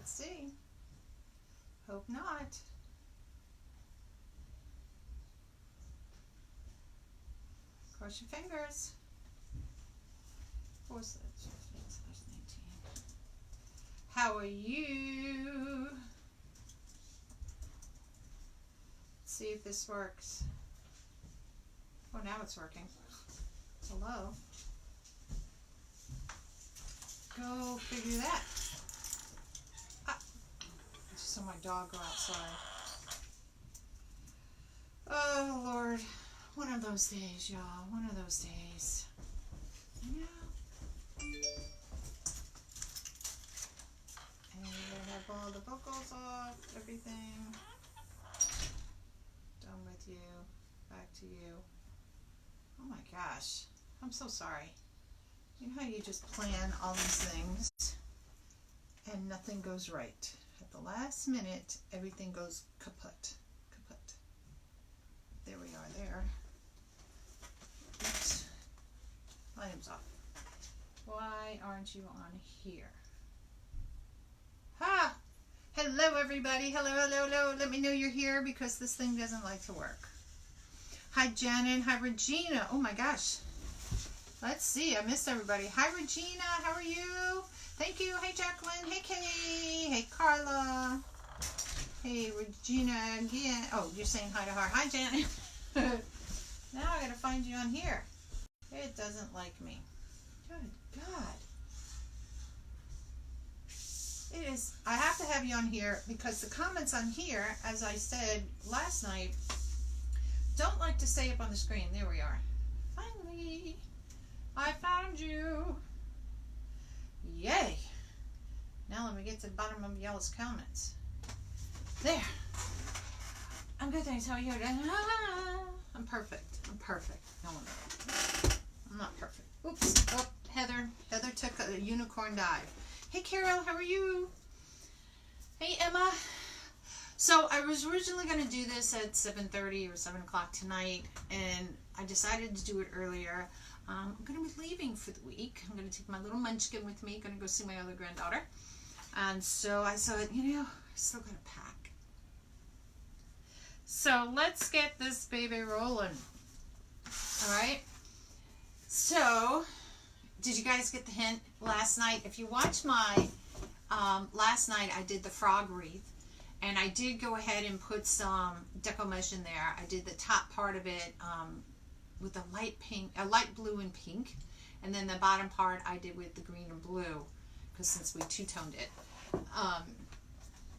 Let's see. Hope not. Cross your fingers. 4 / 19. How are you? Let's see if this works. Oh, now it's working. Hello. Go figure that. Ah. I just saw my dog go outside. Oh, Lord. One of those days, y'all. One of those days. Yeah. And we're going to have all the vocals off, everything. Done with you. Back to you. Oh my gosh. I'm so sorry. You know how you just plan all these things and nothing goes right. At the last minute, everything goes kaput. Kaput. There we are there. Oops. Volume's off. Why aren't you on here? Ha! Hello everybody. Hello, hello, hello. Let me know you're here because this thing doesn't like to work. Hi Janet. Hi Regina. Oh my gosh. Let's see. I missed everybody. Hi Regina. How are you? Thank you. Hey Jacqueline. Hey Kay. Hey Carla. Hey Regina again. Oh, you're saying hi to her. Hi Janet. Now I gotta find you on here. It doesn't like me. Good God. It is. I have to have you on here because the comments on here, as I said last night, don't like to stay up on the screen. There we are. Finally, I found you. Yay. Now let me get to the bottom of y'all's comments. There. I'm good, thanks. How are you? I'm perfect. I'm perfect. No, I'm not perfect. Oops. Oh, Heather. Heather took a unicorn dive. Hey, Carol. How are you? Hey, Emma. So I was originally going to do this at 7:30 or 7 o'clock tonight, and I decided to do it earlier. I'm going to be leaving for the week. I'm going to take my little munchkin with me. Going to go see my other granddaughter. And so I thought, you know, I still got to pack. So let's get this baby rolling. All right. So did you guys get the hint last night? If you watched my last night, I did the frog wreath. And I did go ahead and put some deco mesh in there. I did the top part of it with a light pink, a light blue and pink. And then the bottom part I did with the green and blue, because since we two-toned it.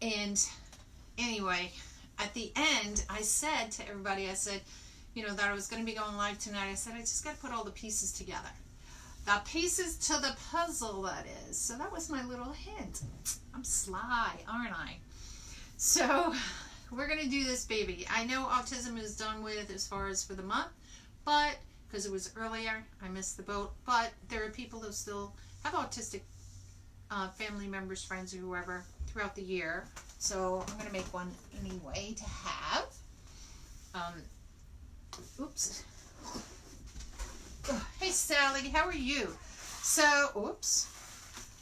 And anyway, at the end, I said to everybody, I said, you know, that I was going to be going live tonight. I said, I just got to put all the pieces together. The pieces to the puzzle, that is. So that was my little hint. I'm sly, aren't I? So we're going to do this baby. I know Autism is done with as far as for the month, but because it was earlier, I missed the boat. But there are people who still have autistic family members, friends, or whoever throughout the year. So I'm going to make one anyway to have. Oops. Oh, hey, Sally. How are you? So, oops.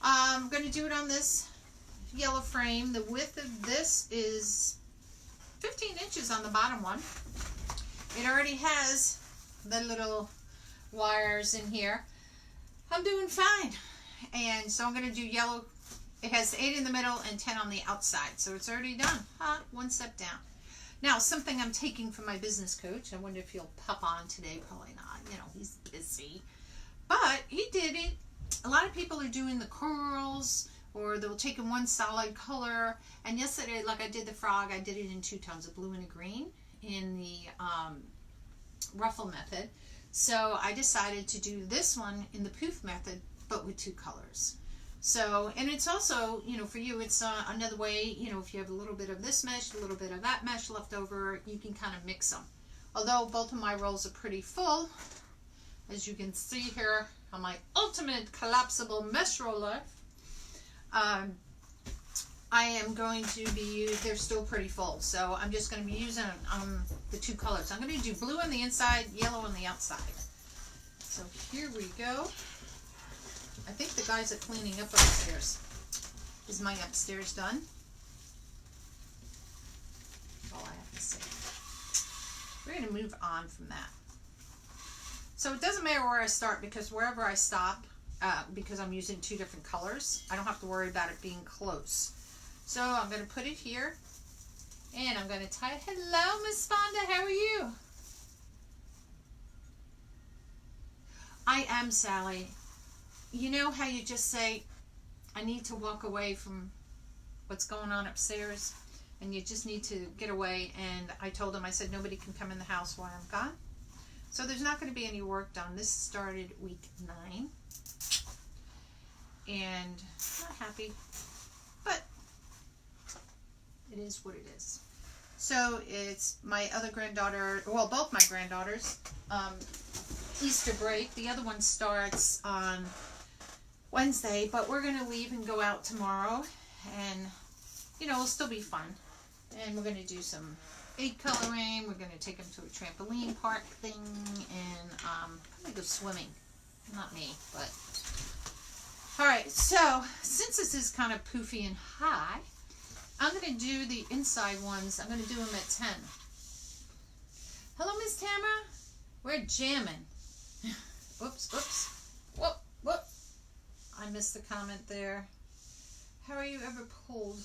I'm going to do it on this yellow frame. The width of this is 15 inches on the bottom one. It already has the little wires in here. I'm doing fine. And so I'm going to do yellow. It has 8 in the middle and 10 on the outside. So it's already done. One step down. Now, something I'm taking from my business coach. I wonder if he'll pop on today. Probably not. You know, he's busy. But he did it. A lot of people are doing the curls, or they'll take in one solid color. And yesterday, like I did the frog, I did it in 2 tones, a blue and a green, in the ruffle method. So I decided to do this one in the poof method, but with 2 colors. So, and it's also, you know, for you, it's another way, you know, if you have a little bit of this mesh, a little bit of that mesh left over, you can kind of mix them. Although both of my rolls are pretty full, as you can see here on my ultimate collapsible mesh roller, I am going to be, they're still pretty full. So I'm just going to be using the 2 colors. I'm going to do blue on the inside, yellow on the outside. So here we go. I think the guys are cleaning up upstairs. is my upstairs done. That's all I have to say. We're going to move on from that. So it doesn't matter where I start, because wherever I stop, because I'm using two different colors, I don't have to worry about it being close. So I'm going to put it here, and I'm going to tie it. Hello, Miss Fonda, how are you? I am Sally. You know how you just say, I need to walk away from what's going on upstairs, and you just need to get away. And I told him, I said, nobody can come in the house while I'm gone. So there's not going to be any work done. This started week 9. And I'm not happy, but it is what it is. So it's my other granddaughter, well, both my granddaughters, Easter break. The other one starts on Wednesday, but we're going to leave and go out tomorrow, and you know, it'll still be fun. And we're going to do some egg coloring. We're going to take them to a trampoline park thing, and probably go swimming. Not me, but alright. So since this is kind of poofy and high, I'm going to do the inside ones. I'm going to do them at 10. Hello, Miss Tamara. We're jamming. Oops. Whoop. I missed the comment there. Have you ever pulled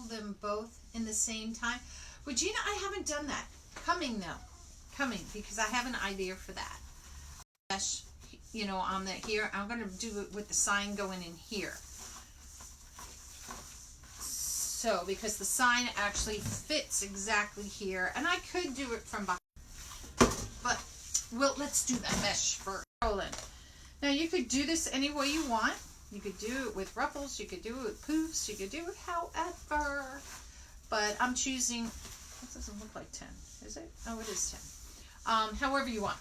them both in the same time? Regina, I haven't done that. Coming, because I have an idea for that. You know, on that here, I'm going to do it with the sign going in here. So, because the sign actually fits exactly here, and I could do it from behind, but well, let's do the mesh first. Now, you could do this any way you want. You could do it with ruffles, you could do it with poofs, you could do it however, but I'm choosing, that doesn't look like 10, is it? Oh, it is 10. However you want.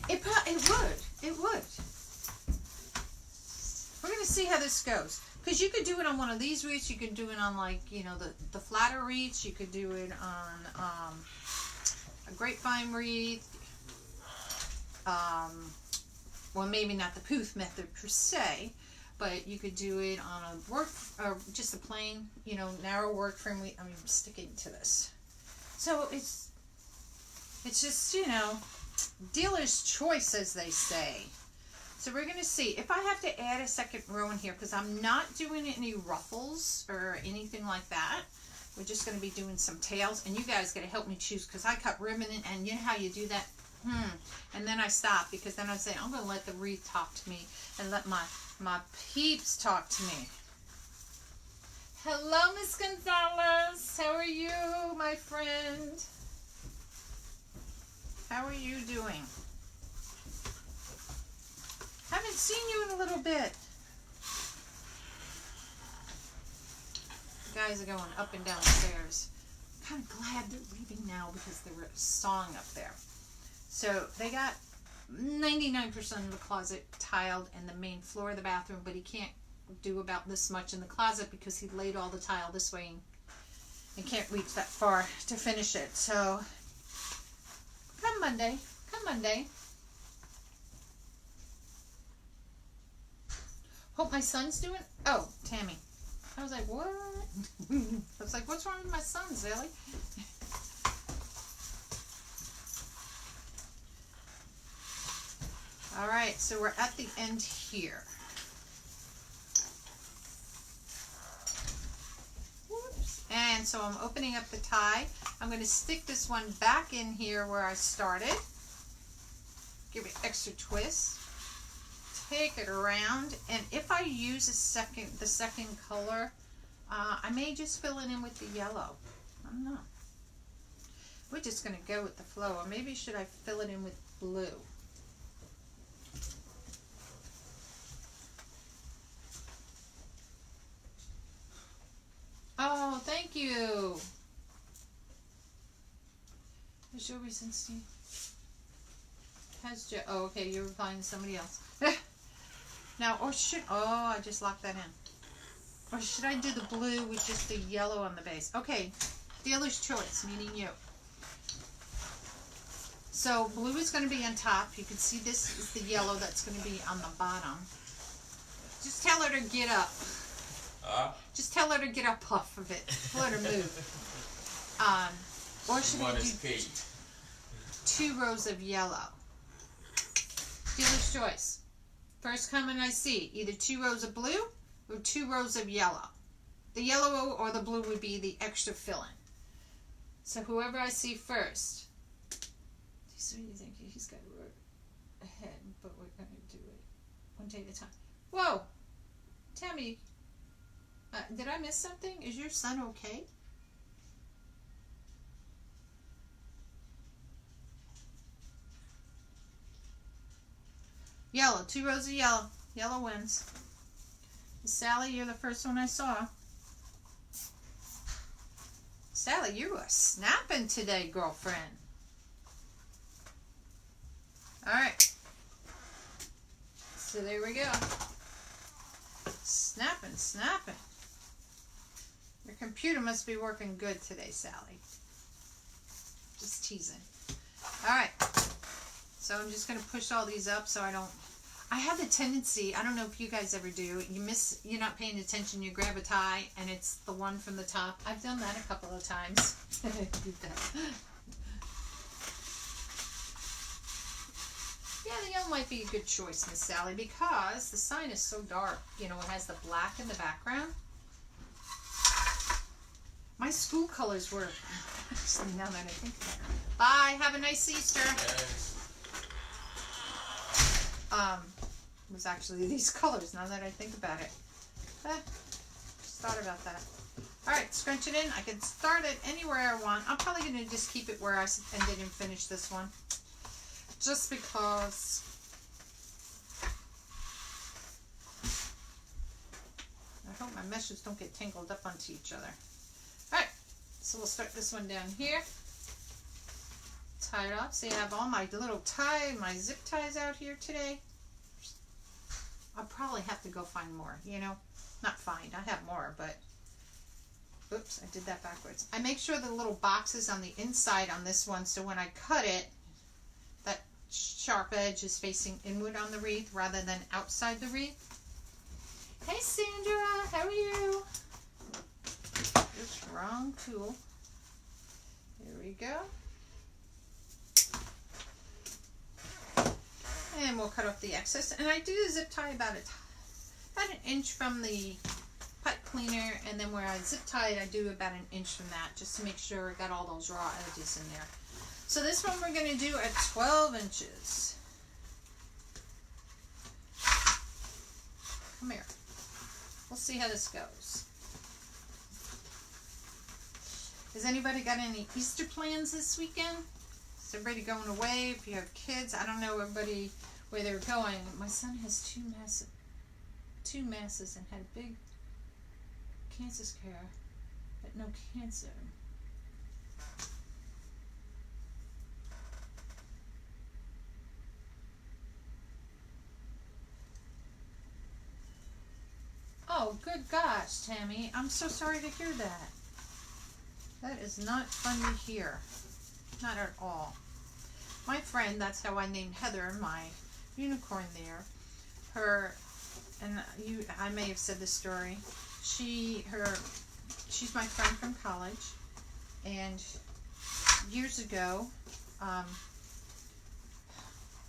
It would. We're going to see how this goes. Because you could do it on one of these wreaths. You could do it on, like, you know, the flatter wreaths. You could do it on a grapevine wreath. Well, maybe not the poof method per se, but you could do it on a work, or just a plain, you know, narrow work frame. I'm sticking to this. So it's just, you know, dealer's choice, as they say. So we're going to see if I have to add a second row in here, because I'm not doing any ruffles or anything like that. We're just going to be doing some tails, and you guys got to help me choose, because I cut ribbon, and you know how you do that? And then I stop, because then I say, I'm going to let the wreath talk to me, and let my peeps talk to me. Hello, Miss Gonzalez. How are you, my friend? How are you doing? Haven't seen you in a little bit. You guys are going up and down the stairs. I'm kind of glad they're leaving now, because there was a song up there. So they got 99% of the closet tiled and the main floor of the bathroom, but he can't do about this much in the closet because he laid all the tile this way and can't reach that far to finish it. So come Monday. Hope my son's doing. Oh, Tammy. I was like, what? I was like, what's wrong with my son, Zilly? All right, so we're at the end here. Whoops. And so I'm opening up the tie. I'm going to stick this one back in here where I started. Give it extra twist. Take it around, and if I use the second color, I may just fill it in with the yellow. I don't know. We're just going to go with the flow, or maybe should I fill it in with blue? Oh, thank you. There's your reason, Steve. Oh, okay, you're replying to somebody else. Now, I just locked that in. Or should I do the blue with just the yellow on the base? Okay, dealer's choice, meaning you. So blue is going to be on top. You can see this is the yellow that's going to be on the bottom. Just tell her to get up. Just tell her to get up off of it. Let her move. Or should we do 2 rows of yellow? Dealer's choice. First comment I see, either 2 rows of blue or 2 rows of yellow. The yellow or the blue would be the extra fill-in. So whoever I see first. So you think he's got to work ahead, but we're going to do it one day at a time. Whoa! Tammy, did I miss something? Is your son okay? Yellow, 2 rows of yellow. Yellow wins. Sally, you're the first one I saw. Sally, you are snapping today, girlfriend. Alright. So there we go. Snapping, snapping. Your computer must be working good today, Sally. Just teasing. Alright. So I'm just going to push all these up so I don't... I have the tendency, I don't know if you guys ever do, you're not paying attention, you grab a tie and it's the one from the top. I've done that a couple of times. Yeah, the yellow might be a good choice, Miss Sally, because the sign is so dark. You know, it has the black in the background. My school colors were, actually, now that I think about it. Bye, have a nice Easter. It was actually these colors, now that I think about it. Just thought about that. Alright, scrunch it in. I can start it anywhere I want. I'm probably going to just keep it where I ended and finish this one. Just because I hope my meshes don't get tangled up onto each other. Alright, so we'll start this one down here. Tie it off. See, I have all my little my zip ties out here today. I'll probably have to go find more, you know. Not find, I have more, but oops, I did that backwards. I make sure the little box is on the inside on this one, so when I cut it, that sharp edge is facing inward on the wreath rather than outside the wreath. Hey Sandra, how are you? Oops, wrong tool. Here we go. And we'll cut off the excess. And I do the zip tie about an inch from the pipe cleaner, and then where I zip tie it, I do about an inch from that, just to make sure I got all those raw edges in there. So this one we're going to do at 12 inches. Come here. We'll see how this goes. Has anybody got any Easter plans this weekend? Is everybody going away? If you have kids, I don't know everybody where they're going. My son has two masses and had a big cancer scare, but no cancer. Oh, good gosh, Tammy. I'm so sorry to hear that. That is not fun to hear. Not at all. My friend, that's how I named Heather, my unicorn there. I may have said this story. She's my friend from college, and years ago, I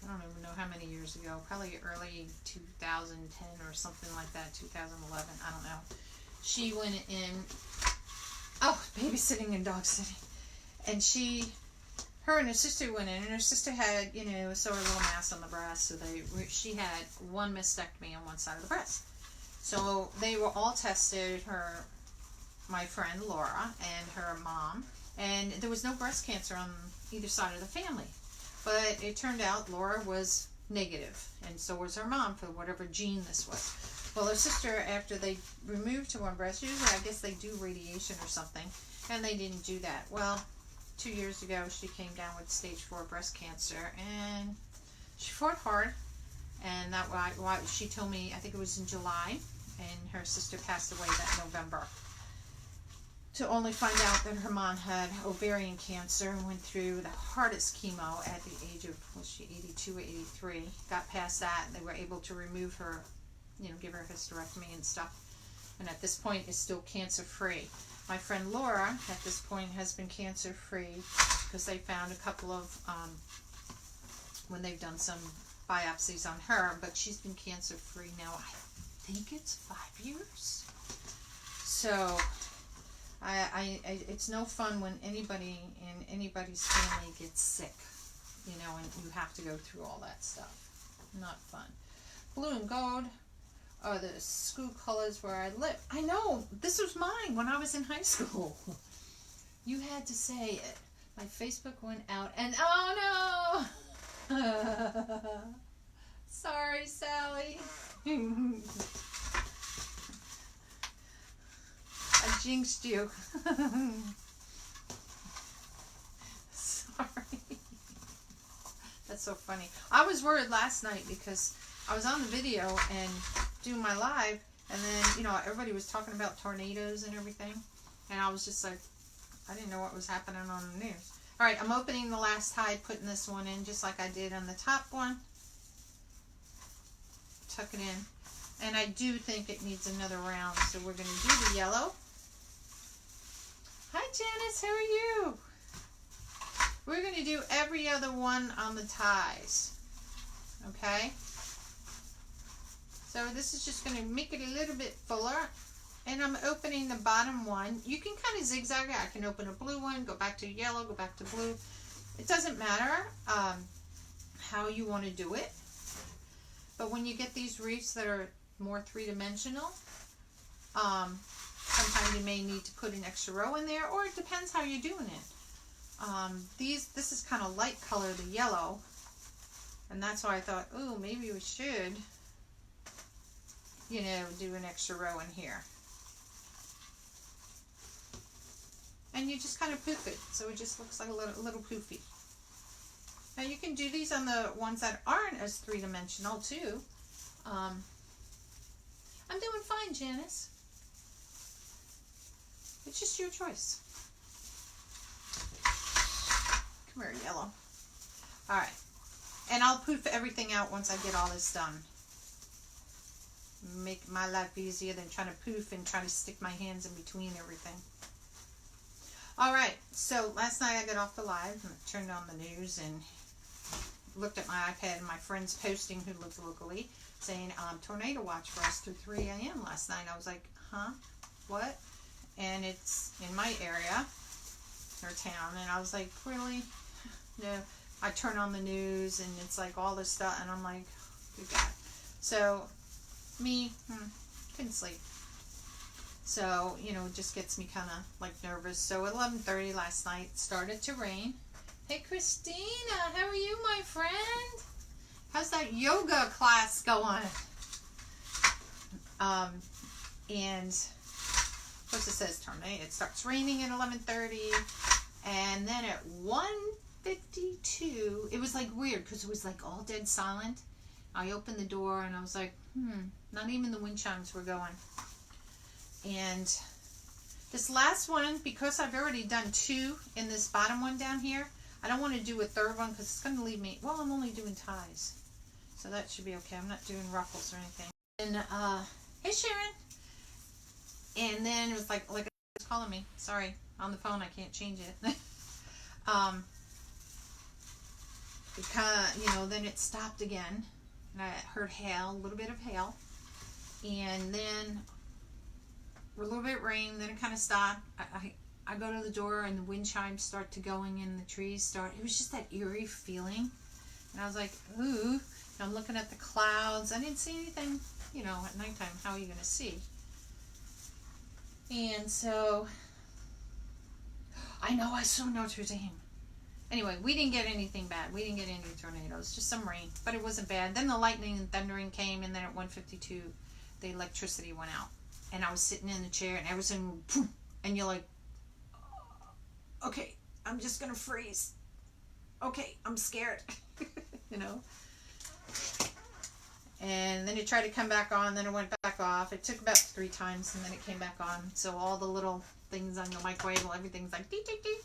don't even know how many years ago, probably early 2010 or something like that, 2011, I don't know. She went in, babysitting and dog sitting, and her and her sister went in, and her sister had, a sore little mass on the breast, so she had one mastectomy on one side of the breast. So they were all tested, my friend Laura and her mom, and there was no breast cancer on either side of the family. But it turned out Laura was negative, and so was her mom for whatever gene this was. Well, her sister, after they removed to one breast, usually I guess they do radiation or something, and they didn't do that. Well, 2 years ago, she came down with stage 4 breast cancer, and she fought hard, and she told me, I think it was in July, and her sister passed away that November. to only find out that her mom had ovarian cancer and went through the hardest chemo at the age of, was she 82 or 83? Got past that, and they were able to remove her, you know, give her a hysterectomy and stuff. And at this point is still cancer-free. My friend Laura, at this point, has been cancer-free because they found a couple of, when they've done some biopsies on her, but she's been cancer-free now, I think it's 5 years. So, it's no fun when anybody in anybody's family gets sick, you know, and you have to go through all that stuff. Not fun. Blue and gold are the school colors where I live. I know, this was mine when I was in high school. You had to say it. My Facebook went out and, oh no! Sorry, Sally. I jinxed you. Sorry. That's so funny. I was worried last night because I was on the video and doing my live, and then, you know, everybody was talking about tornadoes and everything, and I was just like, I didn't know what was happening on the news. Alright, I'm opening the last hide, putting this one in just like I did on the top one. Tuck it in. And I do think it needs another round, so we're going to do the yellow. Hi Janice, how are you? We're going to do every other one on the ties. Okay? So this is just going to make it a little bit fuller. And I'm opening the bottom one. You can kind of zigzag it. I can open a blue one, go back to yellow, go back to blue. It doesn't matter how you want to do it. But when you get these wreaths that are more three-dimensional, sometimes you may need to put an extra row in there, or it depends how you're doing it. This is kind of light color, the yellow, and that's why I thought, oh, maybe we should, you know, do an extra row in here. And you just kind of poof it, so it just looks like a little poofy. Now you can do these on the ones that aren't as three-dimensional too. I'm doing fine, Janice. It's just your choice. Come here, yellow. Alright. And I'll poof everything out once I get all this done. Make my life easier than trying to poof and try to stick my hands in between everything. Alright, so last night I got off the live and turned on the news and looked at my iPad, and my friend's posting, who lives locally, saying tornado watch for us through 3 a.m. last night. I was like, huh? What? And it's in my area or town, and I was like, really? No. I turn on the news and it's like all this stuff, and I'm like, good God. So me, couldn't sleep. So, you know, it just gets me kind of like nervous. So at 11:30 last night, it started to rain. Hey Christina, how are you, my friend? How's that yoga class going? And of course it says tornado. It starts raining at 11:30, and then at 1:52, it was like weird because it was like all dead silent. I opened the door and I was like, not even the wind chimes were going. And this last one, because I've already done 2 in this bottom one down here, I don't want to do a third one because it's going to leave me, well, I'm only doing ties. So that should be okay. I'm not doing ruffles or anything. And, hey Sharon. And then it was like it was calling me. Sorry, on the phone, I can't change it. Because, you know, then it stopped again. And I heard hail, a little bit of hail. And then a little bit of rain, then it kind of stopped. I go to the door and the wind chimes start to going and the trees start. It was just that eerie feeling. And I was like, ooh. And I'm looking at the clouds. I didn't see anything, you know, at nighttime. How are you going to see? And so, I know I saw Notre Dame. Anyway, we didn't get anything bad. We didn't get any tornadoes. Just some rain. But it wasn't bad. Then the lightning and thundering came, and then at 1:52, the electricity went out. And I was sitting in the chair, and everything, and you're like, okay, I'm just going to freeze. Okay, I'm scared. You know? And then it tried to come back on, then it went back off. It took about 3 times, and then it came back on. So all the little things on the microwave, everything's like, dee, dee, dee.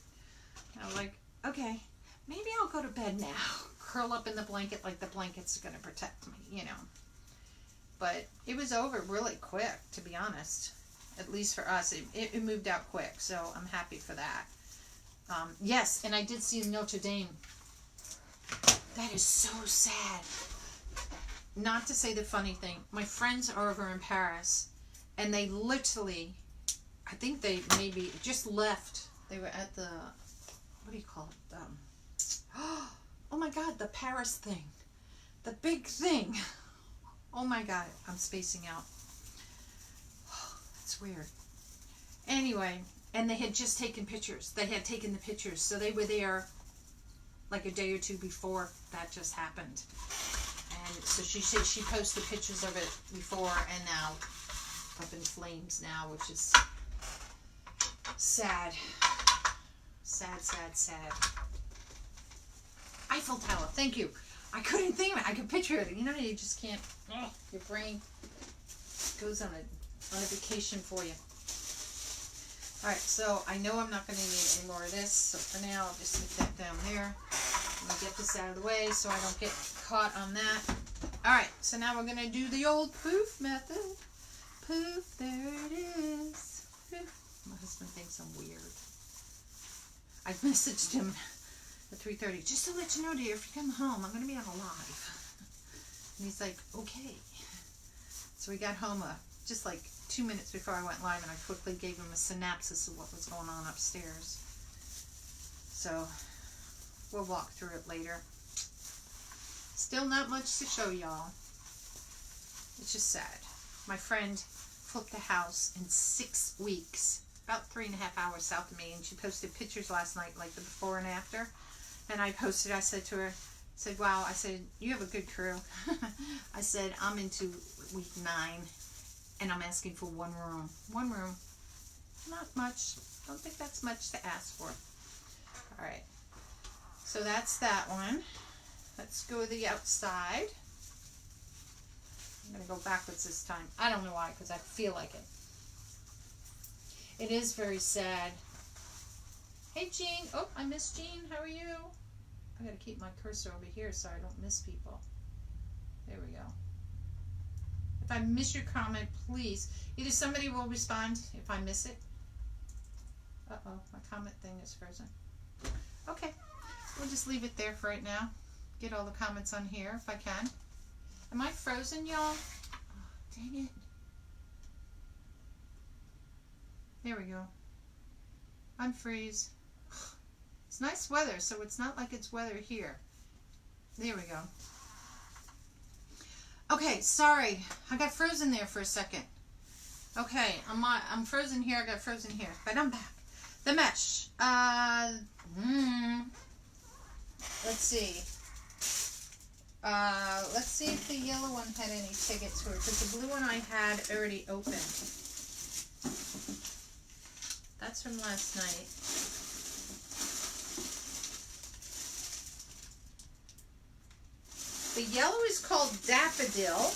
I was like, okay, maybe I'll go to bed now. Curl up in the blanket like the blanket's going to protect me, you know. But it was over really quick, to be honest. At least for us, it moved out quick, so I'm happy for that. Yes, and I did see Notre Dame. That is so sad. Not to say the funny thing, my friends are over in Paris, and they literally, I think they maybe just left. They were at the, what do you call it? Oh my God, the Paris thing. The big thing. Oh my God, I'm spacing out. That's weird. Anyway, and they had just taken pictures. They had taken the pictures, so they were there like a day or 2 before that just happened. And so she said she posted pictures of it before and now, up in flames now, which is sad. Sad, sad, sad. Eiffel Tower, thank you. I couldn't think of it. I could picture it. You know, you just can't. Oh, your brain goes on a vacation for you. All right, so I know I'm not going to need any more of this. So for now, I'll just stick that down there. I'm going to get this out of the way so I don't get caught on that. All right, so now we're going to do the old poof method. Poof, there it is. Poof. My husband thinks I'm weird. I messaged him at 3:30, just to let you know, dear, if you come home, I'm going to be on a live. And he's like, okay. So we got home just like 2 minutes before I went live, and I quickly gave him a synopsis of what was going on upstairs. So we'll walk through it later. Still not much to show y'all. It's just sad. My friend flipped the house in 6 weeks, about 3.5 hours south of me, and she posted pictures last night, like the before and after. And I posted, I said to her, I said, wow, I said, you have a good crew. I said, I'm into week 9, and I'm asking for 1 room. 1 room. Not much. Don't think that's much to ask for. All right. So that's that one. Let's go to the outside. I'm going to go backwards this time. I don't know why, because I feel like it. It is very sad. Hey, Jean. Oh, I miss Jean. How are you? I got to keep my cursor over here so I don't miss people. There we go. If I miss your comment, please, either somebody will respond if I miss it. Uh-oh, my comment thing is frozen. Okay, we'll just leave it there for right now. Get all the comments on here if I can. Am I frozen, y'all? Oh, dang it. There we go. Unfreeze. It's nice weather, so it's not like it's weather here. There we go. Okay, sorry. I got frozen there for a second. Okay, I'm frozen here. I got frozen here. But I'm back. The mesh. Let's see. Let's see if the yellow one had any tickets to it, because the blue one I had already opened. That's from last night. The yellow is called Daffodil.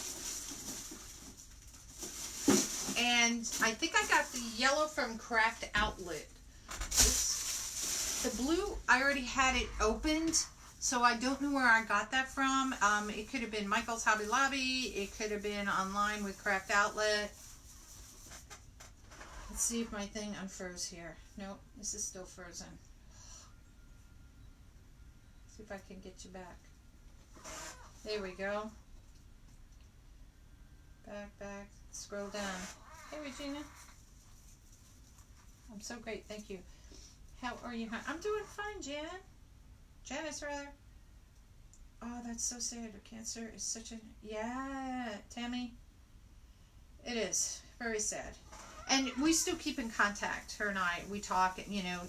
And I think I got the yellow from Craft Outlet. Oops. The blue, I already had it opened, so I don't know where I got that from. It could have been Michael's Hobby Lobby. It could have been online with Craft Outlet. Let's see if my thing unfroze here. Nope, this is still frozen. See if I can get you back. There we go. Back, scroll down. Hey, Regina. I'm so great, thank you. How are you? I'm doing fine, Jan. Janice, rather. Oh, that's so sad. Cancer is such a... Yeah, Tammy. It is. Very sad. And we still keep in contact, her and I. We talk, and, you know,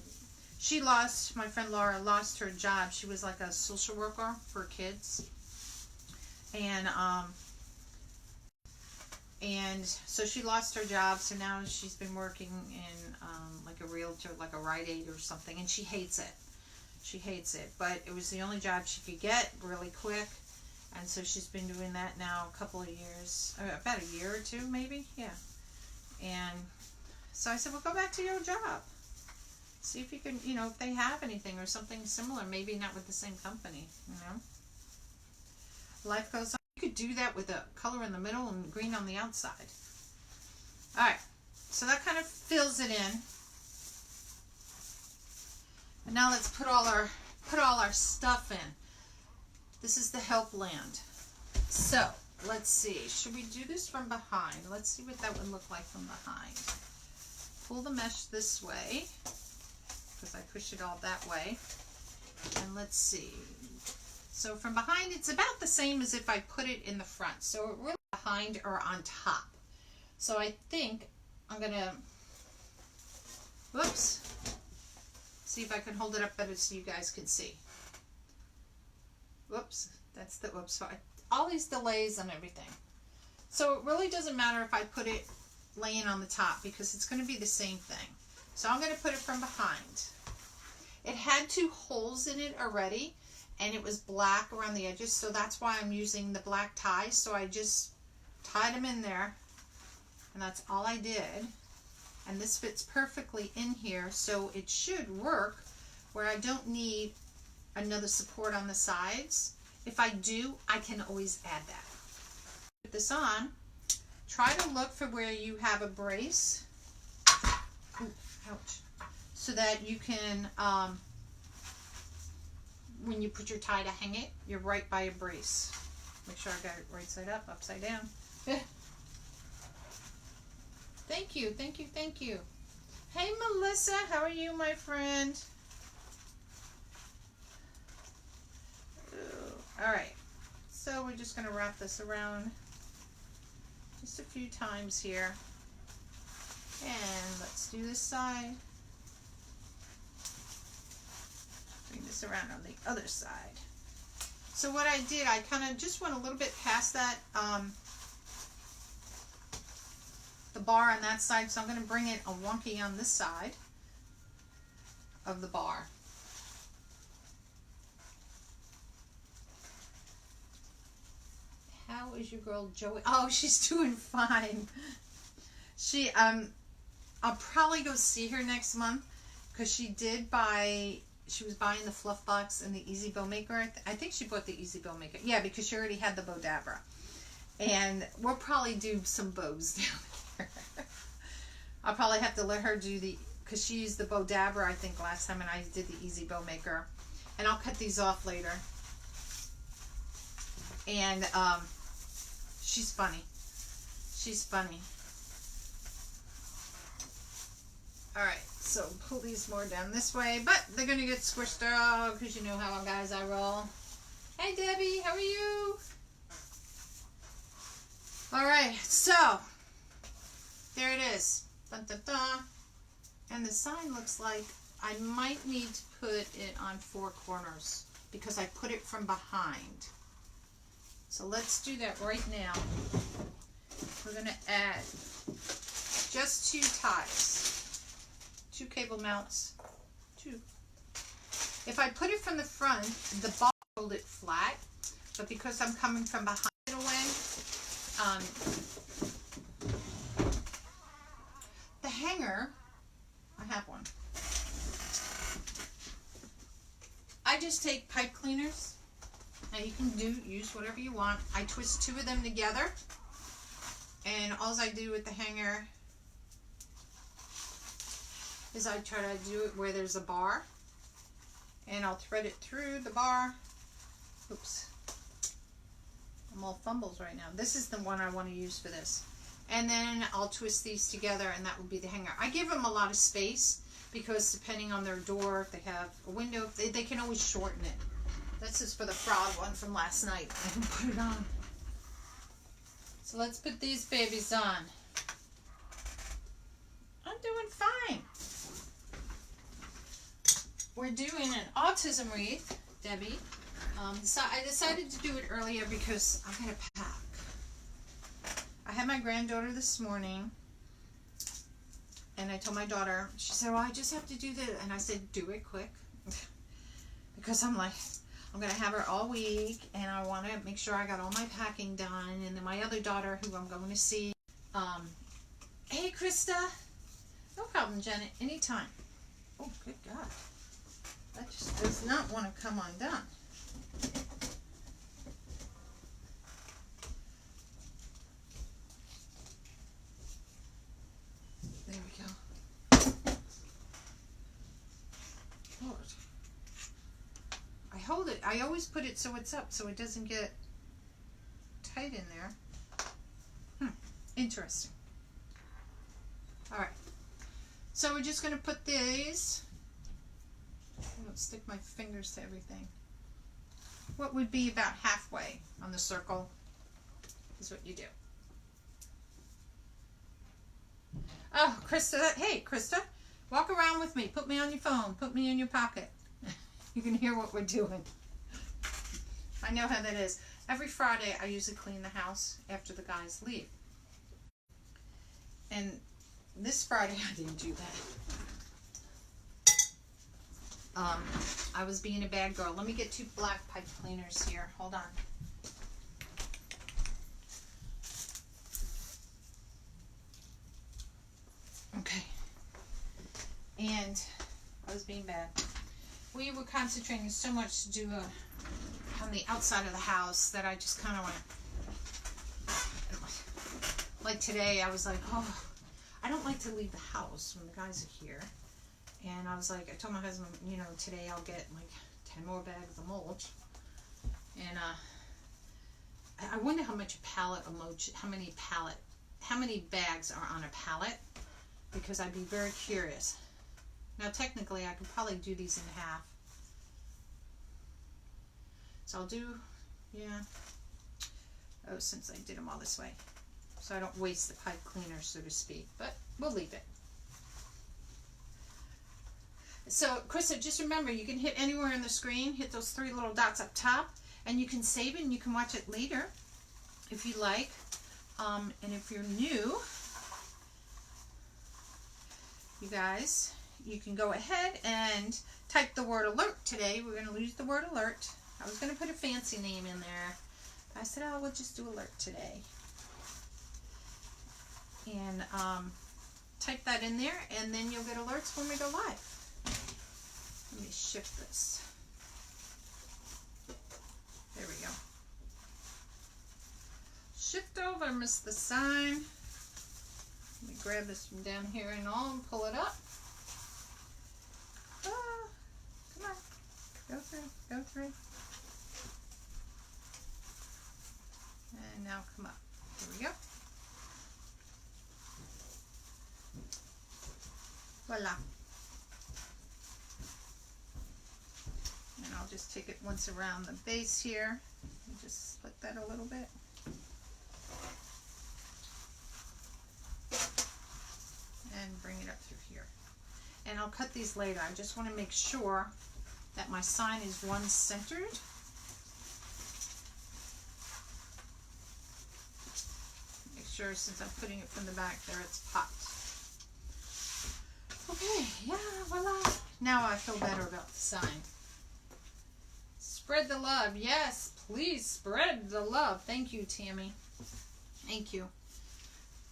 she lost, my friend Laura lost her job. She was like a social worker for kids. And so she lost her job, so now she's been working in like a realtor, like a Rite Aid or something, and she hates it. She hates it, but it was the only job she could get really quick. And so she's been doing that now a couple of years, about a year or two maybe, yeah. And so I said, well, go back to your job. See if you can, you know, if they have anything or something similar, maybe not with the same company, you know. Life goes on. You could do that with a color in the middle and green on the outside. Alright, so that kind of fills it in. And now let's put all our stuff in. This is the help land. So, let's see. Should we do this from behind? Let's see what that would look like from behind. Pull the mesh this way, because I pushed it all that way. And let's see. So from behind, it's about the same as if I put it in the front. So it really behind or on top. So I think I'm going to, whoops, see if I can hold it up better so you guys can see. Whoops, that's the, whoops, all these delays and everything. So it really doesn't matter if I put it laying on the top because it's going to be the same thing. So I'm going to put it from behind. It had 2 holes in it already and it was black around the edges, so that's why I'm using the black ties. So I just tied them in there and that's all I did. And this fits perfectly in here, so it should work where I don't need another support on the sides. If I do, I can always add that. Put this on. Try to look for where you have a brace. Ooh, ouch. So that you can, when you put your tie to hang it, you're right by a brace. Make sure I got it right side up, upside down. Thank you, thank you, thank you. Hey Melissa, how are you, my friend? Alright, so we're just going to wrap this around just a few times here. And let's do this side. Bring this around on the other side. So what I did, I kind of just went a little bit past that, the bar on that side, so I'm going to bring it a wonky on this side of the bar. How is your girl Joey? Oh, she's doing fine. She I'll probably go see her next month because she did buy, she was buying the fluff box and the Easy Bow Maker. I think she bought the Easy Bow Maker. Yeah, because she already had the Bodabra. And we'll probably do some bows down there. I'll probably have to let her do the, because she used the Bodabra I think last time and I did the Easy Bow Maker. And I'll cut these off later. And she's funny. She's funny. Alright, so pull these more down this way, but they're going to get squished out because you know how guys I roll. Hey Debbie, how are you? Alright, so there it is. Dun, dun, dun. And the sign looks like I might need to put it on 4 corners because I put it from behind. So let's do that right now. We're going to add just 2 ties, 2 cable mounts, 2. If I put it from the front, the ball will hold it flat, but because I'm coming from behind it away, the hanger, I have one. I just take pipe cleaners. Now you can use whatever you want. I twist 2 of them together, and all I do with the hanger is I try to do it where there's a bar, and I'll thread it through the bar. Oops, I'm all fumbles right now. This is the one I want to use for this, and then I'll twist these together, and that will be the hanger. I give them a lot of space because depending on their door, if they have a window, they can always shorten it. This is for the frog one from last night. I can put it on. So let's put these babies on. I'm doing fine. We're doing an autism wreath, Debbie. So I decided to do it earlier because I gotta pack. I had my granddaughter this morning, and I told my daughter, she said, well, I just have to do this. And I said, do it quick. Because I'm I'm going to have her all week, and I want to make sure I got all my packing done. And then my other daughter, who I'm going to see, hey, Krista. No problem, Janet. Anytime. Oh, good God. That just does not want to come undone. There we go. Lord. I hold it. I always put it so it's up so it doesn't get tight in there. Interesting. All right. So we're just going to put these. I don't stick my fingers to everything. What would be about halfway on the circle is what you do. Oh, Krista. Hey, Krista. Walk around with me. Put me on your phone. Put me in your pocket. You can hear what we're doing. I know how that is. Every Friday I usually clean the house after the guys leave. And this Friday I didn't do that. I was being a bad girl. Let me get 2 black pipe cleaners here. Hold on. Okay. And I was being bad. We were concentrating so much to do on the outside of the house that I just kind of went, like today I was like, oh, I don't like to leave the house when the guys are here. And I was like, I told my husband, you know, today I'll get like 10 more bags of mulch. And I wonder how much a pallet of mulch, how many bags are on a pallet, because I'd be very curious. Now technically I could probably do these in half. So I'll do, yeah. Oh, since I did them all this way. So I don't waste the pipe cleaner, so to speak, but we'll leave it. So, Krista, just remember, you can hit anywhere on the screen, hit those 3 little dots up top, and you can save it and you can watch it later if you like. And if you're new, you guys, you can go ahead and type the word alert today. We're going to use the word alert. I was going to put a fancy name in there. I said, oh, we'll just do alert today. And type that in there, and then you'll get alerts when we go live. Let me shift this. There we go. Shift over, miss the sign. Let me grab this from down here and all and pull it up. Ah, come on. Go through, go through. And now come up. Here we go. Voila. And I'll just take it once around the base here and just split that a little bit. And bring it up through here. And I'll cut these later. I just want to make sure that my sign is one-centered. Make sure, since I'm putting it from the back there, it's popped. Okay, yeah, voila. Now I feel better about the sign. Spread the love. Yes, please spread the love. Thank you, Tammy. Thank you.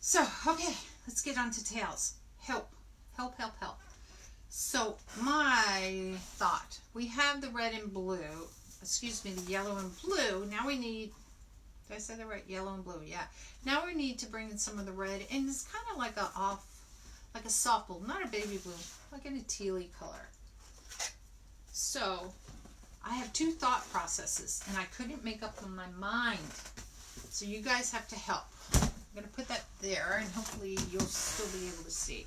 So, okay, let's get on to tails. Help, help, help, help. So, my thought, we have the red and blue, excuse me, the yellow and blue. Now we need, did I say that right? Yellow and blue, yeah. Now we need to bring in some of the red, and it's kind of like like a soft blue, not a baby blue, like in a tealy color. So, I have 2 thought processes, and I couldn't make up in my mind. So you guys have to help. I'm going to put that there, and hopefully you'll still be able to see.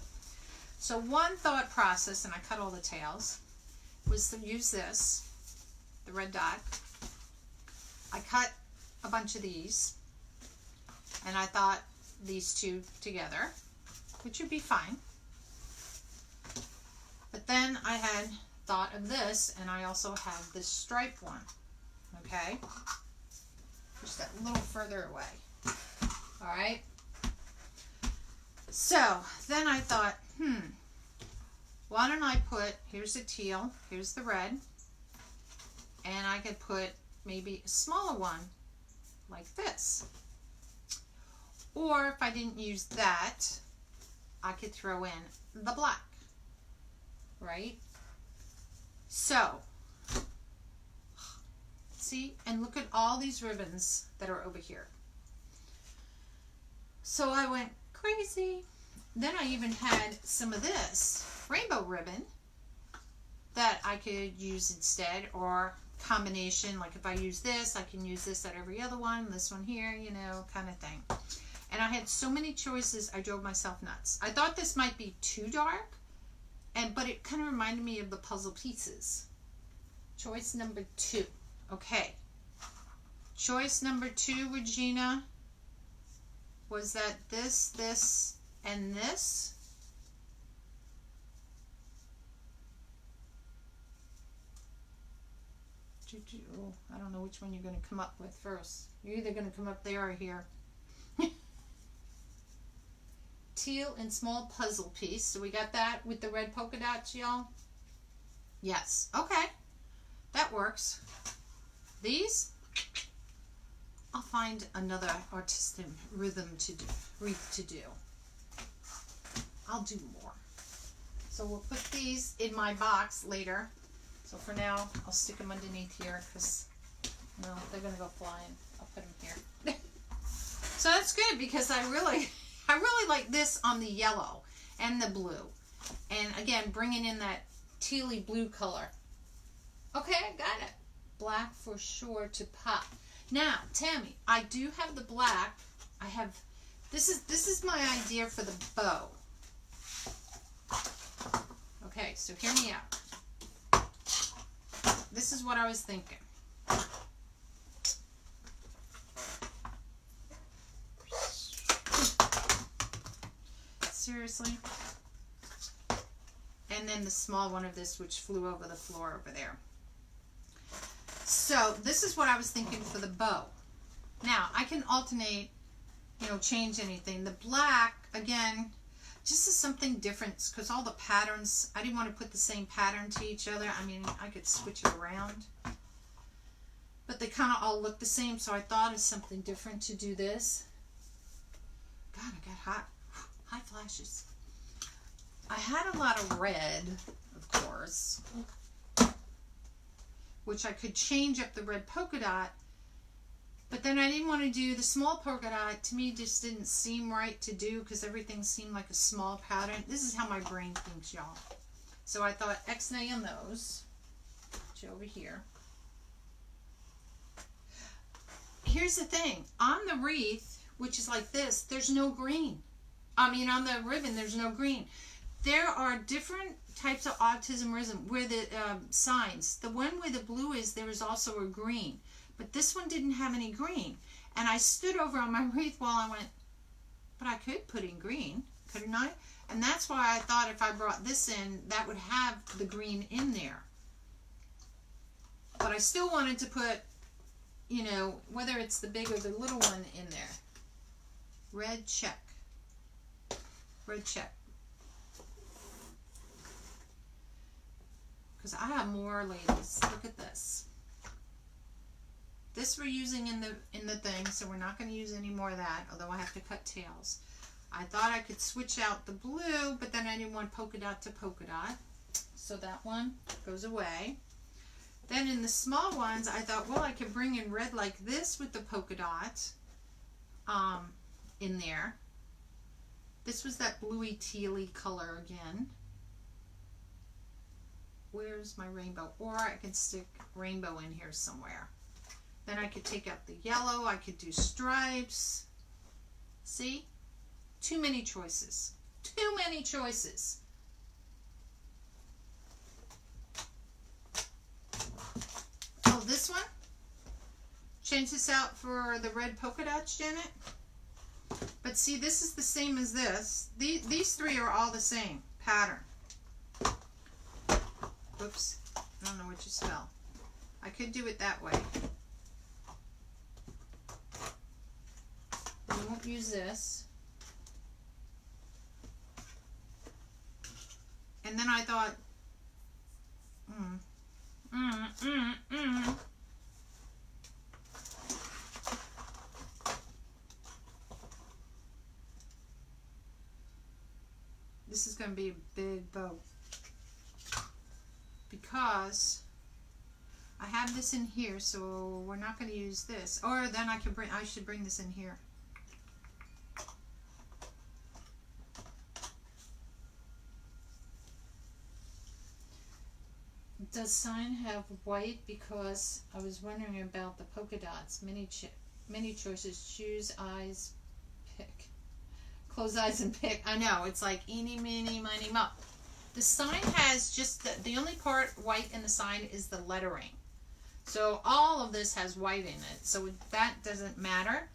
So one thought process, and I cut all the tails, was to use this, the red dot. I cut a bunch of these, and I thought these 2 together, which would be fine. But then I had thought of this, and I also have this striped one. Okay? Just that little further away. Alright? So, then I thought, why don't I put, here's the teal, here's the red, and I could put maybe a smaller one like this. Or if I didn't use that, I could throw in the black, right? So, see, and look at all these ribbons that are over here. So I went crazy. Then I even had some of this rainbow ribbon that I could use instead, or combination, like if I use this, I can use this at every other one, this one here, you know, kind of thing. And I had so many choices, I drove myself nuts. I thought this might be too dark, but it kind of reminded me of the puzzle pieces. Choice number 2. Okay. Choice number 2, Regina, was that this, and this. Oh, I don't know which one you're going to come up with first. You're either going to come up there or here. Teal and small puzzle piece. So we got that with the red polka dots, y'all? Yes. Okay. That works. These, I'll find another Autism rhythm to do, wreath to do. I'll do more. So we'll put these in my box later. So for now, I'll stick them underneath here because, no, they're going to go flying. I'll put them here. So that's good because I really like this on the yellow and the blue. And again, bringing in that tealy blue color. Okay, I got it. Black for sure to pop. Now, Tammy, I do have the black. I have, this is my idea for the bow. Okay, so hear me out. This is what I was thinking. Seriously? And then the small one of this, which flew over the floor over there. So this is what I was thinking for the bow. Now, I can alternate, you know, change anything. The black, again, just is something different because all the patterns, I didn't want to put the same pattern to each other. I mean, I could switch it around. But they kind of all look the same, so I thought of something different to do this. God, I got hot. High flashes. I had a lot of red, of course, which I could change up the red polka dot, but then I didn't want to do the small polka dot. To me, just didn't seem right to do because everything seemed like a small pattern. This is how my brain thinks, y'all. So I thought X-nay on those. Put you over here. Here's the thing. On the wreath, which is like this, there's no green. I mean, on the ribbon, there's no green. There are different types of autism rhythm where the signs. The one where the blue is, there is also a green. But this one didn't have any green. And I stood over on my wreath while I went, but I could put in green, couldn't I? And that's why I thought if I brought this in, that would have the green in there. But I still wanted to put, you know, whether it's the big or the little one in there. Red check. Red check. Because I have more, ladies. Look at this. This we're using in the thing, so we're not going to use any more of that, although I have to cut tails. I thought I could switch out the blue, but then I didn't want polka dot to polka dot. So that one goes away. Then in the small ones, I thought, well, I could bring in red like this with the polka dot in there. This was that bluey tealy color again. Where's my rainbow? Or I could stick rainbow in here somewhere. Then I could take out the yellow. I could do stripes. See? Too many choices. Too many choices. Oh, this one? Change this out for the red polka dots, Janet. But see, this is the same as this. These three are all the same pattern. Oops. I don't know what you spell. I could do it that way. We won't use this. And then I thought, This is going to be a big bow because I have this in here, so we're not going to use this. Or then I should bring this in here. Does sign have white? Because I was wondering about the polka dots. Many choices. Choose eyes, pick. Close eyes and pick. I know, it's like eeny, meeny, miny, mo. The sign has just the only part white in the sign is the lettering. So all of this has white in it. So that doesn't matter.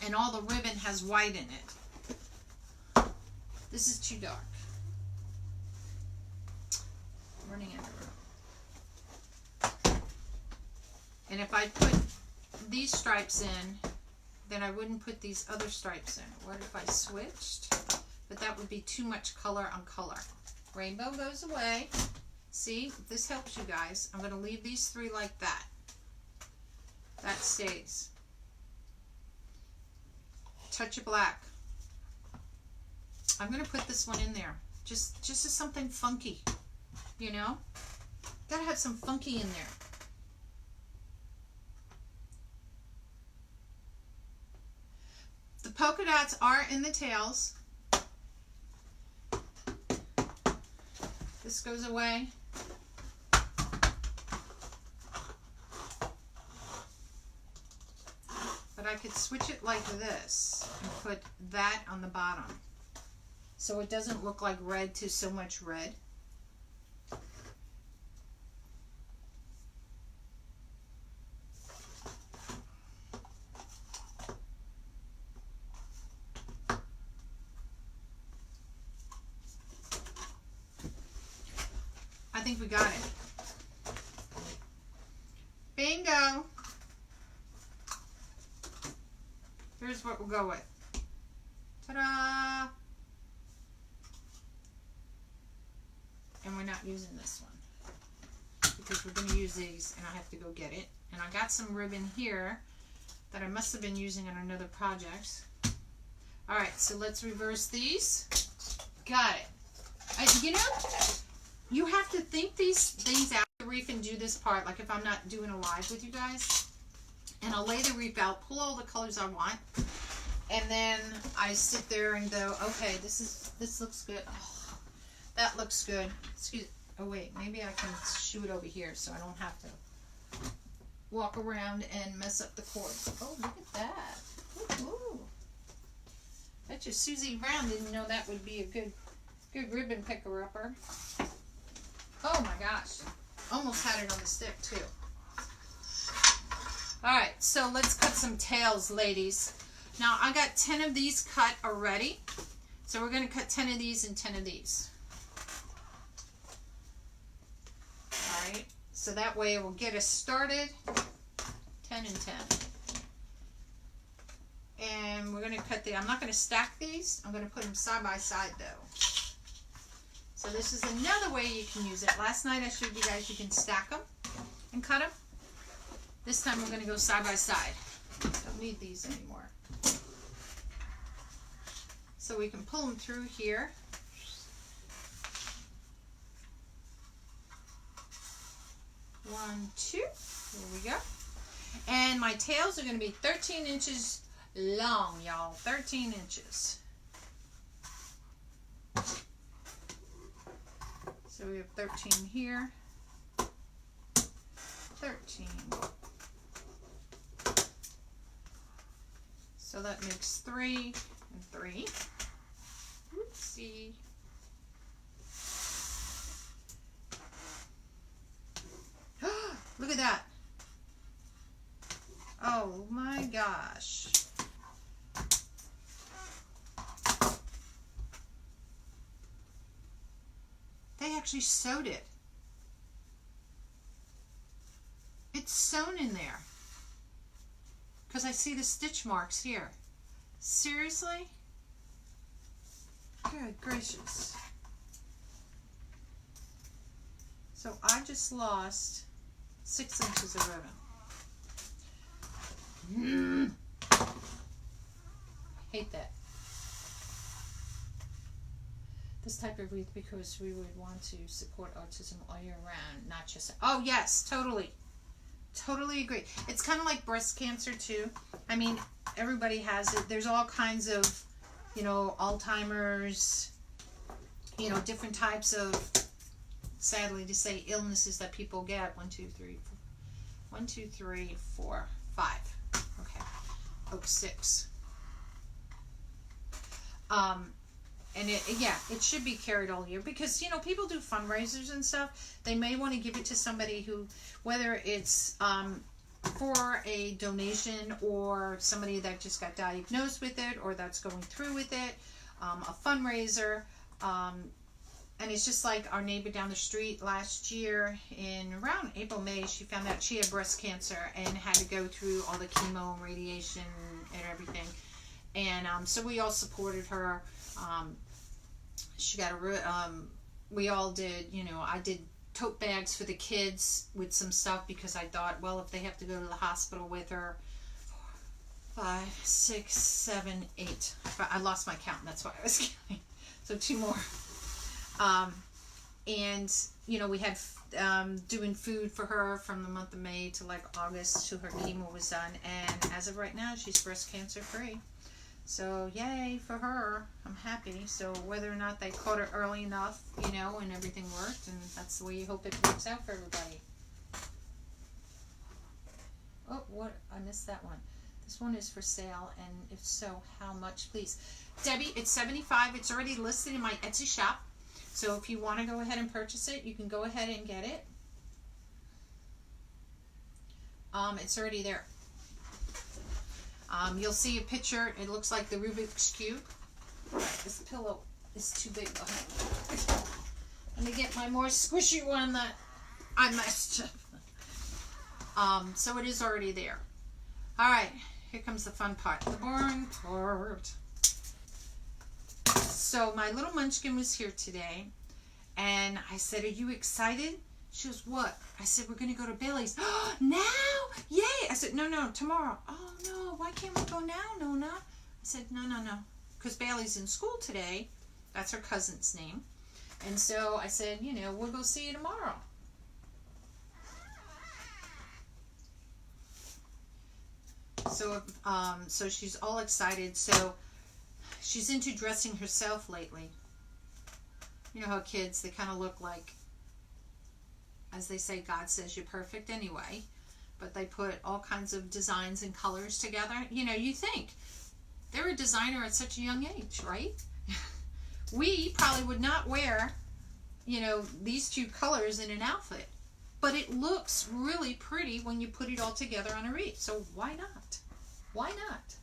And all the ribbon has white in it. This is too dark. I'm running out of room. And if I put these stripes in, then I wouldn't put these other stripes in. What if I switched? But that would be too much color on color. Rainbow goes away. See, this helps you guys. I'm going to leave these three like that. That stays. Touch of black. I'm going to put this one in there. Just as something funky. You know? Gotta have some funky in there. The polka dots are in the tails. This goes away. But I could switch it like this and put that on the bottom. So it doesn't look like red to so much red. I think we got it. Bingo! Here's what we'll go with. Ta-da! And we're not using this one because we're going to use these and I have to go get it. And I got some ribbon here that I must have been using on another project. Alright, so let's reverse these. Got it. You know, you have to think these things out the wreath and do this part, like if I'm not doing a live with you guys. And I'll lay the wreath out, pull all the colors I want, and then I sit there and go, okay, this looks good. Oh, that looks good. Excuse. Oh wait, maybe I can shoot it over here so I don't have to walk around and mess up the cords. Oh, look at that. Ooh. Bet you Susie Brown didn't know that would be a good ribbon picker-upper. Oh my gosh. Almost had it on the stick too. Alright, so let's cut some tails, ladies. Now I got 10 of these cut already. So we're going to cut 10 of these and 10 of these. Alright, so that way it will get us started. 10 and 10. And we're going to cut I'm not going to stack these. I'm going to put them side by side though. So this is another way you can use it. Last night I showed you guys you can stack them and cut them. This time we're going to go side by side. Don't need these anymore. So we can pull them through here. One, two. There we go. And my tails are going to be 13 inches long, y'all. 13 inches. So we have 13 here. 13. So that makes 3 and 3. Oopsie. Look at that. Oh my gosh. They actually sewed it. It's sewn in there. Because I see the stitch marks here. Seriously? Good gracious. So I just lost 6 inches of ribbon. Hate that. This type of wreath because we would want to support autism all year round, not just... Oh, yes, totally. Totally agree. It's kind of like breast cancer, too. I mean, everybody has it. There's all kinds of, you know, Alzheimer's, you know, different types of, sadly to say, illnesses that people get. 1, 2, 3, 4. 1, 2, 3, 4, 5. Okay. Oh, 6. And it should be carried all year because, you know, people do fundraisers and stuff. They may want to give it to somebody who, whether it's for a donation or somebody that just got diagnosed with it or that's going through with it, a fundraiser. And it's just like our neighbor down the street last year in around April, May, she found out she had breast cancer and had to go through all the chemo and radiation and everything. And so we all supported her. She got we all did, you know, I did tote bags for the kids with some stuff because I thought, well, if they have to go to the hospital with her, 5, 6, 7, 8. I lost my count, that's why I was counting. So 2 more. And, you know, we had doing food for her from the month of May to like August till her chemo was done. And as of right now, she's breast cancer free. So, yay for her. I'm happy. So, whether or not they caught it early enough, you know, and everything worked, and that's the way you hope it works out for everybody. Oh, what? I missed that one. This one is for sale, and if so, how much, please? Debbie, it's $75. It's already listed in my Etsy shop. So, if you want to go ahead and purchase it, you can go ahead and get it. It's already there. You'll see a picture. It looks like the Rubik's Cube. Alright, this pillow is too big behind me. Let me get my more squishy one that I messed up. So it is already there. Alright, here comes the fun part. The boring part. So my little munchkin was here today. And I said, are you excited? She goes, what? I said, we're going to go to Bailey's. Oh, now? Yay! I said, no, tomorrow. Oh, no, why can't we go now, Nonna? I said, no. Because Bailey's in school today. That's her cousin's name. And so I said, you know, we'll go see you tomorrow. So she's all excited. So she's into dressing herself lately. You know how kids, they kind of look like, as they say, God says you're perfect anyway. But they put all kinds of designs and colors together. You know, you think they're a designer at such a young age, right? We probably would not wear, you know, these 2 colors in an outfit. But it looks really pretty when you put it all together on a wreath. So why not? Why not?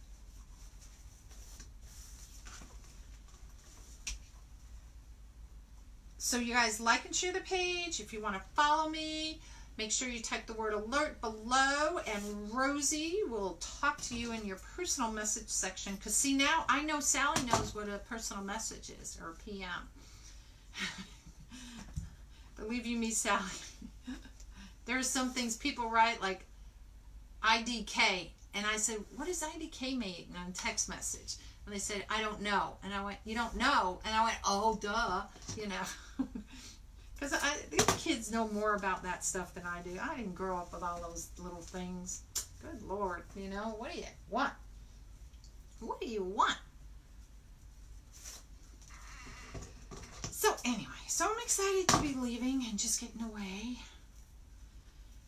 So you guys like and share the page. If you want to follow me, make sure you type the word alert below, and Rosie will talk to you in your personal message section. Because see, now I know Sally knows what a personal message is, or PM. Believe you me, Sally. There are some things people write like IDK, and I said, what does IDK mean on text message? And they said, I don't know. And I went, you don't know? And I went, oh, duh, you know. Because these kids know more about that stuff than I do. I didn't grow up with all those little things. Good Lord, you know. What do you want? What do you want? So anyway, so I'm excited to be leaving and just getting away.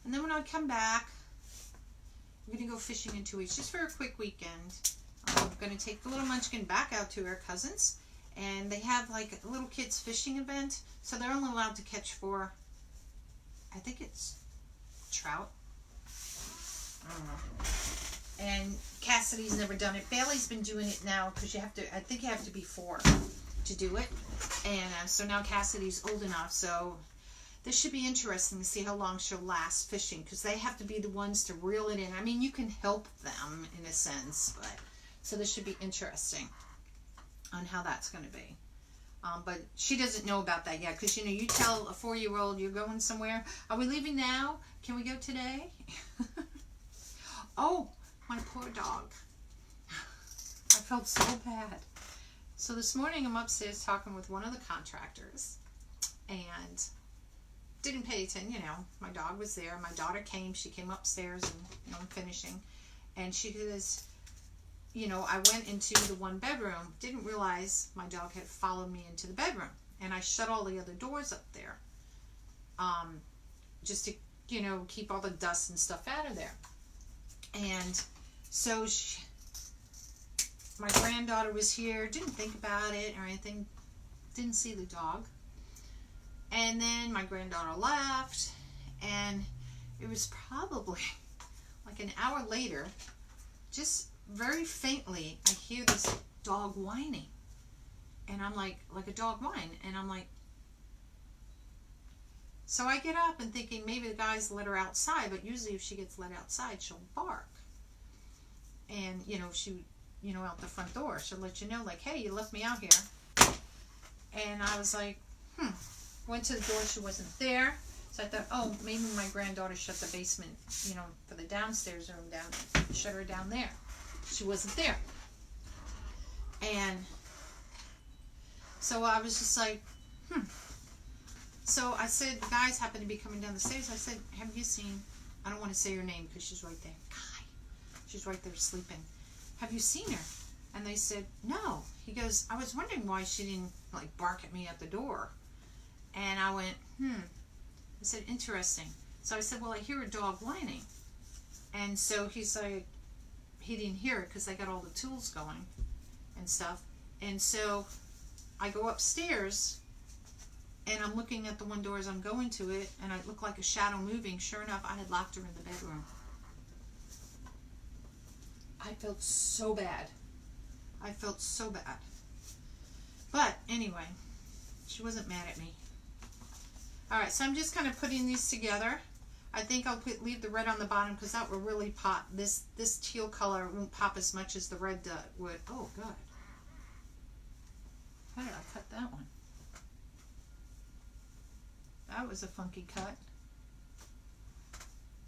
And then when I come back, I'm going to go fishing in 2 weeks, just for a quick weekend. I'm going to take the little munchkin back out to her cousins, and they have like a little kids fishing event, so they're only allowed to catch 4, I think it's trout. I don't know. And Cassidy's never done it. Bailey's been doing it now because you have to, I think you have to be 4 to do it. And so now Cassidy's old enough, so this should be interesting to see how long she'll last fishing, because they have to be the ones to reel it in. I mean, you can help them in a sense, but so this should be interesting on how that's going to be. But she doesn't know about that yet, because, you know, you tell a 4-year-old you're going somewhere. Are we leaving now? Can we go today? Oh, my poor dog. I felt so bad. So this morning I'm upstairs talking with one of the contractors, and didn't pay attention, you know, my dog was there. My daughter came, she came upstairs, and, you know, I'm finishing, and she goes, you know, I went into the 1 bedroom, didn't realize my dog had followed me into the bedroom, and I shut all the other doors up there, just to, you know, keep all the dust and stuff out of there. And so my granddaughter was here, didn't think about it or anything, didn't see the dog. And then my granddaughter left, and it was probably like an hour later, just very faintly, I hear this dog whining. And I'm like a dog whine. And I'm like, so I get up and thinking maybe the guys let her outside, but usually if she gets let outside, she'll bark. And, you know, she, you know, out the front door, she'll let you know, like, hey, you left me out here. And I was like, went to the door, she wasn't there. So I thought, oh, maybe my granddaughter shut the basement, you know, for the downstairs room down, shut her down there. She wasn't there. And so I was just like, So I said, the guys happened to be coming down the stairs. I said, have you seen, I don't want to say her name because she's right there. Kai. She's right there sleeping. Have you seen her? And they said, no. He goes, I was wondering why she didn't, like, bark at me at the door. And I went, I said, interesting. So I said, well, I hear a dog whining. And so he's like, he didn't hear it because they got all the tools going and stuff. And so I go upstairs, and I'm looking at the 1 door as I'm going to it, and it looked like a shadow moving. Sure enough, I had locked her in the bedroom. I felt so bad. I felt so bad. But anyway, she wasn't mad at me. Alright, so I'm just kind of putting these together. I think I'll leave the red on the bottom because that will really pop. This teal color won't pop as much as the red would. Oh, God. How did I cut that one? That was a funky cut.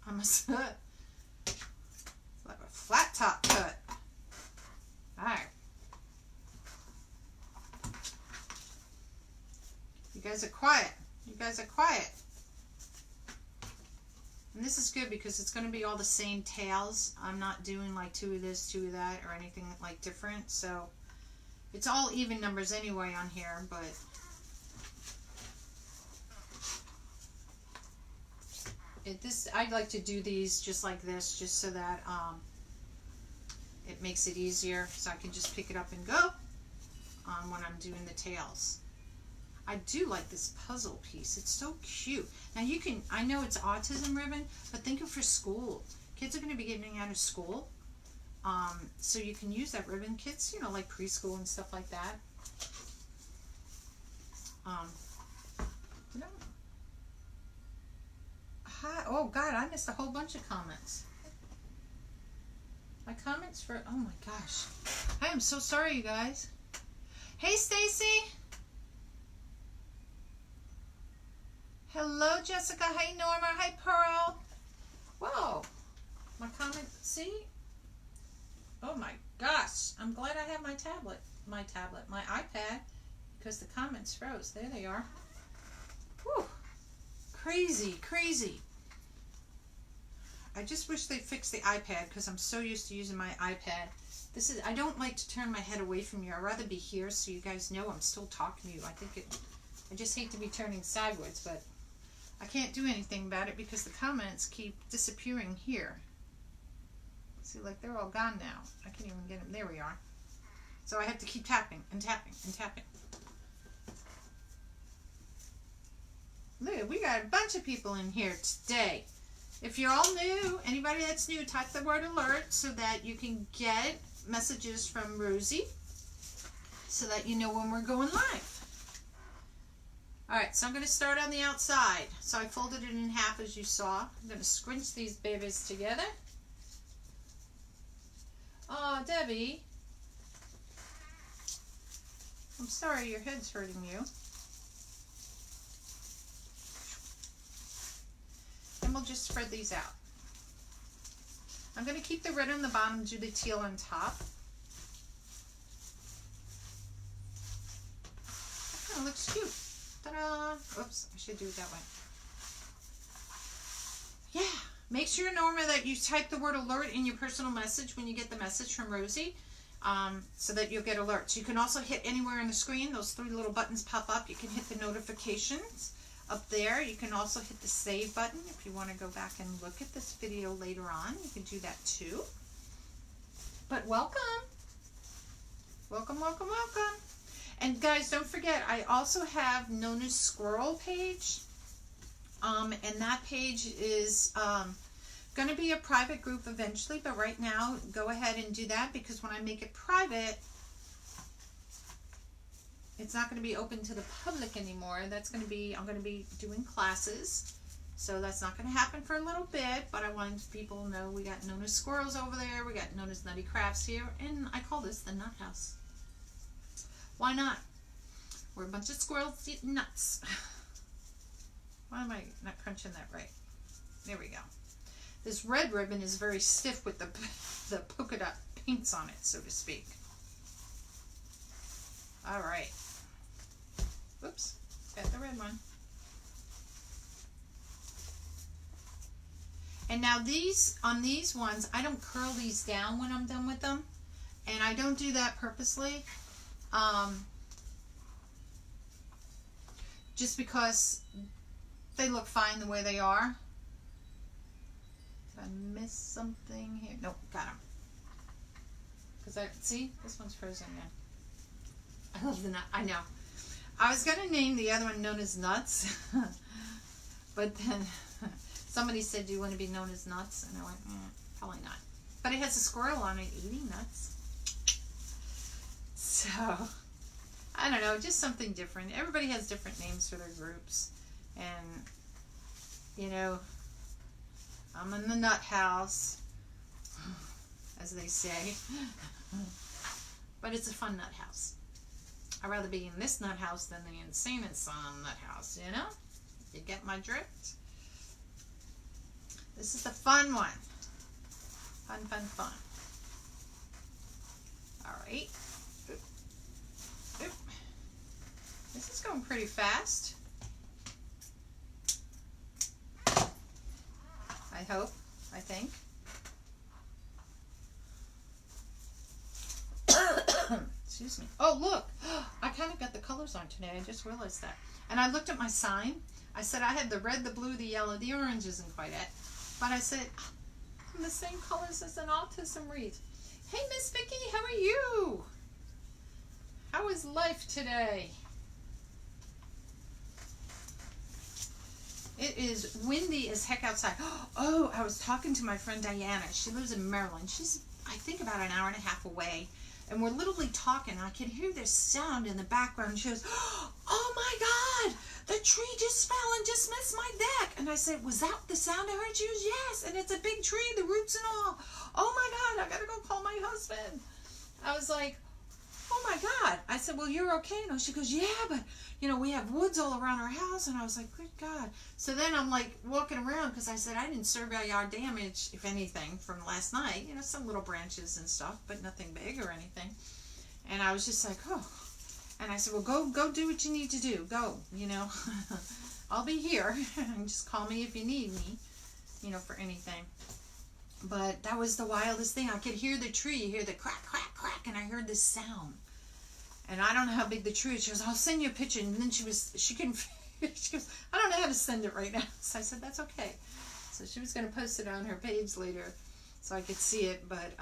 I must have. It's like a flat top cut. Alright. You guys are quiet. You guys are quiet. And this is good because it's going to be all the same tails. I'm not doing like 2 of this, 2 of that, or anything like different. So it's all even numbers anyway on here, but I'd like to do these just like this, just so that it makes it easier, so I can just pick it up and go when I'm doing the tails. I do like this puzzle piece. It's so cute. Now you can, I know it's autism ribbon, but think of for school. Kids are going to be getting out of school. So you can use that ribbon. Kids, you know, like preschool and stuff like that. You know. Hi, oh God, I missed a whole bunch of comments. My comments for, oh my gosh. I am so sorry, you guys. Hey, Stacy. Hello, Jessica. Hi, Norma. Hi, Pearl. Whoa. My comment, see? Oh my gosh. I'm glad I have my iPad, because the comments froze. There they are. Whew. Crazy, crazy. I just wish they fixed the iPad because I'm so used to using my iPad. I don't like to turn my head away from you. I'd rather be here so you guys know I'm still talking to you. I just hate to be turning sideways, but I can't do anything about it because the comments keep disappearing here. See, like they're all gone now. I can't even get them. There we are. So I have to keep tapping and tapping and tapping. Look, we got a bunch of people in here today. If you're all new, anybody that's new, type the word alert so that you can get messages from Rosie so that you know when we're going live. Alright, so I'm going to start on the outside. So I folded it in half as you saw. I'm going to scrunch these babies together. Oh, Debbie. I'm sorry your head's hurting you. And we'll just spread these out. I'm going to keep the red on the bottom, do the teal on top. That kind of looks cute. Ta-da! Oops, I should do it that way. Yeah, make sure, Norma, that you type the word alert in your personal message when you get the message from Rosie, so that you'll get alerts. You can also hit anywhere on the screen. Those 3 little buttons pop up. You can hit the notifications up there. You can also hit the save button if you want to go back and look at this video later on. You can do that too. But welcome. Welcome, welcome, welcome. And guys, don't forget, I also have Nonna's Squirrel page. And that page is going to be a private group eventually, but right now, go ahead and do that, because when I make it private, it's not going to be open to the public anymore. That's going to be, I'm going to be doing classes. So that's not going to happen for a little bit, but I want people to know we got Nonna's Squirrels over there. We got NonnasNuttykrafts here, and I call this the Nut House. Why not? We're a bunch of squirrels eating nuts. Why am I not crunching that right? There we go. This red ribbon is very stiff with the polka dot paints on it, so to speak. All right. Oops, got the red one. And now these, on these ones, I don't curl these down when I'm done with them. And I don't do that purposely. Just because they look fine the way they are. Did I miss something here? Nope, got them. Because see, this one's frozen now. I love the nut. I know. I was going to name the other one Nonnas Nuts. But then somebody said, do you want to be known as Nuts? And I went, probably not. But it has a squirrel on it eating nuts. So, I don't know, just something different. Everybody has different names for their groups. And, you know, I'm in the nut house, as they say. But it's a fun nut house. I'd rather be in this nut house than the insane and son nut house, you know? You get my drift? This is the fun one. Fun, fun, fun. Alright. This is going pretty fast. I hope. I think. Excuse me. Oh, look. I kind of got the colors on today. I just realized that. And I looked at my sign. I said I had the red, the blue, the yellow. The orange isn't quite it. But I said, I'm the same colors as an Autism wreath. Hey, Miss Vicky, how are you? How is life today? It is windy as heck outside. Oh, I was talking to my friend Diana. She lives in Maryland. She's, I think, about an hour and a half away. And we're literally talking. I can hear this sound in the background. She goes, oh my God, the tree just fell and just missed my deck. And I said, was that the sound I heard? She goes, yes. And it's a big tree, the roots and all. Oh my God, I got to go call my husband. I was like, oh my God. I said, well, you're okay. No, she goes, yeah, but you know, we have woods all around our house. And I was like, good God. So then I'm like walking around because I said I didn't survey our damage, if anything, from last night. You know, some little branches and stuff, but nothing big or anything. And I was just like, oh. And I said, well, go do what you need to do. Go, you know. I'll be here. Just call me if you need me, you know, for anything. But that was the wildest thing. I could hear the tree, you hear the crack, crack, crack, and I heard this sound. And I don't know how big the tree is. She goes, I'll send you a picture. And then she couldn't, she goes, I don't know how to send it right now. So I said, that's okay. So she was going to post it on her page later so I could see it. But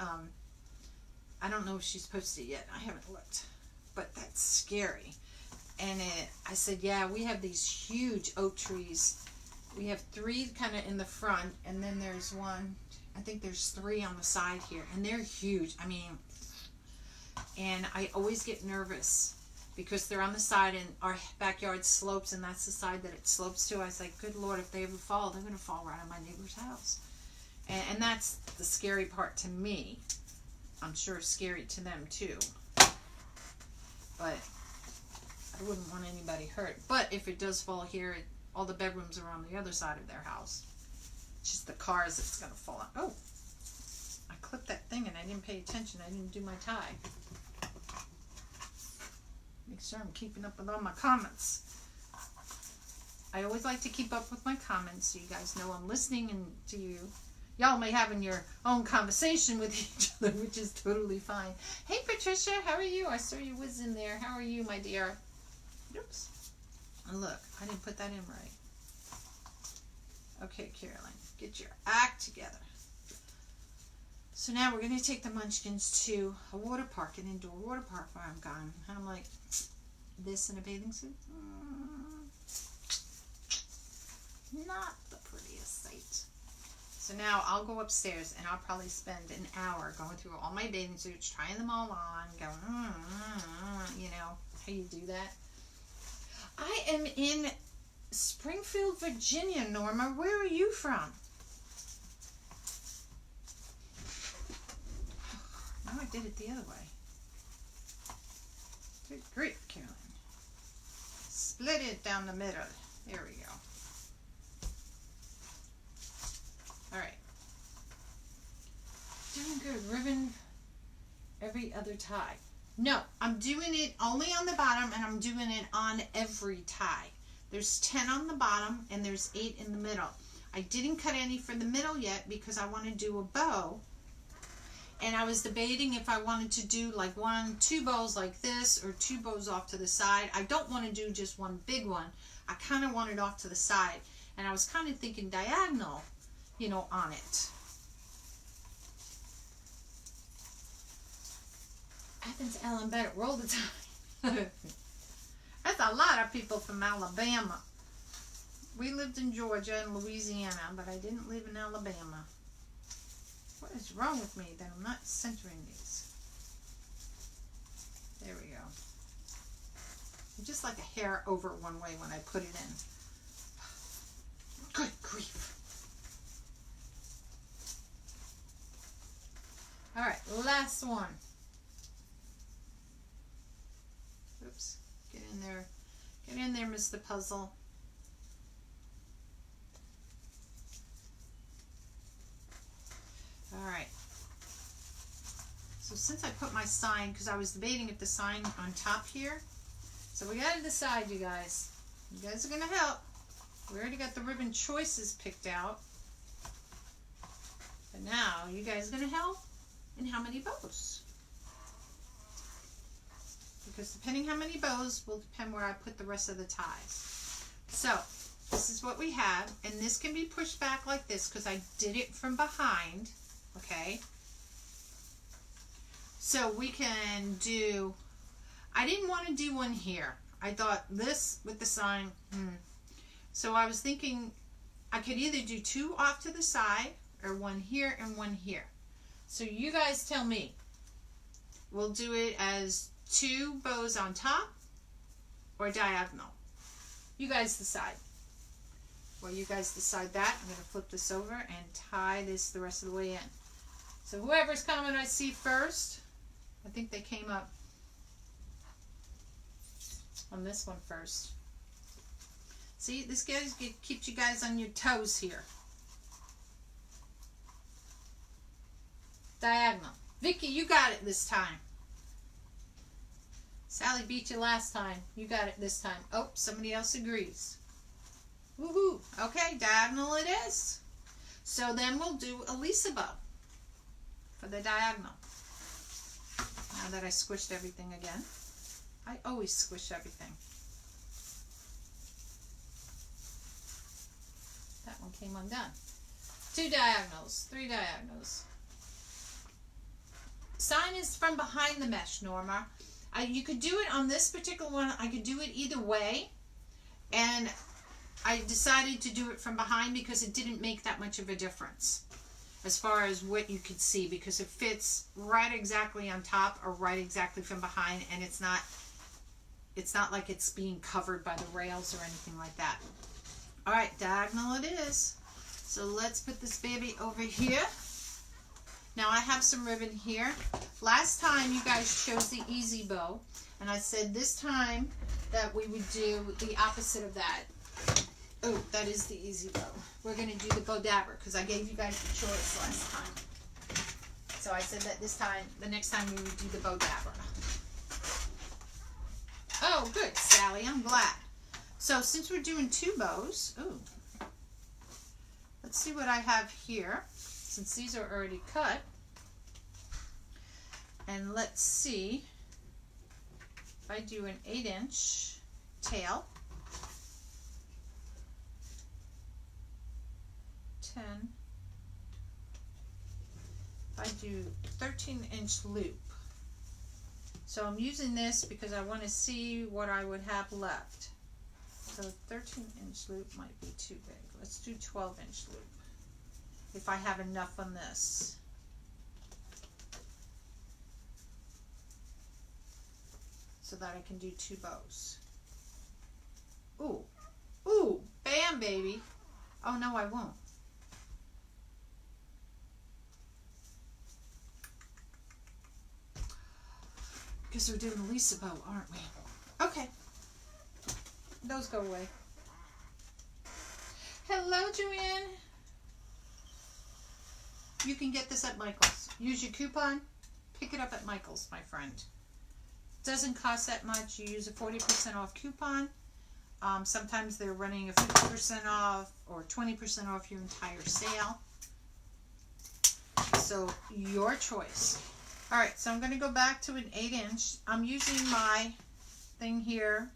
I don't know if she's posted it yet. I haven't looked. But that's scary. And I said, yeah, we have these huge oak trees. We have 3 kind of in the front. And then there's one, I think there's 3 on the side here. And they're huge. I mean, and I always get nervous because they're on the side and our backyard slopes, and that's the side that it slopes to. I was like, good Lord, if they ever fall, they're going to fall right on my neighbor's house. And that's the scary part to me. I'm sure scary to them too. But I wouldn't want anybody hurt. But if it does fall here, all the bedrooms are on the other side of their house. It's just the cars that's going to fall out. Oh, I clipped that thing and I didn't pay attention. I didn't do my tie. Make sure I'm keeping up with all my comments. I always like to keep up with my comments so you guys know I'm listening and to you. Y'all may having your own conversation with each other, which is totally fine. Hey, Patricia, how are you? I saw you was in there. How are you, my dear? Oops. And look, I didn't put that in right. Okay, Carolynne, get your act together. So now we're going to take the munchkins to a water park, an indoor water park where I'm gone. And I'm like, this in a bathing suit? Not the prettiest sight. So now I'll go upstairs and I'll probably spend an hour going through all my bathing suits, trying them all on, going, you know, how you do that. I am in Springfield, Virginia, Norma. Where are you from? Now I did it the other way. Good grief, Carolynne. Split it down the middle. There we go. All right. Doing good. Ribbon every other tie. No, I'm doing it only on the bottom and I'm doing it on every tie. There's 10 on the bottom and there's 8 in the middle. I didn't cut any for the middle yet because I want to do a bow. And I was debating if I wanted to do like 2 bows like this or 2 bows off to the side. I don't want to do just one big one. I kind of want it off to the side. And I was kind of thinking diagonal, you know, on it. Athens, Allen Bennett, roll the time. That's a lot of people from Alabama. We lived in Georgia and Louisiana, but I didn't live in Alabama. What is wrong with me that I'm not centering these? There we go. I'm just like a hair over one way when I put it in. Good grief. All right, last one. Oops, get in there. Get in there, Mr. Puzzle. All right. So since I put my sign, because I was debating if the sign on top here. So we got to decide, you guys. You guys are going to help. We already got the ribbon choices picked out. But now, you guys are going to help? And how many bows? Because depending how many bows will depend where I put the rest of the ties. So, this is what we have. And this can be pushed back like this because I did it from behind. Okay, so we can do, I didn't want to do one here. I thought this with the sign, So I was thinking I could either do 2 off to the side or 1 here and 1 here. So you guys tell me. We'll do it as 2 bows on top or diagonal. You guys decide. Well, you guys decide that. I'm going to flip this over and tie this the rest of the way in. So whoever's coming, I see first. I think they came up on this one first. See, this keeps you guys on your toes here. Diagonal. Vicky, you got it this time. Sally beat you last time. You got it this time. Oh, somebody else agrees. Woohoo. Okay, diagonal it is. So then we'll do a Lisa bow for the diagonal. Now that I squished everything again. I always squish everything. That one came undone. 2 diagonals, 3 diagonals. Sign is from behind the mesh, Norma. You could do it on this particular one. I could do it either way. And I decided to do it from behind because it didn't make that much of a difference as far as what you could see, because it fits right exactly on top or right exactly from behind, and it's not like it's being covered by the rails or anything like that. All right, diagonal it is. So let's put this baby over here. Now I have some ribbon here. Last time you guys chose the easy bow, and I said this time that we would do the opposite of that. Oh, that is the easy bow. We're going to do the bow dabber because I gave you guys the choice last time. So I said that this time, the next time we would do the bow dabber. Oh, good, Sally. I'm glad. So since we're doing 2 bows, ooh, let's see what I have here. Since these are already cut. And let's see if I do an 8-inch tail. 10. If I do 13-inch loop. So I'm using this because I want to see what I would have left. So 13-inch loop might be too big. Let's do 12-inch loop. If I have enough on this. So that I can do 2 bows. Ooh. Ooh. Bam, baby. Oh, no, I won't. Because we're doing a Lisa bow, aren't we? Okay. Those go away. Hello, Joanne. You can get this at Michael's. Use your coupon. Pick it up at Michael's, my friend. Doesn't cost that much. You use a 40% off coupon. Sometimes they're running a 50% off or 20% off your entire sale. So your choice. All right, so I'm going to go back to an 8-inch. I'm using my thing here,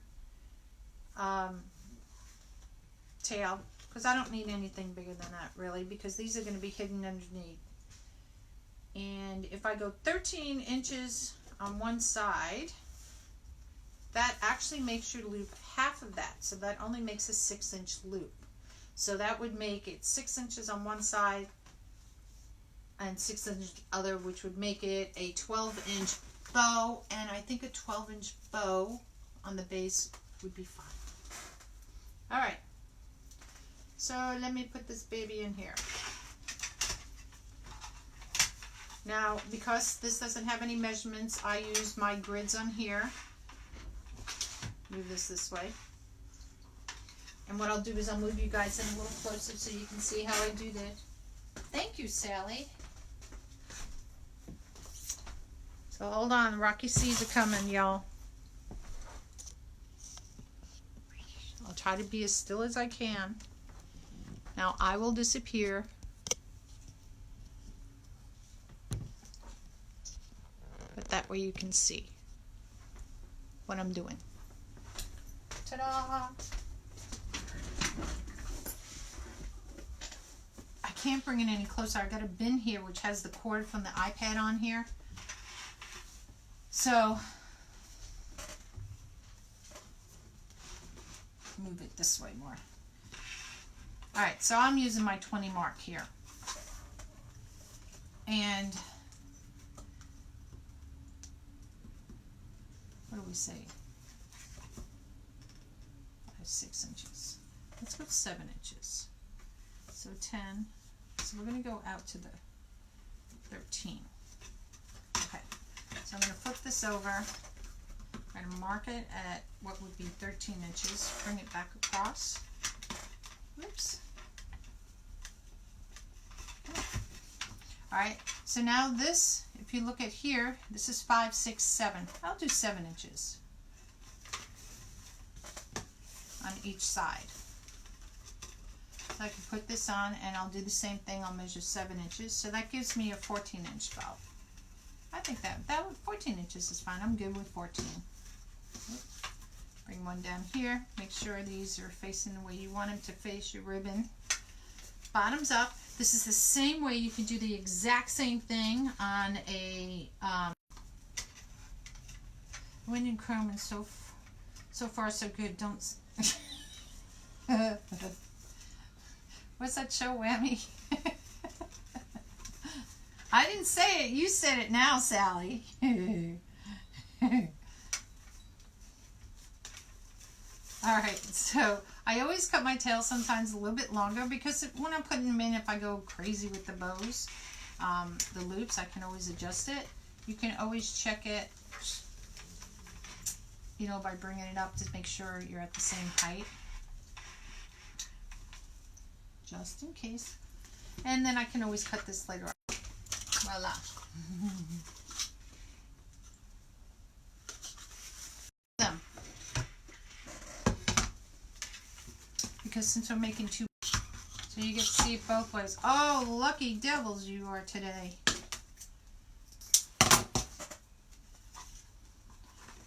tail, because I don't need anything bigger than that really, because these are going to be hidden underneath. And if I go 13 inches on one side, that actually makes your loop half of that. So that only makes a 6-inch loop. So that would make it 6 inches on one side and 6 inch other, which would make it a 12-inch bow. And I think a 12-inch bow on the base would be fine. All right. So let me put this baby in here. Now, because this doesn't have any measurements, I use my grids on here. Move this way. And what I'll do is I'll move you guys in a little closer so you can see how I do that. Thank you, Sally. So hold on, rocky seas are coming, y'all. I'll try to be as still as I can. Now I will disappear. But that way you can see what I'm doing. Ta-da! I can't bring it any closer. I got a bin here which has the cord from the iPad on here. So move it this way more. All right, so I'm using my 20 mark here. And what do we say? 6 inches. Let's go 7 inches. So 10. So we're going to go out to the 13. Okay. So I'm going to flip this over. I'm going to mark it at what would be 13 inches. Bring it back across. Oops. Okay. All right. So now this, if you look at here, this is 5, 6, 7. I'll do 7 inches. On each side. So I can put this on and I'll do the same thing. I'll measure 7 inches. So that gives me a 14-inch bow. I think that 14 inches is fine. I'm good with 14. Oops. Bring one down here. Make sure these are facing the way you want them to face your ribbon. Bottoms up. This is the same way. You can do the exact same thing on a Wind and Chrome, and so far so good. Don't. What's that show, Whammy? I didn't say it. You said it now, Sally. Alright, so I always cut my tail sometimes a little bit longer because when I'm putting them in, if I go crazy with the bows, the loops, I can always adjust it. You can always check it you know, by bringing it up to make sure you're at the same height. Just in case. And then I can always cut this later on. Voila. Them. Because since we're making two, so you get to see it both ways. Oh, lucky devils you are today.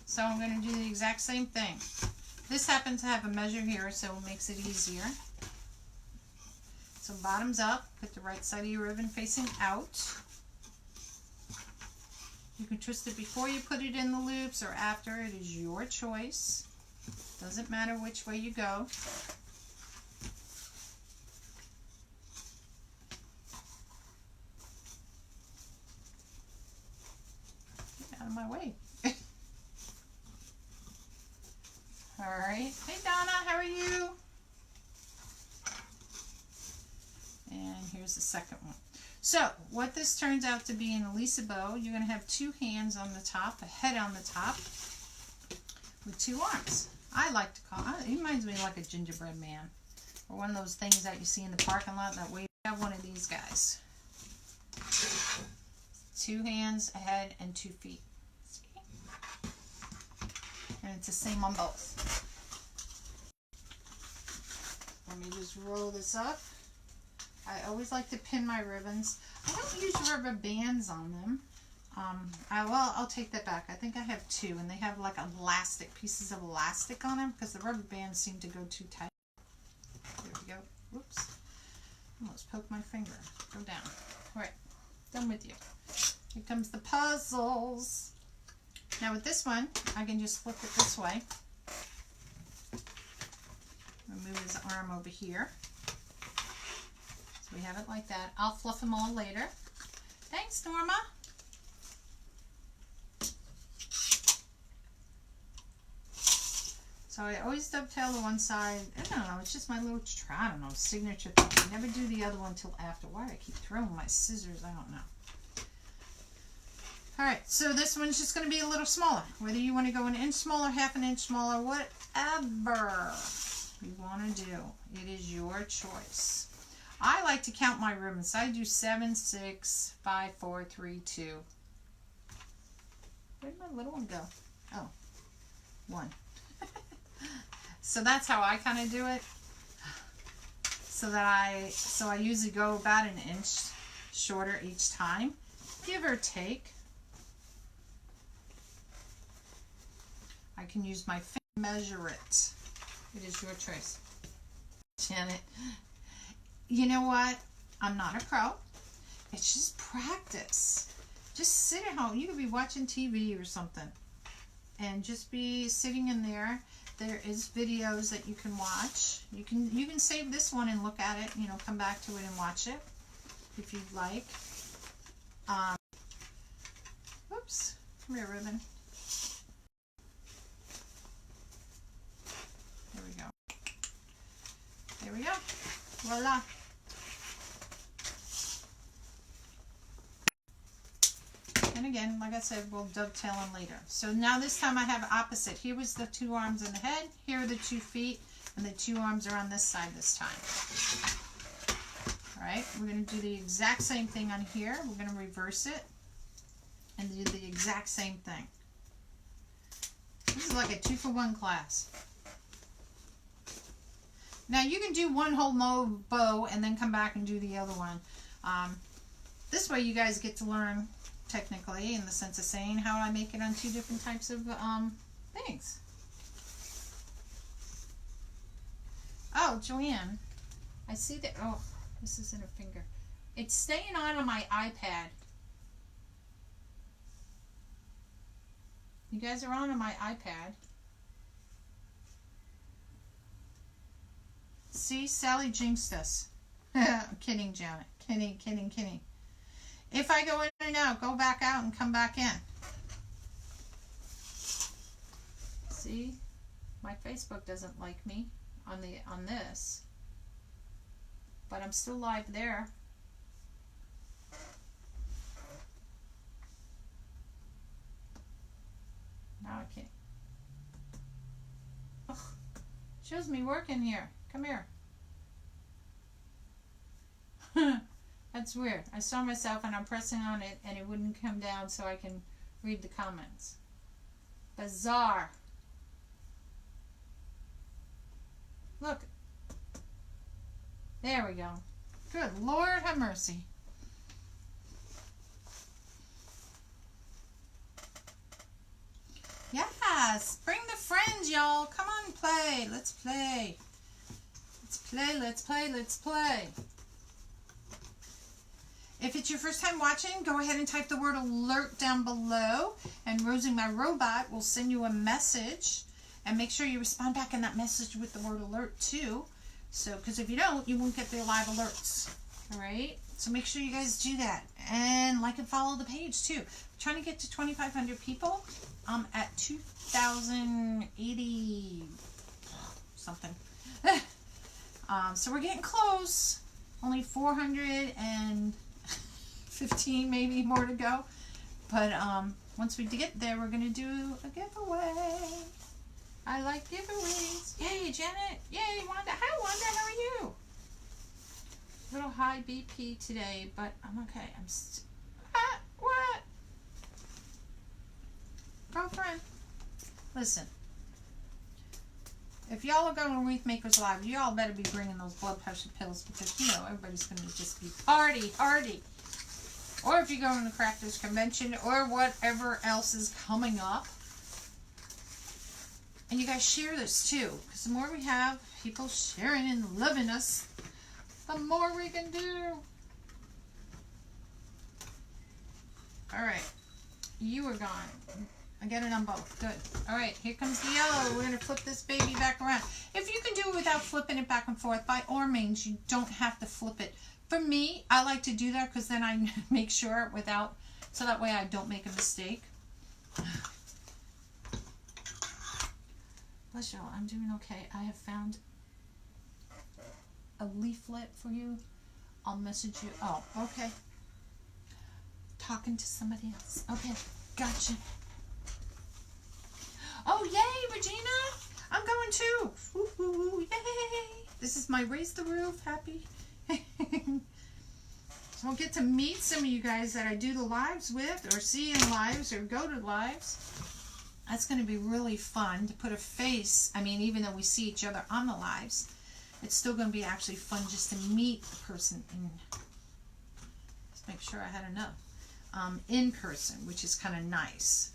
So I'm going to do the exact same thing. This happens to have a measure here, so it makes it easier. So bottoms up, put the right side of your ribbon facing out. You can twist it before you put it in the loops or after. It is your choice. Doesn't matter which way you go. Get out of my way. All right. Hey, Donna, how are you? And here's the second one. So what this turns out to be in a Lisa bow, you're going to have two hands on the top, a head on the top, with two arms. I like to call it, it reminds me of like a gingerbread man, or one of those things that you see in the parking lot that way. I have one of these guys. Two hands, a head, and 2 feet. See? And it's the same on both. Let me just roll this up. I always like to pin my ribbons. I don't use rubber bands on them. I'll take that back. I think I have 2, and they have like elastic, pieces of elastic on them, because the rubber bands seem to go too tight. There we go. Whoops. Almost poked my finger. Go down. All right. Done with you. Here comes the puzzles. Now with this one, I can just flip it this way. Move his arm over here. We have it like that. I'll fluff them all later. Thanks, Norma. So I always dovetail the one side. I don't know. It's just my little, I don't know, signature thing. I never do the other one till after. Why do I keep throwing my scissors? I don't know. All right. So this one's just going to be a little smaller. Whether you want to go an inch smaller, half an inch smaller, whatever you want to do, it is your choice. I like to count my ribbons. I do 7, 6, 5, 4, 3, 2. Where'd my little one go? Oh, 1. So that's how I kind of do it. So I usually go about an inch shorter each time, give or take. I can use my finger to measure it. It is your choice. Janet. You know what? I'm not a pro. It's just practice. Just sit at home. You could be watching TV or something and just be sitting in there. There is videos that you can watch. You can save this one and look at it, you know, come back to it and watch it if you'd like. Whoops. Come here, ribbon. There we go. There we go. Voila. And again, like I said, we'll dovetail them later. So now this time I have opposite. Here was the 2 arms and the head. Here are the 2 feet. And the 2 arms are on this side this time. Alright, we're going to do the exact same thing on here. We're going to reverse it. And do the exact same thing. This is like a 2-for-1 class. Now you can do one whole bow and then come back and do the other one. This way you guys get to learn technically, in the sense of saying how I make it on 2 different types of things. Oh, Joanne, I see that. Oh, this isn't a finger. It's staying on my iPad. You guys are on my iPad. See, Sally jinxed us. I'm kidding, Janet. Kidding. If I go in and out, go back out and come back in. See, my Facebook doesn't like me on this, but I'm still live there. Now I can't. Shows me working here. Come here. That's weird. I saw myself and I'm pressing on it and it wouldn't come down so I can read the comments. Bizarre. Look. There we go. Good Lord have mercy. Yes. Bring the friends, y'all. Come on, play. Let's play. Let's play, let's play, let's play. If it's your first time watching, go ahead and type the word alert down below, and Rosie, my robot, will send you a message, and make sure you respond back in that message with the word alert too. So, because if you don't, you won't get the live alerts. All right? So make sure you guys do that, and like and follow the page too. I'm trying to get to 2,500 people. I'm at 2,080 something. So we're getting close. Only 415 maybe more to go. But once we get there, we're going to do a giveaway. I like giveaways. Yay, Janet. Yay, Wanda. Hi, Wanda. How are you? A little high BP today, but I'm okay. I'm what? Girlfriend. Listen. If y'all are going to Wreath Makers Live, y'all better be bringing those blood pressure pills because, you know, everybody's going to just be hardy. Or if you're going to the Crafters Convention or whatever else is coming up. And you guys share this too, because the more we have people sharing and loving us, the more we can do. All right. You are gone. I get it on both. Good. All right, here comes the yellow. We're going to flip this baby back around. If you can do it without flipping it back and forth, by all means, you don't have to flip it. For me, I like to do that because then I make sure without, so that way I don't make a mistake. Bless y'all, I'm doing okay. I have found a leaflet for you. I'll message you. Oh, okay. Talking to somebody else. Okay, gotcha. Oh, yay, Regina! I'm going too. Woo-hoo, yay! This is my Raise the Roof. Happy. So I'll get to meet some of you guys that I do the lives with, or see in lives, or go to lives. That's going to be really fun to put a face. I mean, even though we see each other on the lives, it's still going to be actually fun just to meet the person. Just make sure I had enough. In person, which is kind of nice.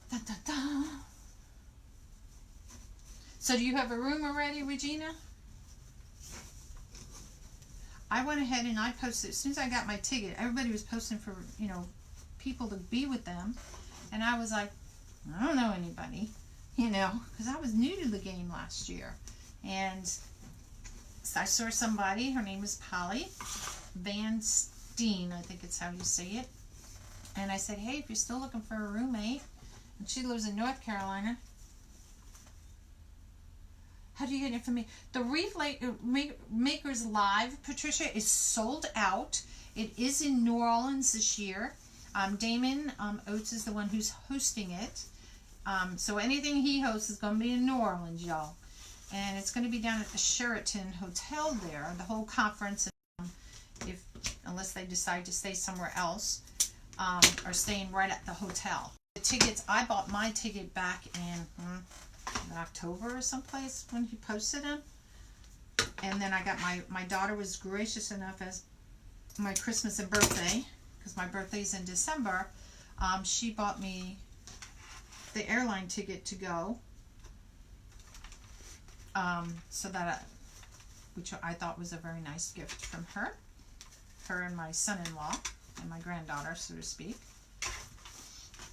Da, da, da. So do you have a room already, Regina? I went ahead and I posted, as soon as I got my ticket, everybody was posting for, you know, people to be with them. And I was like, I don't know anybody, you know, because I was new to the game last year. And so I saw somebody, her name is Polly Van Steen, I think it's how you say it. And I said, hey, if you're still looking for a roommate, and she lives in North Carolina. How do you get information? The Wreath Makers Live, Patricia, is sold out. It is in New Orleans this year. Damon Oates is the one who's hosting it. So anything he hosts is going to be in New Orleans, y'all. And it's going to be down at the Sheraton Hotel there, the whole conference, unless they decide to stay somewhere else, are staying right at the hotel. The tickets, I bought my ticket back in October or someplace when he posted them. And then I got my daughter was gracious enough as my Christmas and birthday, because my birthday's in December, she bought me the airline ticket to go. So that, which I thought was a very nice gift from her and my son-in-law and my granddaughter, so to speak.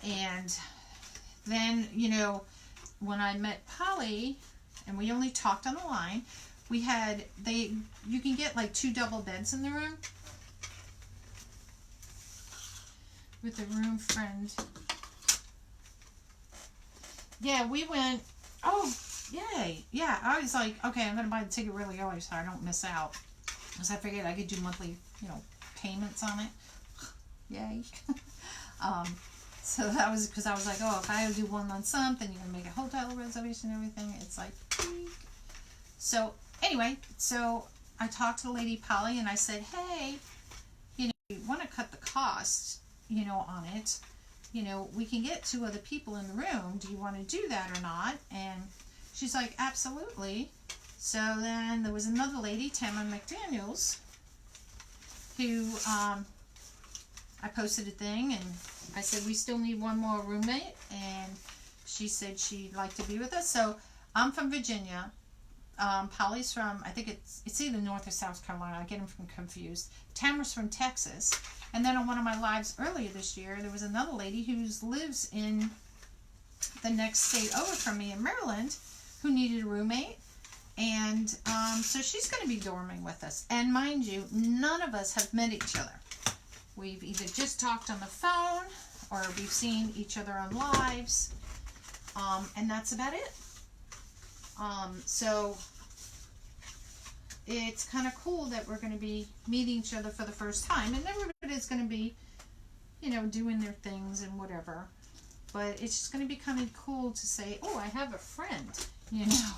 And then, you know, when I met Polly, and we only talked on the line, we had, you can get like 2 double beds in the room. With a room friend. Yeah, we went, oh, yay. Yeah, I was like, okay, I'm going to buy the ticket really early so I don't miss out. Because I figured I could do monthly, you know, payments on it. Yay. So that was, because I was like, oh, if I do one lump sum, then you're going to make a hotel reservation and everything. It's like, So anyway, so I talked to the lady Polly and I said, hey, you know, we want to cut the cost, you know, on it. You know, we can get 2 other people in the room. Do you want to do that or not? And she's like, absolutely. So then there was another lady, Tamara McDaniels, who I posted a thing and I said, we still need 1 more roommate. And she said she'd like to be with us. So I'm from Virginia. Polly's from, I think it's either North or South Carolina. I get them confused. Tamara's from Texas. And then on one of my lives earlier this year, there was another lady who lives in the next state over from me in Maryland who needed a roommate. And so she's going to be dorming with us. And mind you, none of us have met each other. We've either just talked on the phone or we've seen each other on lives. And that's about it. So it's kind of cool that we're going to be meeting each other for the first time, and everybody's going to be, you know, doing their things and whatever, but it's just going to be kind of cool to say, oh, I have a friend, you know.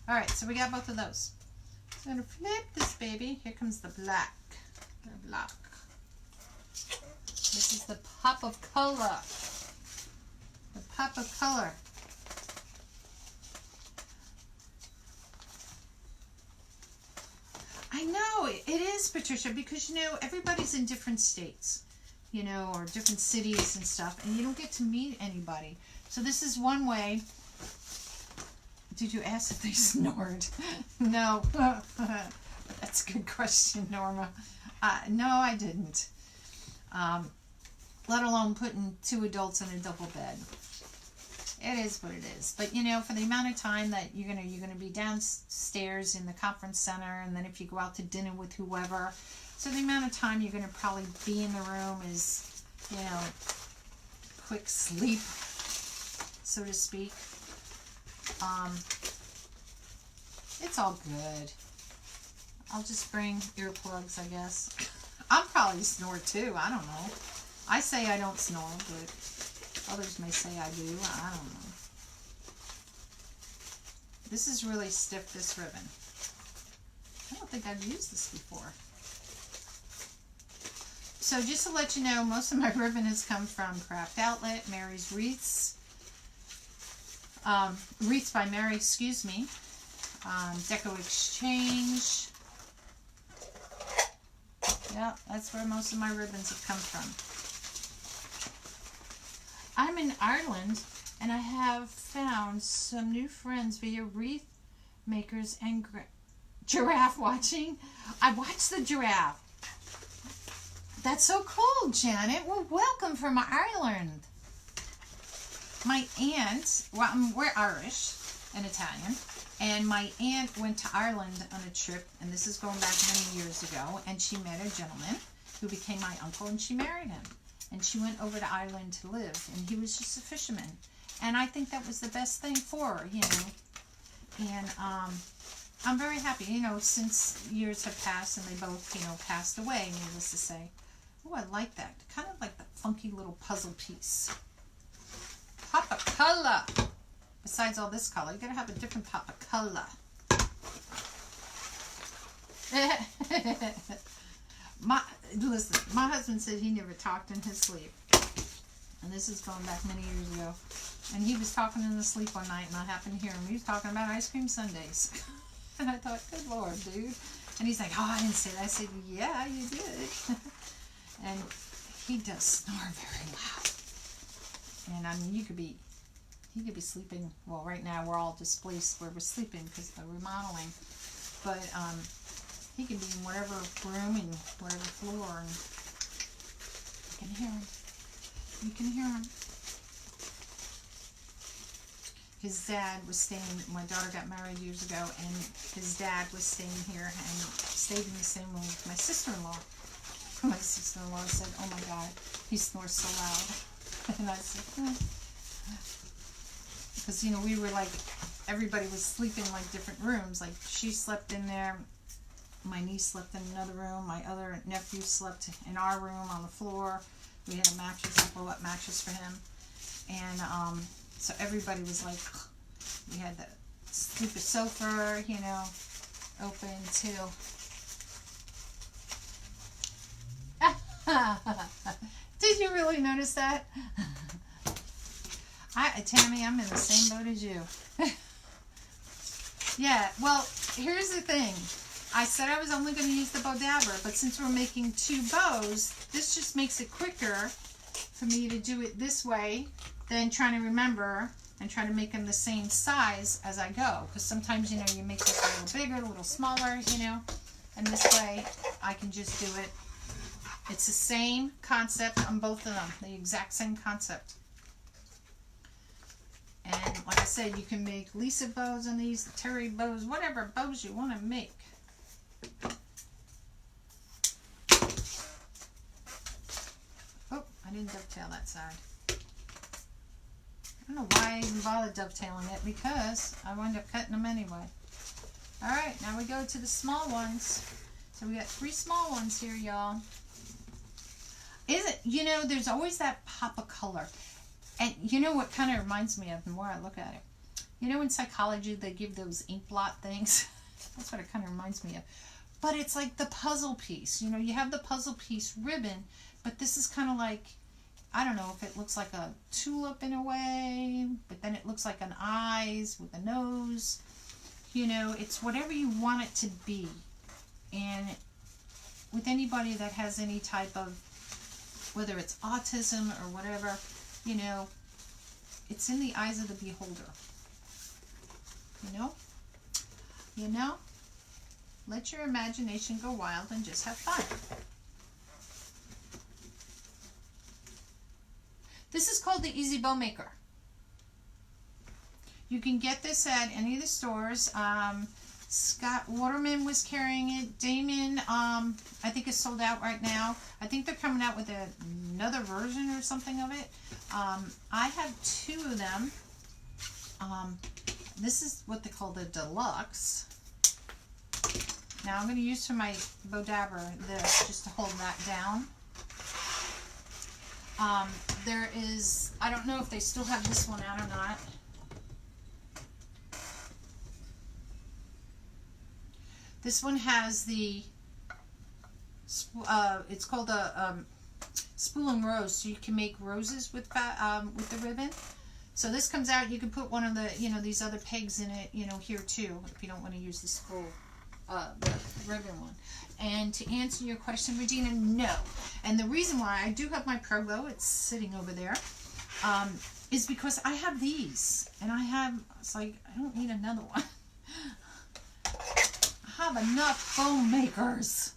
All right, so we got both of those. So I'm going to flip this baby. Here comes the black. The black. This is the pop of color. The pop of color. I know, it is, Patricia, because, you know, everybody's in different states, you know, or different cities and stuff, and you don't get to meet anybody. So this is one way. Did you ask if they snored? No. That's a good question, Norma. No, I didn't. Let alone putting 2 adults in a double bed. It is what it is. But, you know, for the amount of time that you're gonna be downstairs in the conference center, and then if you go out to dinner with whoever, so the amount of time you're going to probably be in the room is, you know, quick sleep, so to speak. It's all good. I'll just bring earplugs, I guess. I'll probably snore too. I don't know. I say I don't snore, but others may say I do. I don't know. This is really stiff, this ribbon. I don't think I've used this before. So just to let you know, most of my ribbon has come from Craft Outlet, Mary's Wreaths. Wreaths by Mary, excuse me. Deco Exchange. Yeah, that's where most of my ribbons have come from. I'm in Ireland, and I have found some new friends via wreath makers and giraffe watching. I watched the giraffe. That's so cool, Janet. Well, welcome from Ireland. My aunt, well, we're Irish and Italian, and my aunt went to Ireland on a trip, and this is going back many years ago, and she met a gentleman who became my uncle, and she married him. And she went over to Ireland to live, and he was just a fisherman. And I think that was the best thing for her, you know. And I'm very happy, you know, since years have passed and they both, you know, passed away, needless to say. Oh, I like that. Kind of like the funky little puzzle piece. Pop of color. Besides all this color, you gotta have a different pop of color. Listen, my husband said he never talked in his sleep. And this is going back many years ago. And he was talking in his sleep one night, and I happened to hear him. He was talking about ice cream sundaes. And I thought, good Lord, dude. And he's like, oh, I didn't say that. I said, yeah, you did. And he does snore very loud. And I mean, he could be sleeping. Well, right now we're all displaced where we're sleeping because of the remodeling. But he can be in whatever room and whatever floor, and you can hear him. You can hear him. His dad was staying, my daughter got married years ago, and his dad was staying here and stayed in the same room with my sister-in-law. My sister-in-law said, oh my God, he snores so loud. And I said, because, you know, we were like, everybody was sleeping like different rooms. Like, she slept in there. My niece slept in another room. My other nephew slept in our room on the floor. We had a mattress, a blow-up mattress for him. And so everybody was like, we had the keep a sofa, you know, open too. Did you really notice that? Tammy, I'm in the same boat as you. Yeah, well, here's the thing. I said I was only going to use the bow dabber, but since we're making 2 bows, this just makes it quicker for me to do it this way than trying to remember and try to make them the same size as I go. Because sometimes, you know, you make this a little bigger, a little smaller, you know, and this way I can just do it. It's the same concept on both of them, the exact same concept. And like I said, you can make Lisa bows on these, Terry bows, whatever bows you want to make. Oh, I didn't dovetail that side. I don't know why I even bothered dovetailing it, because I wound up cutting them anyway. Alright, now we go to the small ones. So we got 3 small ones here, y'all. You know, there's always that pop of color. And you know what kind of reminds me of the more I look at it? You know in psychology they give those ink blot things? That's what it kind of reminds me of. But it's like the puzzle piece. You know, you have the puzzle piece ribbon, but this is kind of like, I don't know if it looks like a tulip in a way, but then it looks like an eyes with a nose. You know, it's whatever you want it to be. And with anybody that has any type of, whether it's autism or whatever, you know, it's in the eyes of the beholder. You know? You know? Let your imagination go wild and just have fun. This is called the Easy Bow Maker. You can get this at any of the stores. Scott Waterman was carrying it. Damon, I think is sold out right now. I think they're coming out with another version or something of it. I have 2 of them. This is what they call the deluxe. Now I'm going to use for my bow dabber this just to hold that down. There is, I don't know if they still have this one out or not. This one has the, it's called a spool and rose, so you can make roses with the ribbon. So this comes out, you can put one of the, you know, these other pegs in it, you know, here too, if you don't want to use the spool, the ribbon one. And to answer your question, Regina, no. And the reason why I do have my Pro Bow, it's sitting over there, is because I have these. And I have, it's like, I don't need another one. I have enough foam makers.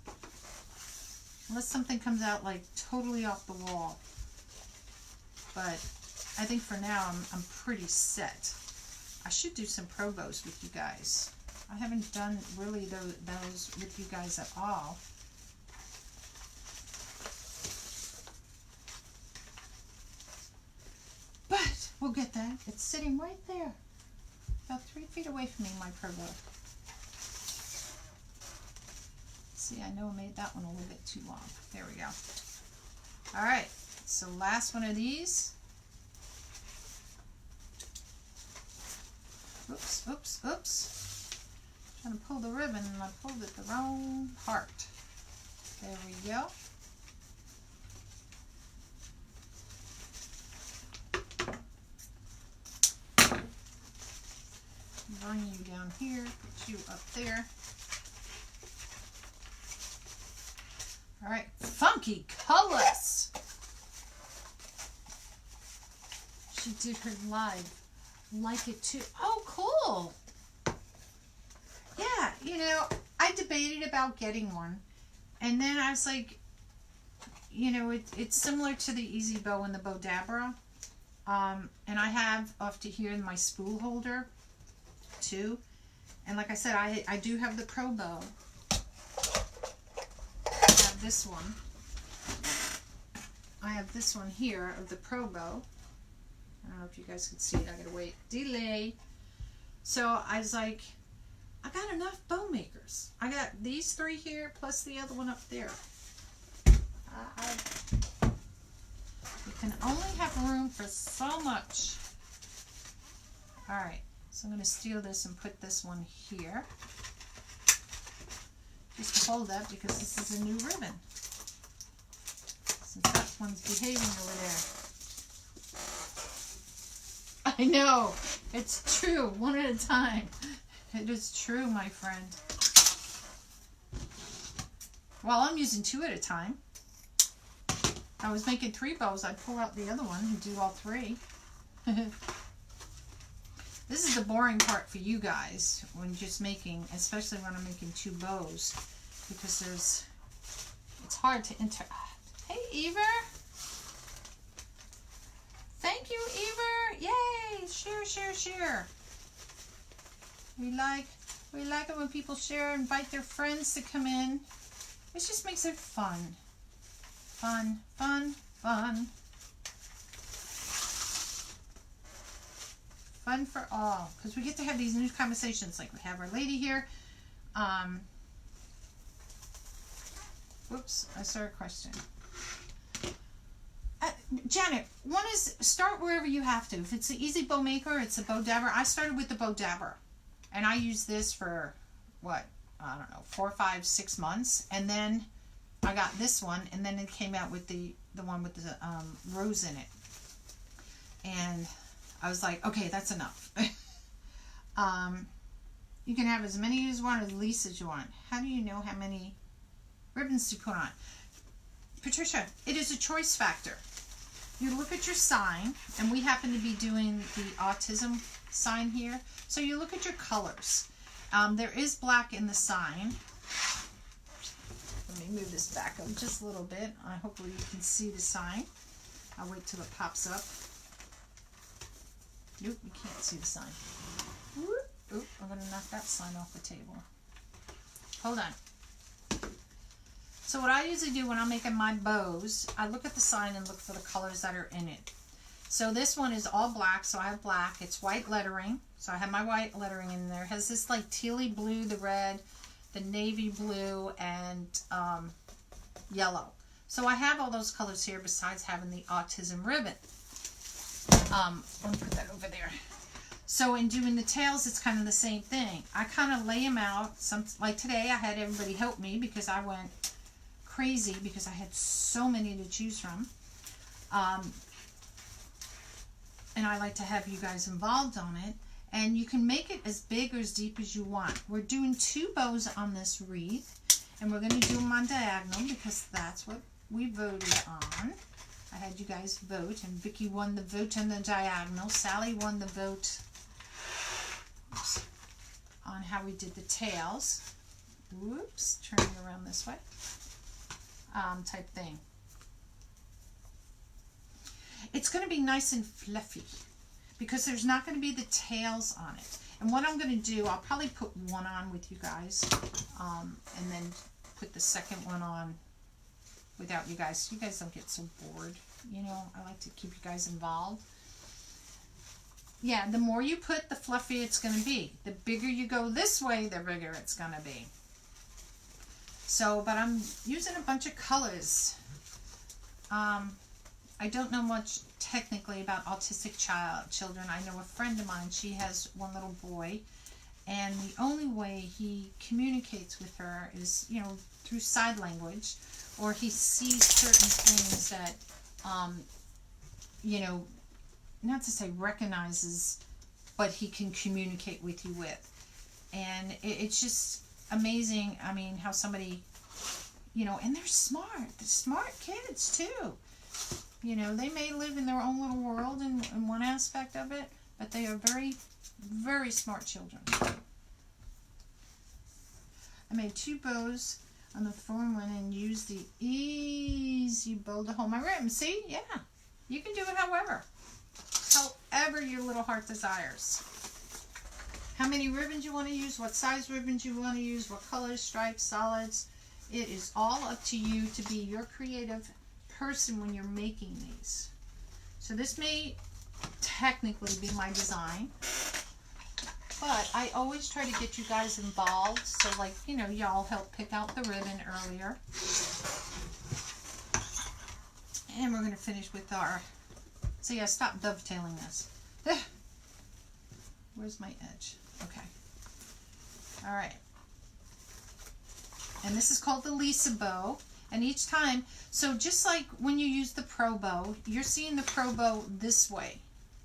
Unless something comes out like totally off the wall. But I think for now I'm pretty set. I should do some Pro Bows with you guys. I haven't done really those with you guys at all. But we'll get that. It's sitting right there. About 3 feet away from me, my Pro Bow. See, I know I made that one a little bit too long. There we go. Alright, so last one of these. Oops, oops, oops. Trying to pull the ribbon and I pulled it the wrong part. There we go. Bring you down here, put you up there. Alright, funky colors. She did her live. Like it too. Oh, cool. Yeah, you know, I debated about getting one. And then I was like, you know, it's similar to the Easy Bow and the Bow Dabber. And I have off to here in my spool holder too. And like I said, I do have the Pro Bow. This one. I have this one here of the Pro Bow. I don't know if you guys can see it. I gotta wait. Delay. So I was like, I got enough bow makers. I got these 3 here plus the other one up there. You can only have room for so much. Alright. So I'm going to steal this and put this one here. Just to hold that because this is a new ribbon. Since that one's behaving over there. I know. It's true. One at a time. It is true, my friend. Well, I'm using 2 at a time. If I was making 3 bows, I'd pull out the other one and do all 3. This is the boring part for you guys when just making, especially when I'm making 2 bows, because it's hard to Hey, Ever. Thank you, Ever. Yay, share. We like it when people share, invite their friends to come in. It just makes it fun. Fun. Fun for all, because we get to have these new conversations. Like we have our lady here. Whoops, I saw a question. Janet, one is start wherever you have to. If it's an easy bow maker, it's a bow dabber. I started with the bow dabber, and I used this for what, I don't know, 4, 5, 6 months, and then I got this one, and then it came out with the one with the rose in it, and I was like, okay, that's enough. You can have as many as you want, as least as you want. How do you know how many ribbons to put on? Patricia, it is a choice factor. You look at your sign, and we happen to be doing the autism sign here. So you look at your colors. There is black in the sign. Let me move this back up just a little bit. Hopefully you can see the sign. I'll wait till it pops up. Nope, you can't see the sign. Oop, I'm going to knock that sign off the table. Hold on. So what I usually do when I'm making my bows, I look at the sign and look for the colors that are in it. So this one is all black, so I have black. It's white lettering, so I have my white lettering in there. It has this like tealy blue, the red, the navy blue, and yellow. So I have all those colors here besides having the autism ribbon. Let me put that over there. So in doing the tails, it's kind of the same thing. I kind of lay them out. Like today, I had everybody help me because I went crazy because I had so many to choose from. And I like to have you guys involved on it. And you can make it as big or as deep as you want. We're doing 2 bows on this wreath. And we're going to do them on diagonal because that's what we voted on. I had you guys vote, and Vicki won the vote on the diagonal. Sally won the vote on how we did the tails. Whoops, turning around this way. Type thing. It's going to be nice and fluffy because there's not going to be the tails on it. And what I'm going to do, I'll probably put one on with you guys, and then put the second one on without you guys. You guys don't get so bored. You know, I like to keep you guys involved. Yeah, the more you put, the fluffier it's going to be. The bigger you go this way, the bigger it's going to be. So, but I'm using a bunch of colors. I don't know much technically about autistic children. I know a friend of mine, she has one little boy, and the only way he communicates with her is, you know, through sign language, or he sees certain things that, you know, not to say recognizes, but he can communicate with you with. And it's just amazing, I mean, how somebody, you know, and they're smart. They're smart kids, too. You know, they may live in their own little world in one aspect of it, but they are very, very smart children. I made 2 bows on the foam one and used the easy bow to hold my ribbon. See? Yeah. You can do it however your little heart desires. How many ribbons you want to use, what size ribbons you want to use, what colors, stripes, solids. It is all up to you to be your creative person when you're making these. So this may technically be my design, but I always try to get you guys involved. So like, you know, y'all help pick out the ribbon earlier. And we're going to finish with our, so yeah, stop dovetailing this. Where's my edge? Okay. All right. And this is called the Lisa bow. And each time, so just like when you use the Pro bow, you're seeing the Pro bow this way,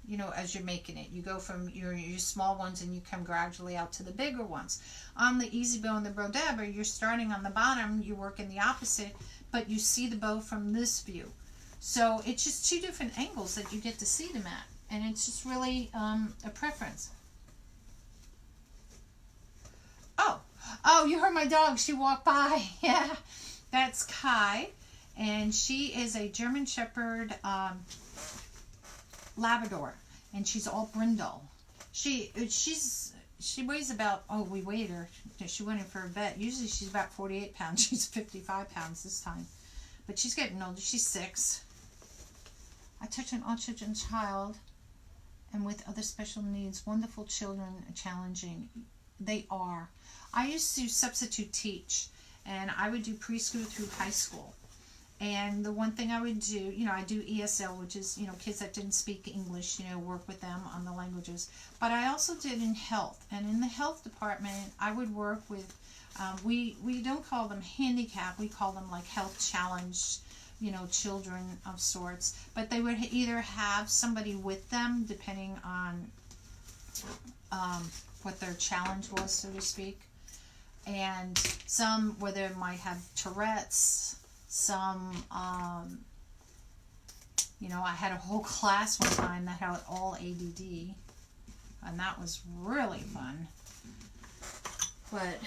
you know, as you're making it. You go from your small ones and you come gradually out to the bigger ones. On the Easy Bow and the Brodabber, you're starting on the bottom, you work in the opposite, but you see the bow from this view. So it's just two different angles that you get to see them at. And it's just really a preference. Oh, you heard my dog. She walked by. Yeah, that's Kai. And she is a German Shepherd Labrador. And she's all brindle. She weighs about, we weighed her. She went in for a vet. Usually she's about 48 pounds. She's 55 pounds this time. But she's getting older. She's 6. I touch an autism child and with other special needs. Wonderful children, challenging. They are. I used to substitute teach, and I would do preschool through high school. And the one thing I would do, you know, I do ESL, which is, you know, kids that didn't speak English, you know, work with them on the languages. But I also did in health. And in the health department, I would work with, we don't call them handicapped, we call them like health challenged, you know, children of sorts. But they would either have somebody with them, depending on what their challenge was, so to speak. And some where they might have Tourette's, some, you know, I had a whole class one time that had all ADD, and that was really fun. But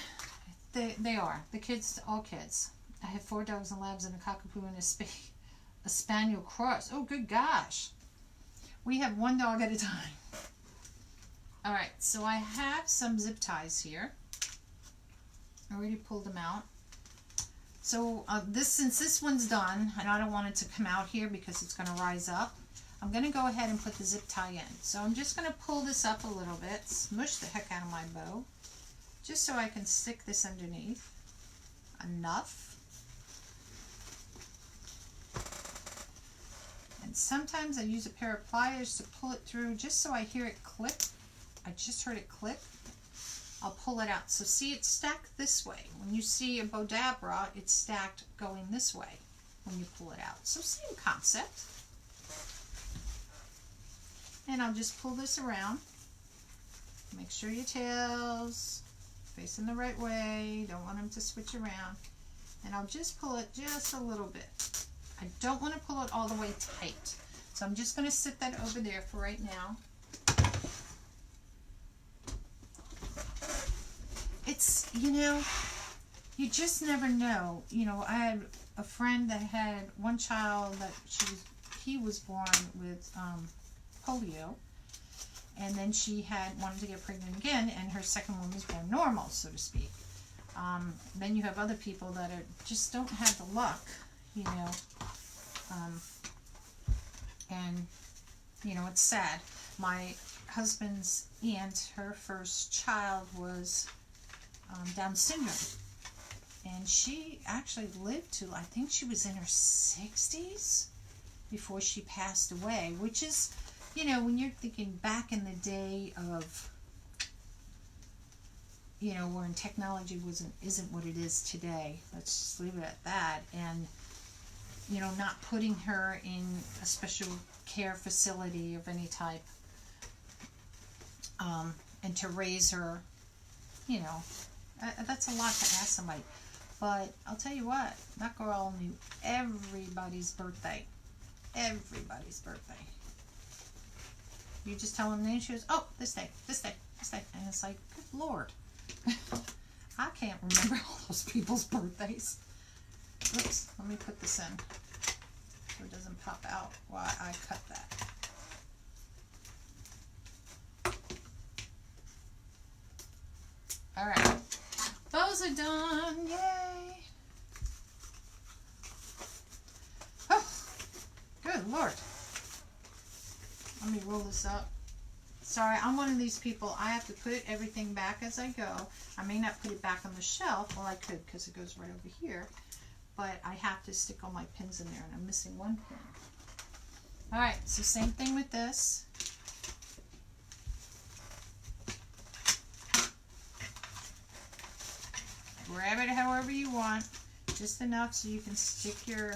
they are, the kids, all kids. I have 4 dogs and labs and a cockapoo and a spaniel cross. Oh, good gosh. We have 1 dog at a time. All right, so I have some zip ties here. I already pulled them out. So since this one's done, and I don't want it to come out here because it's going to rise up, I'm going to go ahead and put the zip tie in. So I'm just going to pull this up a little bit, smush the heck out of my bow, just so I can stick this underneath. Enough. And sometimes I use a pair of pliers to pull it through just so I hear it click. I just heard it click. I'll pull it out. So see, it's stacked this way. When you see a Brodabber, it's stacked going this way when you pull it out. So same concept. And I'll just pull this around. Make sure your tail's facing the right way. Don't want them to switch around. And I'll just pull it just a little bit. I don't want to pull it all the way tight. So I'm just going to sit that over there for right now. It's, you know, you just never know. You know, I had a friend that had one child that he was born with polio, and then she wanted to get pregnant again, and her second one was born normal, so to speak. Then you have other people that just don't have the luck, you know, and, you know, it's sad. My husband's aunt, her first child was Down syndrome, and she actually lived to, I think she was in her 60s before she passed away, which is, you know, when you're thinking back in the day of, you know, when technology isn't what it is today, let's just leave it at that, and, you know, not putting her in a special care facility of any type, and to raise her, you know, that's a lot to ask somebody. But I'll tell you what, that girl knew everybody's birthday. Everybody's birthday. You just tell them the name, she goes, oh, this day, this day, this day. And it's like, good Lord. I can't remember all those people's birthdays. Oops, let me put this in so it doesn't pop out while I cut that. All right. Those are done. Yay. Oh, good Lord. Let me roll this up. Sorry, I'm one of these people. I have to put everything back as I go. I may not put it back on the shelf. Well, I could because it goes right over here. But I have to stick all my pins in there, and I'm missing one pin. All right, so same thing with this. grab it however you want, just enough so you can stick your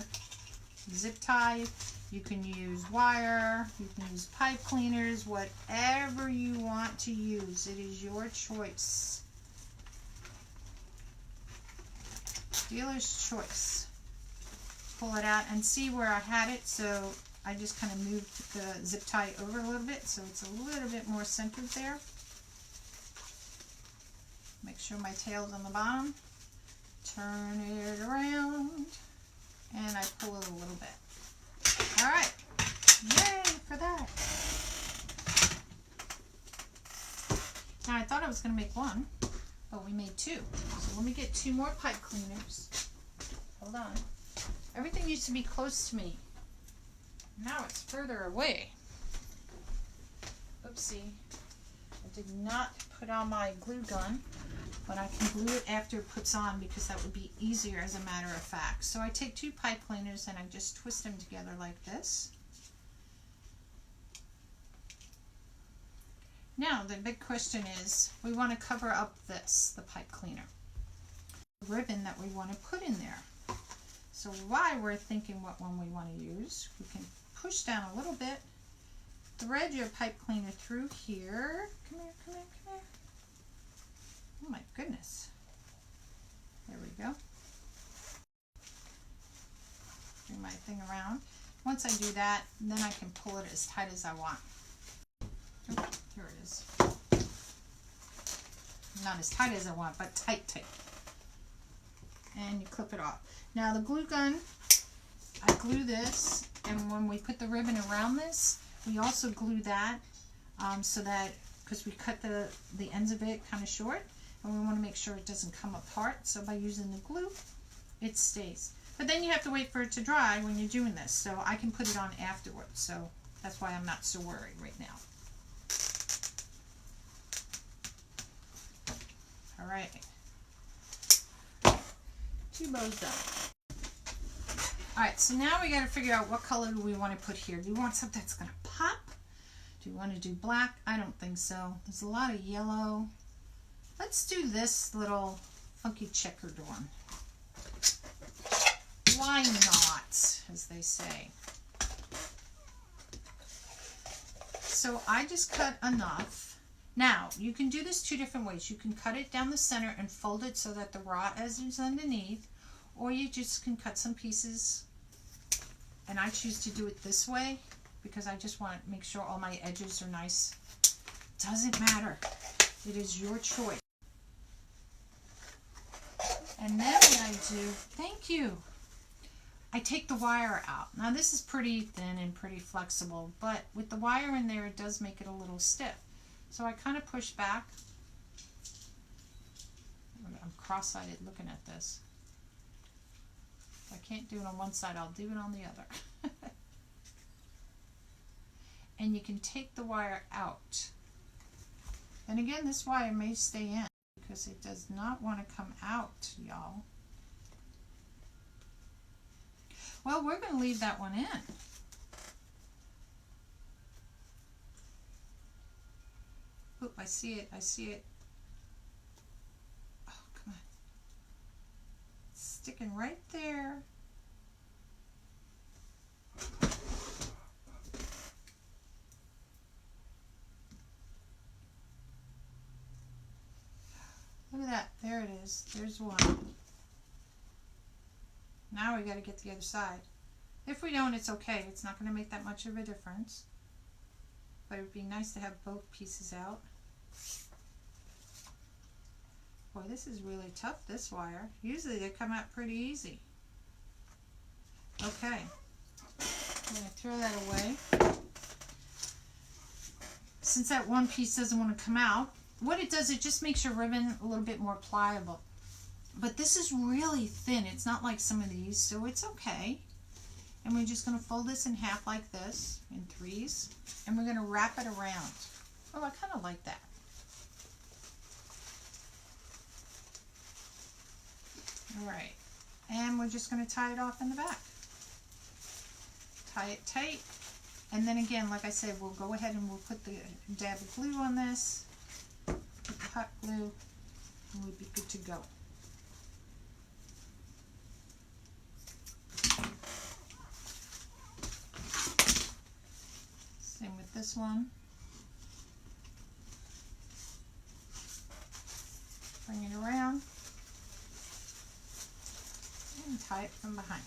zip tie. You can use wire, you can use pipe cleaners, whatever you want to use. It is your choice. Dealer's choice. Pull it out and see where I had it, so I just kind of moved the zip tie over a little bit so it's a little bit more centered there. Make sure my tail's on the bottom. Turn it around and I pull it a little bit. All right, yay for that. Now I thought I was going to make one, but we made two. So let me get two more pipe cleaners. Hold on. Everything used to be close to me. Now it's further away. Oopsie. I did not put on my glue gun, but I can glue it after it puts on because that would be easier as a matter of fact. So I take two pipe cleaners and I just twist them together like this. Now the big question is, we want to cover up this, the pipe cleaner, the ribbon that we want to put in there. So while we're thinking what one we want to use, we can push down a little bit, thread your pipe cleaner through here. Come here, come here, come here. Oh my goodness. There we go. Bring my thing around. Once I do that, then I can pull it as tight as I want. Oh, here it is. Not as tight as I want, but tight, tight. And you clip it off. Now the glue gun, I glue this, and when we put the ribbon around this, we also glue that so that, because we cut the ends of it kind of short, and we want to make sure it doesn't come apart. So by using the glue, it stays. But then you have to wait for it to dry when you're doing this. So I can put it on afterwards. So that's why I'm not so worried right now. All right. Two bows done. All right, so now we got to figure out what color do we want to put here. Do we want something that's going to pop? Do we want to do black? I don't think so. There's a lot of yellow. Let's do this little funky checkered one. Why not, as they say. So I just cut enough. Now, you can do this two different ways. You can cut it down the center and fold it so that the raw edge is underneath, or you just can cut some pieces, and I choose to do it this way because I just want to make sure all my edges are nice. Doesn't matter. It is your choice. And then what I do, thank you, I take the wire out. Now this is pretty thin and pretty flexible, but with the wire in there, it does make it a little stiff. So I kind of push back. I'm cross-eyed looking at this. If I can't do it on one side, I'll do it on the other. And you can take the wire out. And again, this wire may stay in because it does not want to come out, y'all. Well, we're going to leave that one in. Oop, I see it. I see it. Oh, come on. It's sticking right there. Look at that. There it is. There's one. Now we got to get the other side. If we don't, it's okay. It's not going to make that much of a difference. But it would be nice to have both pieces out. Boy, this is really tough, this wire. Usually they come out pretty easy. Okay. I'm going to throw that away. Since that one piece doesn't want to come out, what it does, it just makes your ribbon a little bit more pliable. But this is really thin. It's not like some of these, so it's okay. And we're just going to fold this in half like this, in threes, and we're going to wrap it around. Oh, I kind of like that. All right, and we're just going to tie it off in the back. Tie it tight, and then again, like I said, we'll go ahead and we'll put the dab of glue on this, put the hot glue, and we'll be good to go. one. Bring it around and tie it from behind.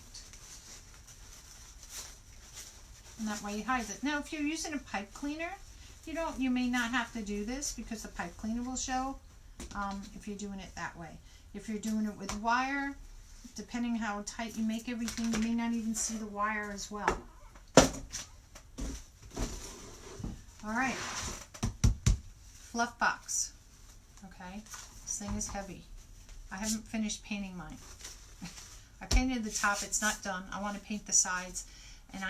And that way you hide it. Now if you're using a pipe cleaner, you may not have to do this because the pipe cleaner will show if you're doing it that way. If you're doing it with wire, depending how tight you make everything, you may not even see the wire as well. Alright, fluff box. Okay, this thing is heavy. I haven't finished painting mine. I painted the top, it's not done. I want to paint the sides, and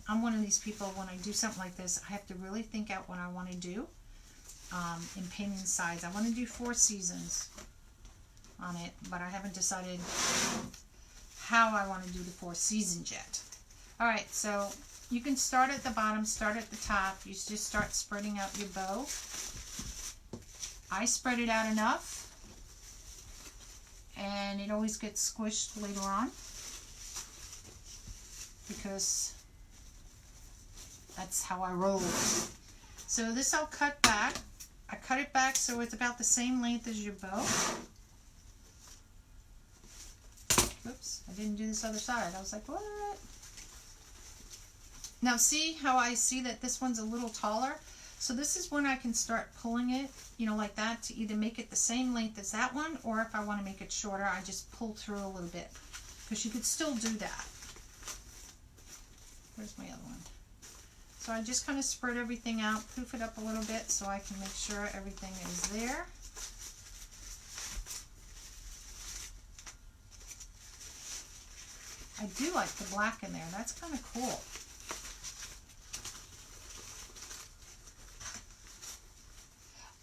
I'm one of these people, when I do something like this, I have to really think out what I want to do in painting the sides. I want to do 4 seasons on it, but I haven't decided how I want to do the 4 seasons yet. Alright, so you can start at the bottom, start at the top. You just start spreading out your bow. I spread it out enough, and it always gets squished later on because that's how I roll. So this I'll cut back. I cut it back so it's about the same length as your bow. Oops, I didn't do this other side. I was like, what? Now see how I see that this one's a little taller? So this is when I can start pulling it, like that, to either make it the same length as that one, or if I want to make it shorter, I just pull through a little bit. Because you could still do that. Where's my other one? So I just kind of spread everything out, poof it up a little bit so I can make sure everything is there. I do like the black in there. That's kind of cool.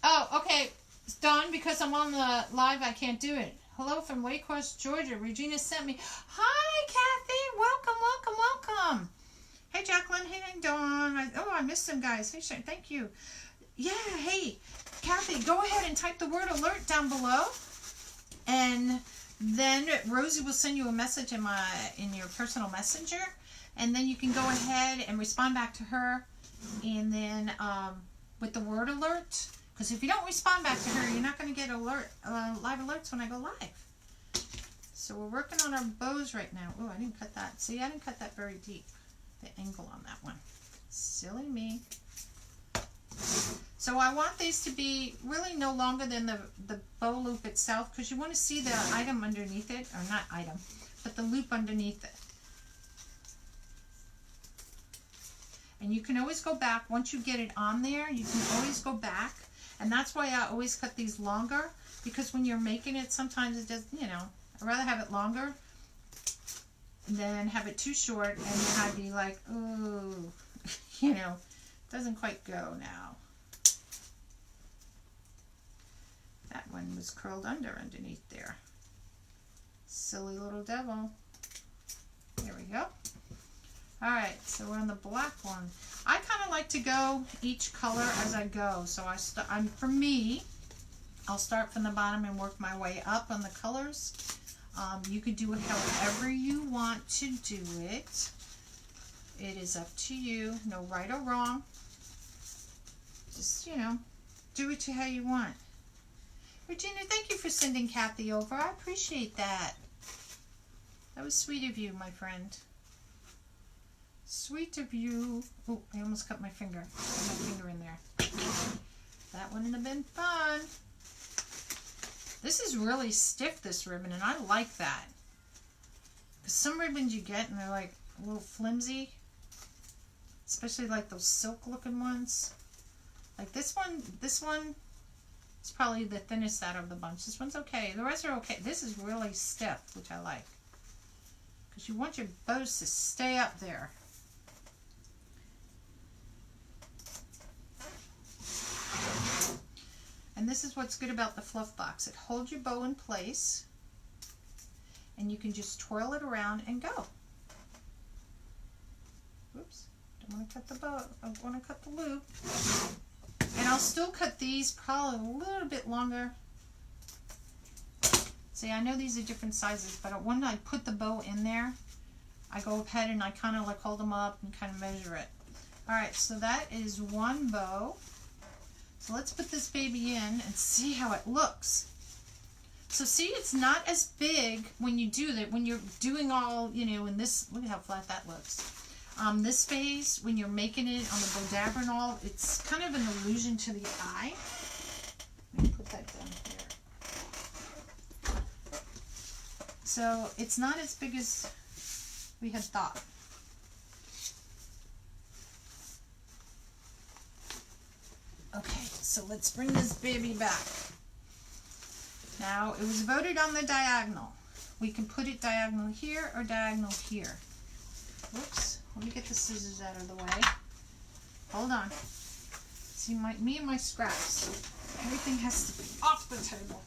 Oh, okay. It's done because I'm on the live. I can't do it. Hello from Waycross, Georgia. Regina sent me. Hi, Kathy. Welcome, welcome, welcome. Hey, Jacqueline. Hey, Dawn. I missed some guys. Hey, Sharon. Thank you. Yeah, hey, Kathy, go ahead and type the word alert down below. And then Rosie will send you a message in your personal messenger. And then you can go ahead and respond back to her. And then with the word alert. Because if you don't respond back to her, you're not going to get live alerts when I go live. So we're working on our bows right now. Oh, I didn't cut that. See, I didn't cut that very deep. The angle on that one. Silly me. So I want these to be really no longer than the bow loop itself, because you want to see the item underneath it. Or not item, but the loop underneath it. And you can always go back. Once you get it on there, you can always go back. And that's why I always cut these longer, because when you're making it, sometimes it does, I'd rather have it longer than have it too short, and then I'd be like, ooh, doesn't quite go now. That one was curled underneath there. Silly little devil. There we go. Alright, so we're on the black one. I kind of like to go each color as I go. So for me, I'll start from the bottom and work my way up on the colors. You could do it however you want to do it. It is up to you. No right or wrong. Just, do it to how you want. Regina, thank you for sending Kathy over. I appreciate that. That was sweet of you, my friend. Sweet of you. Oh, I almost cut my finger. Got my finger in there. That wouldn't have been fun. This is really stiff, this ribbon, and I like that. Because some ribbons you get and they're like a little flimsy. Especially like those silk looking ones. Like this one is probably the thinnest out of the bunch. This one's okay. The rest are okay. This is really stiff, which I like. Because you want your bows to stay up there. And this is what's good about the fluff box. It holds your bow in place, and you can just twirl it around and go. Oops, don't want to cut the bow. I want to cut the loop. And I'll still cut these probably a little bit longer. See, I know these are different sizes, but when I put the bow in there, I go ahead and I kind of like hold them up and kind of measure it. All right, so that is one bow. So let's put this baby in and see how it looks. So see, it's not as big when you do that, when you're doing all, you know, in this, look at how flat that looks. This phase, when you're making it on the Bodabra and all, it's kind of an illusion to the eye. Let me put that down here. So it's not as big as we had thought. Okay, so let's bring this baby back. Now, it was voted on the diagonal. We can put it diagonal here or diagonal here. Whoops, let me get the scissors out of the way. Hold on. See, me and my scraps. Everything has to be off the table.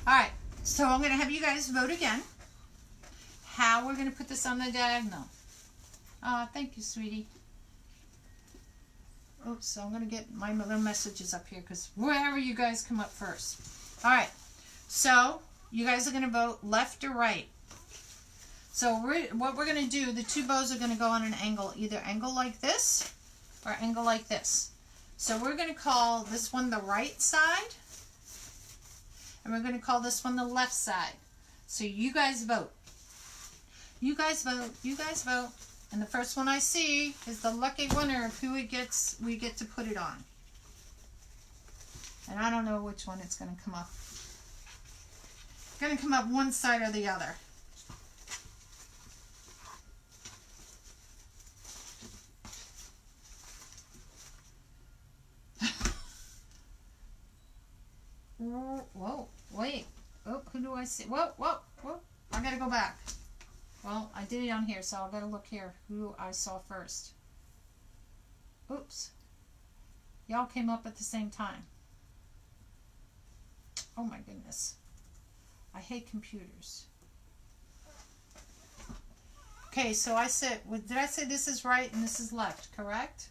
All right, so I'm going to have you guys vote again how we're going to put this on the diagonal. Thank you, sweetie. Oops, so I'm going to get my little messages up here because wherever you guys come up first. All right, so you guys are going to vote left or right. So what we're going to do, the two bows are going to go on an angle, either angle like this or angle like this. So we're going to call this one the right side, and we're going to call this one the left side. So you guys vote. You guys vote. You guys vote. And the first one I see is the lucky winner of who we get to put it on. And I don't know which one it's going to come up. It's going to come up one side or the other. Whoa, wait. Oh, who do I see? Whoa, whoa, whoa. I got to go back. Well, I did it on here, so I'll gotta look here who I saw first. Oops. Y'all came up at the same time. Oh my goodness. I hate computers. Okay, so I said, did I say this is right and this is left, correct?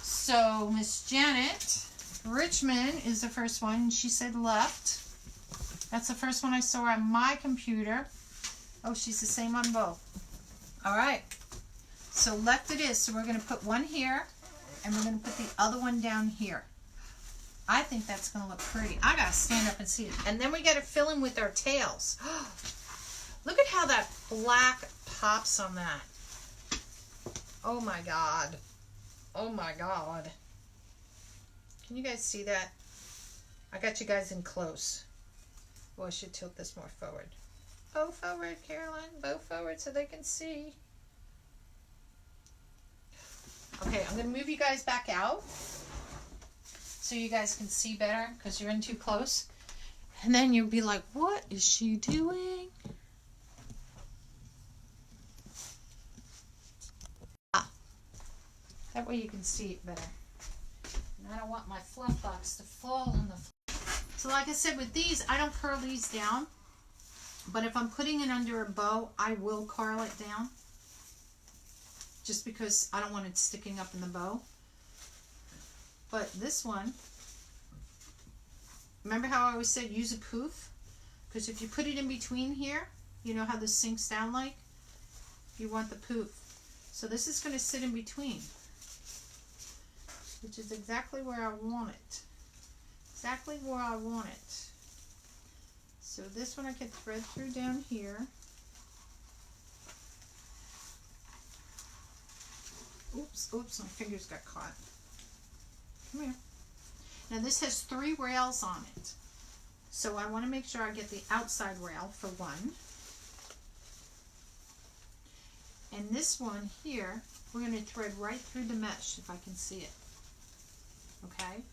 So Miss Janet Richmond is the first one. She said left. That's the first one I saw on my computer. Oh, she's the same on both. All right. So left it is. So we're going to put one here, and we're going to put the other one down here. I think that's going to look pretty. I got to stand up and see it. And then we got to fill in with our tails. Look at how that black pops on that. Oh, my God. Oh, my God. Can you guys see that? I got you guys in close. Well, I should tilt this more forward. Bow forward, Carolynne. Bow forward so they can see. Okay, I'm going to move you guys back out so you guys can see better because you're in too close. And then you'll be like, what is she doing? That way you can see it better. And I don't want my fluff box to fall on the floor. So like I said, with these, I don't curl these down. But if I'm putting it under a bow, I will curl it down. Just because I don't want it sticking up in the bow. But this one, remember how I always said use a poof? Because if you put it in between here, you know how this sinks down like? You want the poof. So this is going to sit in between. Which is exactly where I want it. Exactly where I want it. So this one I can thread through down here. Oops, oops, my fingers got caught. Come here. Now this has 3 rails on it. So I want to make sure I get the outside rail for one. And this one here, we're going to thread right through the mesh if I can see it. Okay?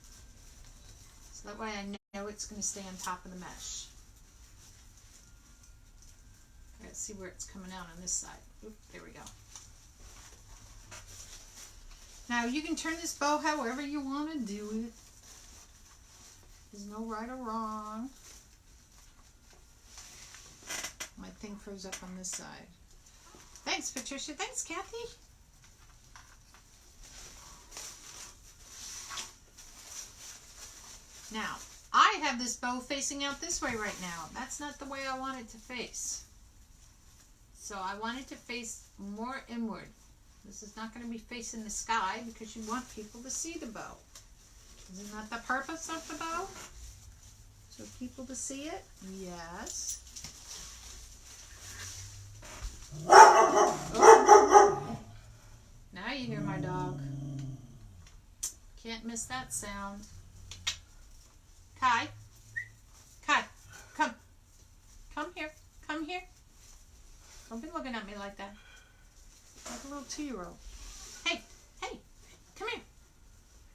So that way I know it's going to stay on top of the mesh. Let's see where it's coming out on this side. Oop, there we go. Now you can turn this bow however you want to do it. There's no right or wrong. My thing froze up on this side. Thanks, Patricia. Thanks, Kathy. Now, I have this bow facing out this way right now. That's not the way I want it to face. So I want it to face more inward. This is not going to be facing the sky because you want people to see the bow. Isn't that the purpose of the bow? So people to see it? Yes. Oh. Now you hear my dog. Can't miss that sound. Kai. Kai, come. Come here. Come here. Don't be looking at me like that. Like a little 2-year-old. Hey, hey, come here.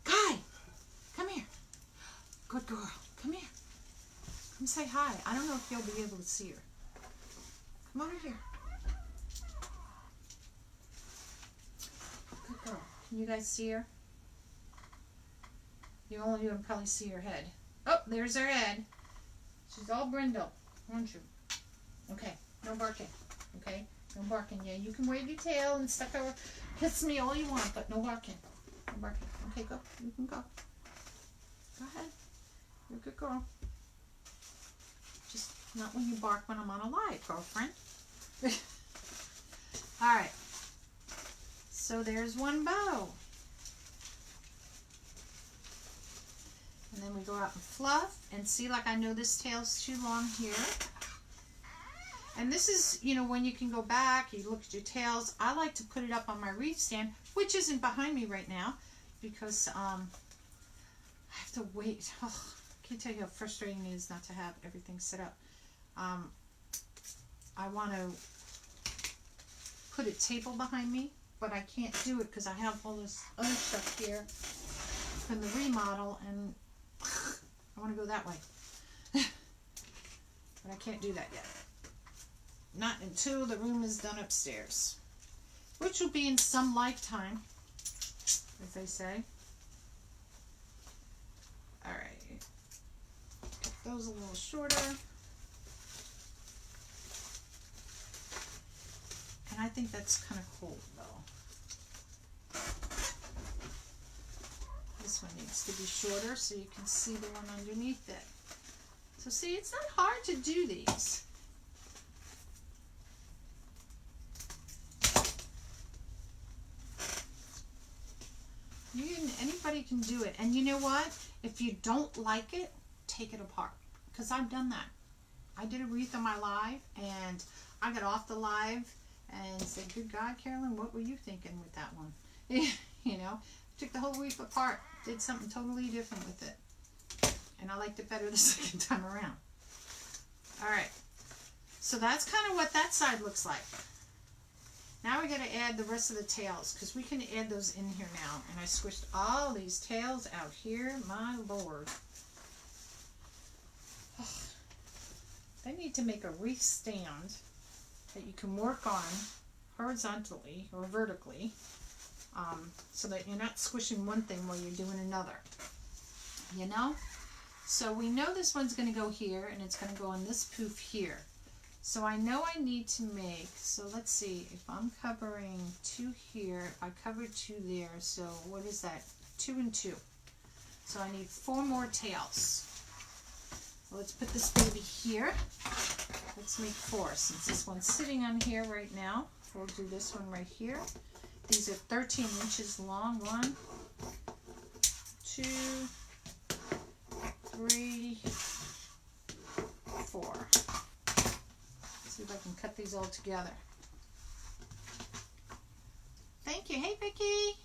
Kai, come here. Good girl. Come here. Come say hi. I don't know if you'll be able to see her. Come over here. Good girl. Can you guys see her? You only can probably see her head. Oh, there's her head. She's all brindle, aren't you? Okay, no barking. Okay, no barking. Yeah, you can wave your tail and stuff over. Kiss me all you want, but no barking. No barking. Okay, go. You can go. Go ahead. You're a good girl. Just not when you bark when I'm on a live, girlfriend. All right. So there's one bow. And then we go out and fluff and see, like I know this tail's too long here. And this is, you know, when you can go back, you look at your tails. I like to put it up on my wreath stand, which isn't behind me right now because I have to wait. Oh, I can't tell you how frustrating it is not to have everything set up. I want to put a table behind me, but I can't do it because I have all this other stuff here from the remodel, and I want to go that way. But I can't do that yet. Not until the room is done upstairs, which will be in some lifetime, as they say. All right, cut those a little shorter. And I think that's kind of cool, though. This one needs to be shorter so you can see the one underneath it. So see, it's not hard to do these. Anybody can do it. And you know what? If you don't like it, take it apart. Because I've done that. I did a wreath on my live, and I got off the live and said, good God, Carolynne, what were you thinking with that one? You know, took the whole wreath apart, did something totally different with it. And I liked it better the second time around. All right. So that's kind of what that side looks like. Now we got to add the rest of the tails, because we can add those in here now. And I squished all these tails out here. My Lord. I need to make a wreath stand that you can work on horizontally or vertically, so that you're not squishing one thing while you're doing another. You know? So we know this one's going to go here, and it's going to go on this poof here. So I know I need to make, so let's see, if I'm covering 2 here, if I cover 2 there, so what is that? 2 and 2. So I need 4 more tails. So let's put this baby here. Let's make 4, since this one's sitting on here right now. We'll do this one right here. These are 13 inches long. 1, 2, 3, 4. See if I can cut these all together. Thank you. Hey, Vicky.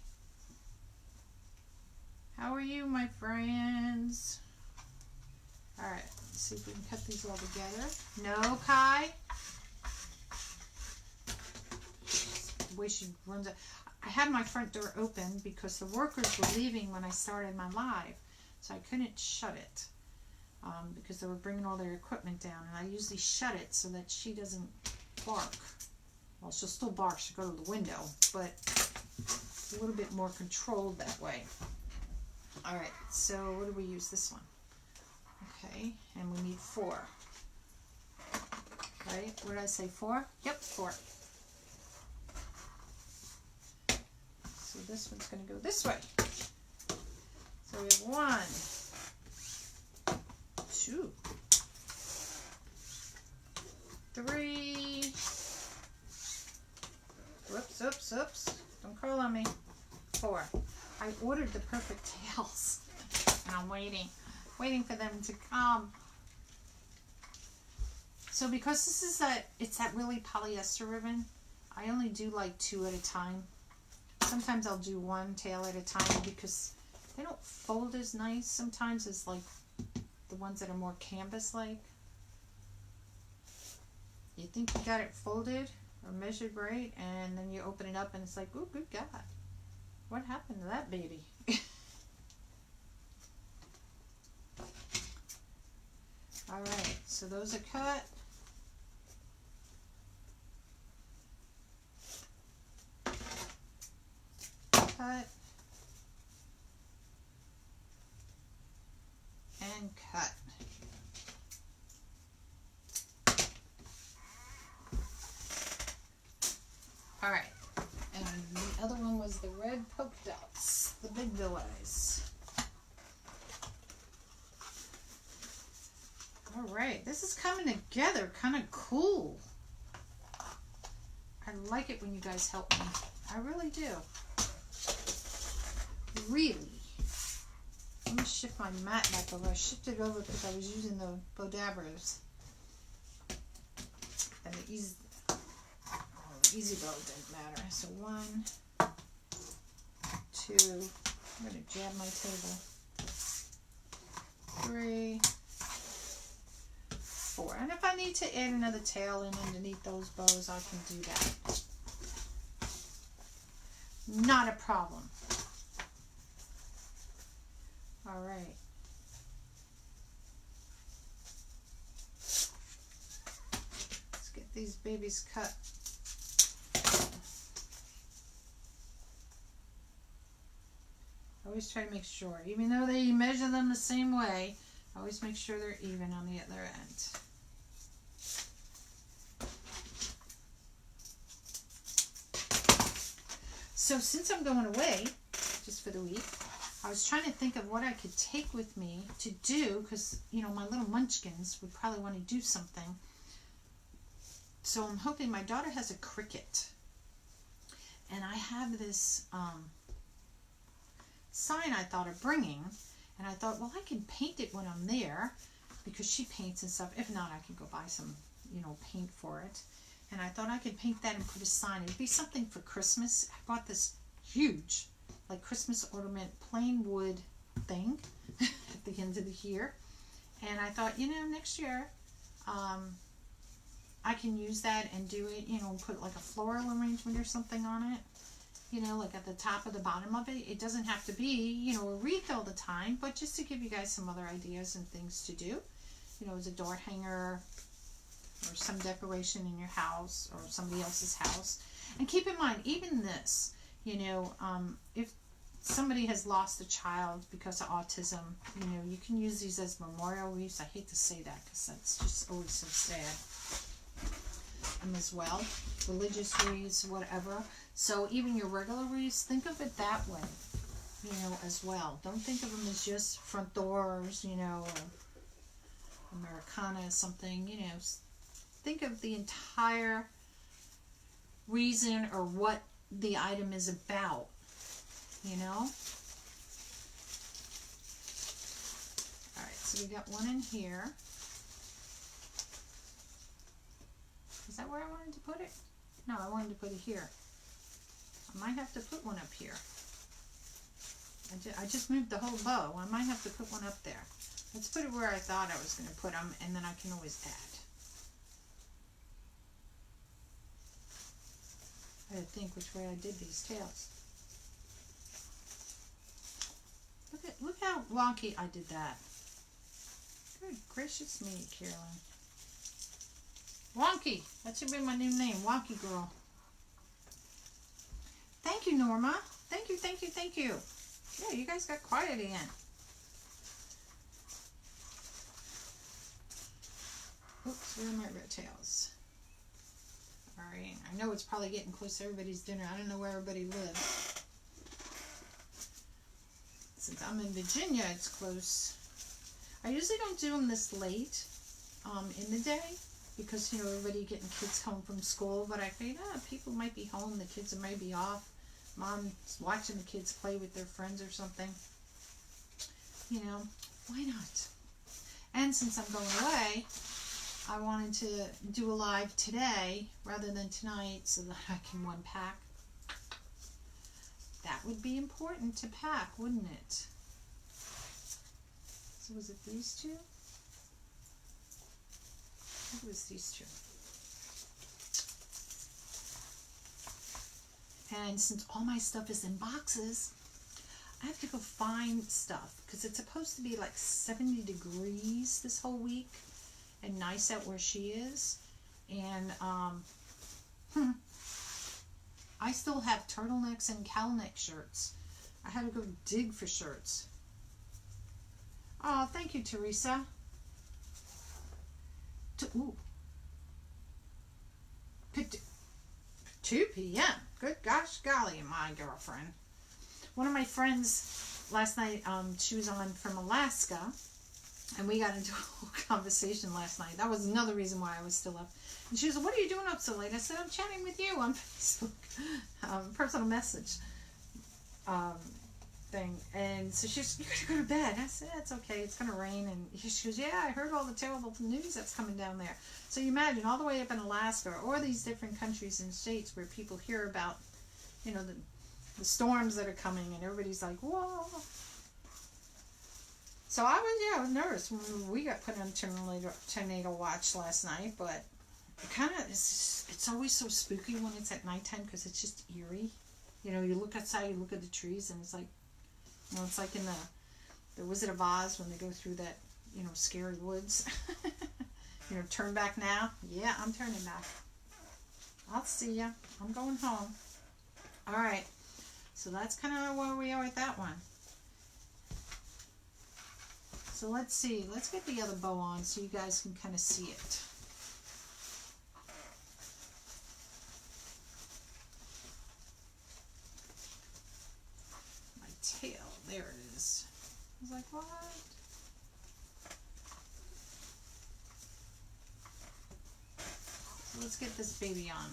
How are you, my friends? All right, let's see if we can cut these all together. No, Kai. The way she runs it. I had my front door open because the workers were leaving when I started my live, so I couldn't shut it. Because they were bringing all their equipment down, and I usually shut it so that she doesn't bark. Well, she'll still bark, she'll go to the window, but it's a little bit more controlled that way. Alright, so what do we use this one? Okay, and we need 4. Right, what did I say, 4? Yep, 4. So this one's going to go this way. So we have 1, 2, 3, oops. Don't curl on me. 4. I ordered the perfect tails. And I'm waiting for them to come. So because this is it's that really polyester ribbon, I only do like 2 at a time. Sometimes I'll do 1 tail at a time because they don't fold as nice sometimes as like the ones that are more canvas-like. You think you got it folded or measured right, and then you open it up and it's like, oh, good God. What happened to that baby? Alright, so those are cut. Cut. And cut. Alright, and the other one was the red polka dots, the big villas. Alright, this is coming together kind of cool. I like it when you guys help me. I really do. Really. Let me shift my mat back over. I shifted over because I was using the Bodabras. And the Easy Bow didn't matter. So 1, 2, I'm going to jab my table. 3, 4. And if I need to add another tail in underneath those bows, I can do that. Not a problem. All right. Let's get these babies cut. I always try to make sure, even though they measure them the same way, I always make sure they're even on the other end. So since I'm going away, just for the week, I was trying to think of what I could take with me to do, because, you know, my little munchkins would probably want to do something. So I'm hoping, my daughter has a Cricut. And I have this sign I thought of bringing. And I thought, well, I can paint it when I'm there, because she paints and stuff. If not, I can go buy some, you know, paint for it. And I thought I could paint that and put a sign. It would be something for Christmas. I bought this huge, like, Christmas ornament plain wood thing at the end of the year. And I thought, you know, next year I can use that and do it, you know, put like a floral arrangement or something on it. You know, like at the top or the bottom of it. It doesn't have to be, you know, a wreath all the time, but just to give you guys some other ideas and things to do. You know, as a door hanger or some decoration in your house or somebody else's house. And keep in mind, even this, you know, if somebody has lost a child because of autism, you know, you can use these as memorial wreaths. I hate to say that because that's just always so sad. As well, religious wreaths, whatever. So even your regular wreaths, think of it that way, you know, as well. Don't think of them as just front doors, you know, or Americana, something, you know. Think of the entire reason or what the item is about, you know. Alright, so we got one in here. Is that where I wanted to put it? No, I wanted to put it here. I might have to put one up here. I just moved the whole bow. I might have to put one up there. Let's put it where I thought I was going to put them, and then I can always add. I had to think which way I did these tails. Look how wonky I did that. Good gracious me, Carolyn. Wonky. That should be my new name. Wonky Girl. Thank you, Norma. Thank you, thank you, thank you. Yeah, you guys got quiet again. Oops, where are my red tails? Alright, I know it's probably getting close to everybody's dinner. I don't know where everybody lives. Since I'm in Virginia, it's close. I usually don't do them this late in the day. because, you know, everybody getting kids home from school. But I figured, people might be home, the kids might be off. Mom's watching the kids play with their friends or something. You know, why not? And since I'm going away, I wanted to do a live today rather than tonight so that I can one pack. That would be important to pack, wouldn't it? So was it these two? I think it was these two. And since all my stuff is in boxes, I have to go find stuff because it's supposed to be like 70 degrees this whole week and nice out where she is. And I still have turtlenecks and cowl neck shirts. I had to go dig for shirts. Oh, thank you, Teresa. 2 p.m. Good gosh golly, my girlfriend. One of my friends last night, she was on from Alaska, and we got into a whole conversation last night. That was another reason why I was still up. And she was like, "What are you doing up so late?" I said, "I'm chatting with you on Facebook." Personal message thing. And so she's, "You gotta go to bed." I said, "It's okay, it's gonna rain." And she goes, "Yeah, I heard all the terrible news that's coming down there." So you imagine all the way up in Alaska or these different countries and states where people hear about, you know, the storms that are coming, and everybody's like, "Whoa." So I was nervous when we got put on tornado watch last night, but it kind of, it's always so spooky when it's at nighttime because it's just eerie. You know, you look outside, you look at the trees, and it's like, you know, it's like in the Wizard of Oz when they go through that, you know, scary woods. You know, turn back now. Yeah, I'm turning back. I'll see ya. I'm going home. All right. So that's kind of where we are with that one. So let's see. Let's get the other bow on so you guys can kind of see it. My tail. There it is. I was like, what? So let's get this baby on.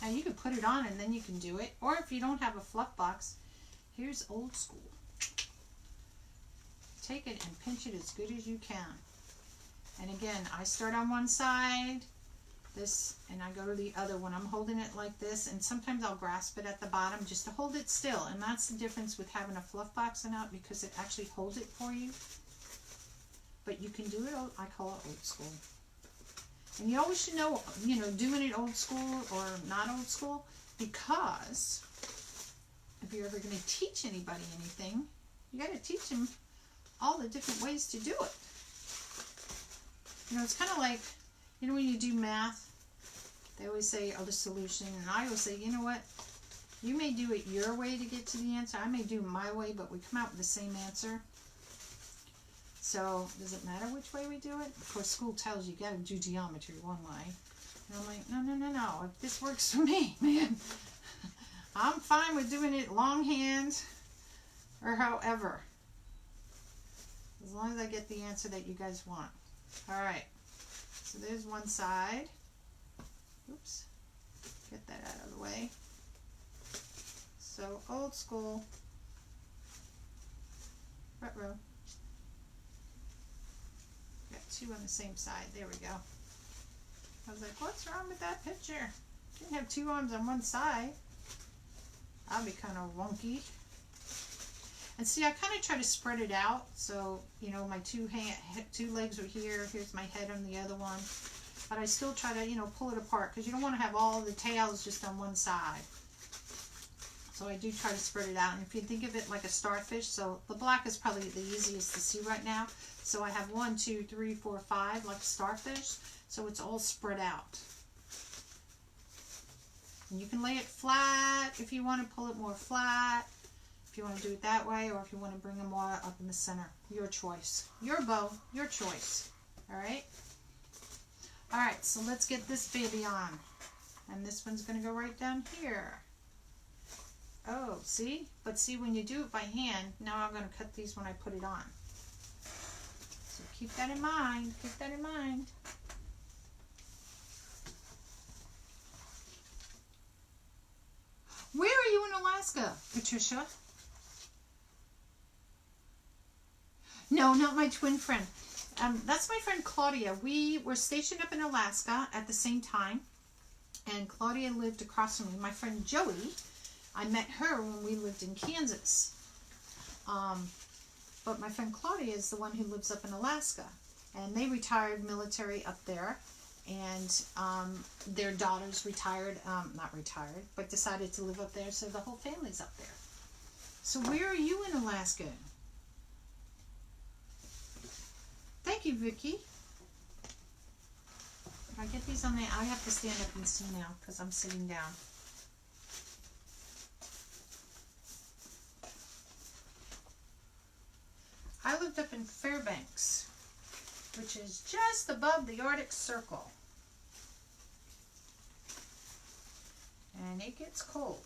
Now you can put it on and then you can do it. Or if you don't have a fluff box, here's old school. Take it and pinch it as good as you can. And again, I start on one side, this, and I go to the other one. I'm holding it like this, and sometimes I'll grasp it at the bottom just to hold it still. And that's the difference with having a fluff box and out, because it actually holds it for you. But you can do it, I call it old school. And you always should know, you know, doing it old school or not old school, because if you're ever going to teach anybody anything, you got to teach them all the different ways to do it. You know, it's kind of like, you know, when you do math, they always say, oh, the solution. And I always say, you know what? You may do it your way to get to the answer. I may do it my way, but we come out with the same answer. So, does it matter which way we do it? Of course, school tells you got to do geometry one way. And I'm like, no. If this works for me, man, I'm fine with doing it longhand or however. As long as I get the answer that you guys want. All right. So there's one side. Oops. Get that out of the way. So old school. Front row. Got two on the same side. There we go. I was like, what's wrong with that picture? You can have two arms on one side. That'll be kind of wonky. And see, I kind of try to spread it out. So, you know, my two legs are here. Here's my head on the other one. But I still try to, you know, pull it apart, because you don't want to have all the tails just on one side. So I do try to spread it out. And if you think of it like a starfish, so the black is probably the easiest to see right now. So I have 1, 2, 3, 4, 5, like a starfish. So it's all spread out. And you can lay it flat if you want to pull it more flat. If you want to do it that way, or if you want to bring them more up in the center. Your choice. Your bow, your choice. Alright? Alright, so let's get this baby on. And this one's going to go right down here. Oh, see? But see, when you do it by hand, now I'm going to cut these when I put it on. So keep that in mind. Keep that in mind. Alaska, Patricia? No, not my twin friend. That's my friend Claudia. We were stationed up in Alaska at the same time, and Claudia lived across from me. My friend Joey, I met her when we lived in Kansas. But my friend Claudia is the one who lives up in Alaska, and they retired military up there, and their daughters retired, not retired, but decided to live up there, so the whole family's up there. So where are you in Alaska? Thank you, Vicky. If I get these on there, I have to stand up and see now because I'm sitting down. I lived up in Fairbanks, which is just above the Arctic Circle. And it gets cold.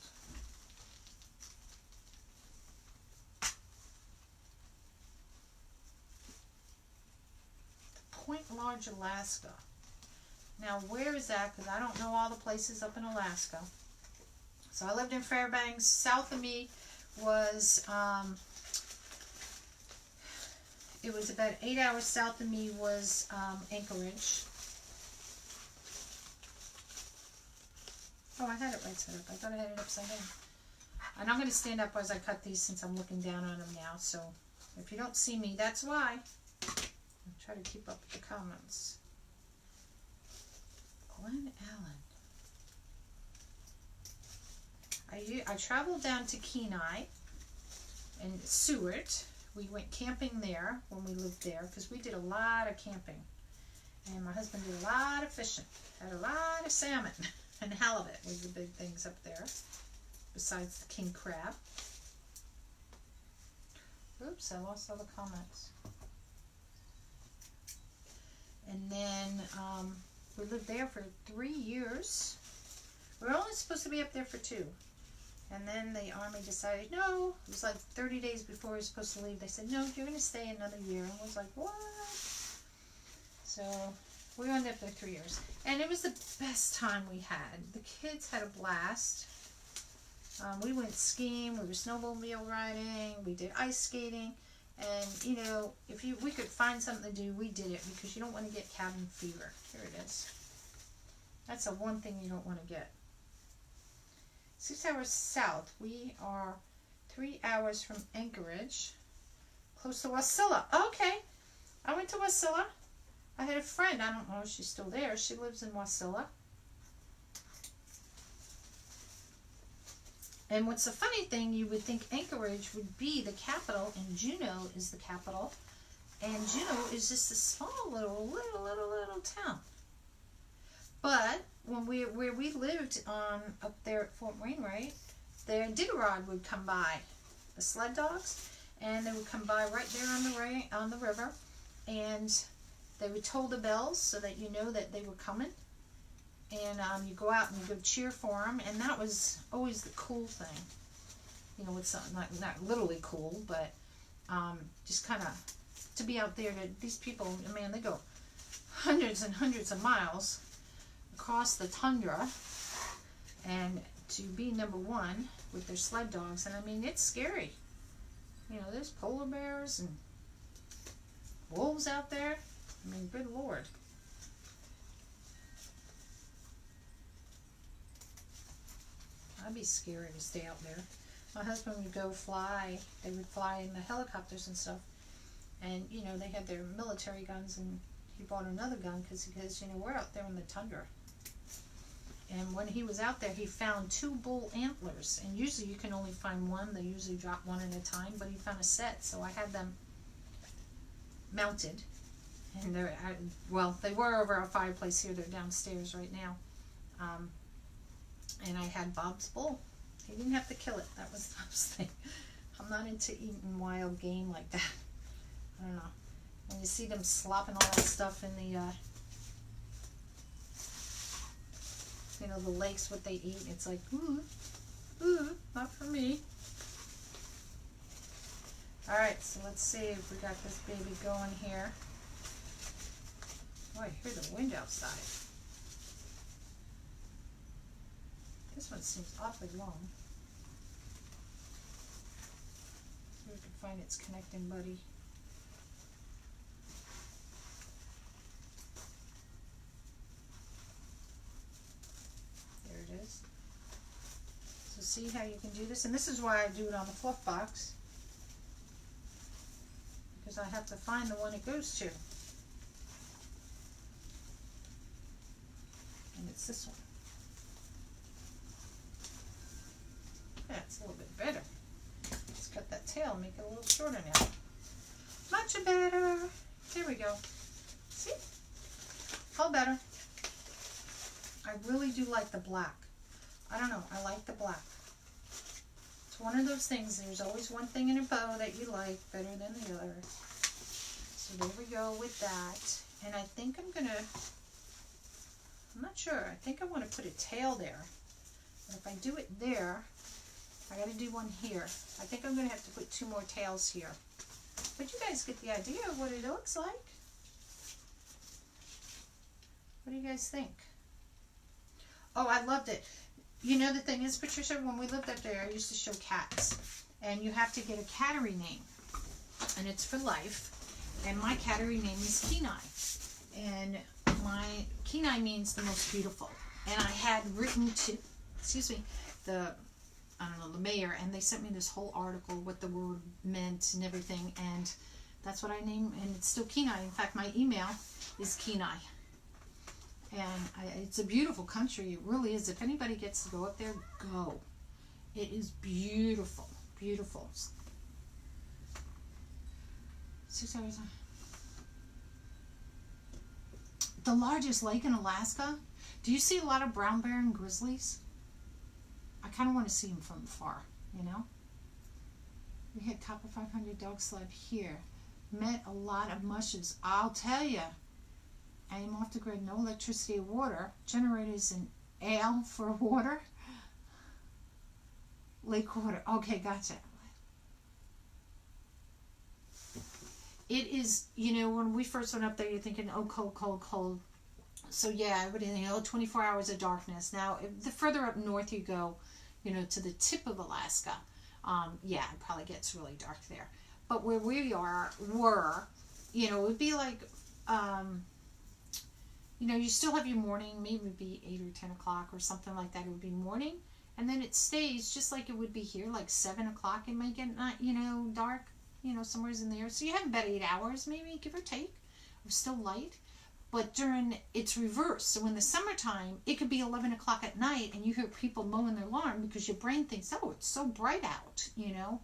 Point Large, Alaska. Now, where is that? Because I don't know all the places up in Alaska. So I lived in Fairbanks. South of me was, it was about 8 hours south of me was Anchorage. Oh, I had it right side up. I thought I had it upside down. And I'm going to stand up as I cut these since I'm looking down on them now. So if you don't see me, that's why. Try to keep up with the comments. Glen Allen. I traveled down to Kenai and Seward. We went camping there when we lived there because we did a lot of camping. And my husband did a lot of fishing. Had a lot of salmon. And halibut was the big things up there. Besides the king crab. Oops, I lost all the comments. And then we lived there for 3 years. We were only supposed to be up there for 2. And then the Army decided, no, it was like 30 days before we were supposed to leave. They said, no, you're going to stay another year. And I was like, what? So we ended up there 3 years. And it was the best time we had. The kids had a blast. We went skiing. We were snowmobile riding. We did ice skating. And, you know, if we could find something to do, we did it because you don't want to get cabin fever. Here it is. That's the one thing you don't want to get. 6 hours south. We are 3 hours from Anchorage, close to Wasilla. Okay. I went to Wasilla. I had a friend. I don't know if she's still there. She lives in Wasilla. And what's the funny thing, you would think Anchorage would be the capital, and Juneau is the capital. And Juneau is just a small little town. But when where we lived up there at Fort Wainwright, the Iditarod would come by, the sled dogs, and they would come by right there on the river, and they would toll the bells so that you know that they were coming. And you go out and you go cheer for them, and that was always the cool thing. You know, it's not literally cool, but just kind of to be out there. These people, man, they go hundreds and hundreds of miles across the tundra, and to be number one with their sled dogs. And I mean, it's scary. You know, there's polar bears and wolves out there. I mean, good Lord. That'd be scary to stay out there. My husband would go fly. They would fly in the helicopters and stuff. And, you know, they had their military guns, and he bought another gun because, you know, we're out there in the tundra. And when he was out there, he found 2 bull antlers. And usually you can only find one. They usually drop one at a time. But he found a set, so I had them mounted. And they're, well, they were over our fireplace here. They're downstairs right now. And I had Bob's bull. He didn't have to kill it. That was the thing. I'm not into eating wild game like that. I don't know. When you see them slopping all that stuff in the, you know, the lakes, what they eat, it's like, not for me. Alright, so let's see if we got this baby going here. Oh, I hear the wind outside. This one seems awfully long. See if I can find its connecting buddy. There it is. So see how you can do this? And this is why I do it on the fluff box. Because I have to find the one it goes to. And it's this one. Yeah, it's a little bit better. Let's cut that tail and make it a little shorter now. Much better. There we go. See? All better. I really do like the black. I don't know. I like the black. It's one of those things. There's always one thing in a bow that you like better than the other. So there we go with that. And I think I'm going to... I'm not sure. I think I want to put a tail there. But if I do it there, I got to do one here. I think I'm going to have to put 2 more tails here. But you guys get the idea of what it looks like. What do you guys think? Oh, I loved it. You know, the thing is, Patricia, when we lived up there, I used to show cats. And you have to get a cattery name. And it's for life. And my cattery name is Kenai. And my Kenai means the most beautiful. And I had written to, excuse me, the mayor, and they sent me this whole article, what the word meant and everything. And that's what I named, and it's still Kenai. In fact, my email is Kenai. And it's a beautiful country. It really is. If anybody gets to go up there, go. It is beautiful. Beautiful. 6 hours. The largest lake in Alaska. Do you see a lot of brown bear and grizzlies? I kind of want to see them from afar, you know? We had Copper 500 dog sled here. Met a lot of mushes. I'll tell you. I am off the grid, no electricity or water. Generators and ale for water. Lake water. Okay, gotcha. It is, you know, when we first went up there, you're thinking, oh, cold, cold, cold. So yeah, everybody, you know, 24 hours of darkness. Now, the further up north you go, you know, to the tip of Alaska, yeah, it probably gets really dark there. But where we were, you know, it would be like, you know, you still have your morning, maybe it would be 8 or 10 o'clock or something like that. It would be morning, and then it stays just like it would be here, like 7 o'clock. It might get, you know, dark, you know, somewhere's in there. So you have about 8 hours, maybe, give or take, of still light. But during, it's reversed. So in the summertime, it could be 11 o'clock at night, and you hear people mowing their lawn because your brain thinks, oh, it's so bright out, you know,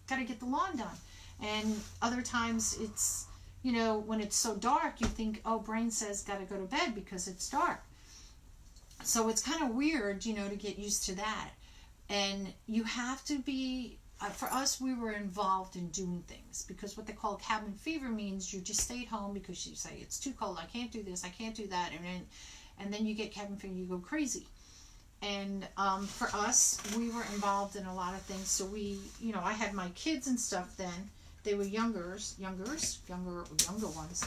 got to get the lawn done. And other times it's, you know, when it's so dark, you think, oh, brain says got to go to bed because it's dark. So it's kind of weird, you know, to get used to that. And you have to be, for us, we were involved in doing things, because what they call cabin fever means you just stayed home because you say, it's too cold, I can't do this, I can't do that. And then you get cabin fever, you go crazy. And for us, we were involved in a lot of things. So we, you know, I had my kids and stuff then. They were younger ones.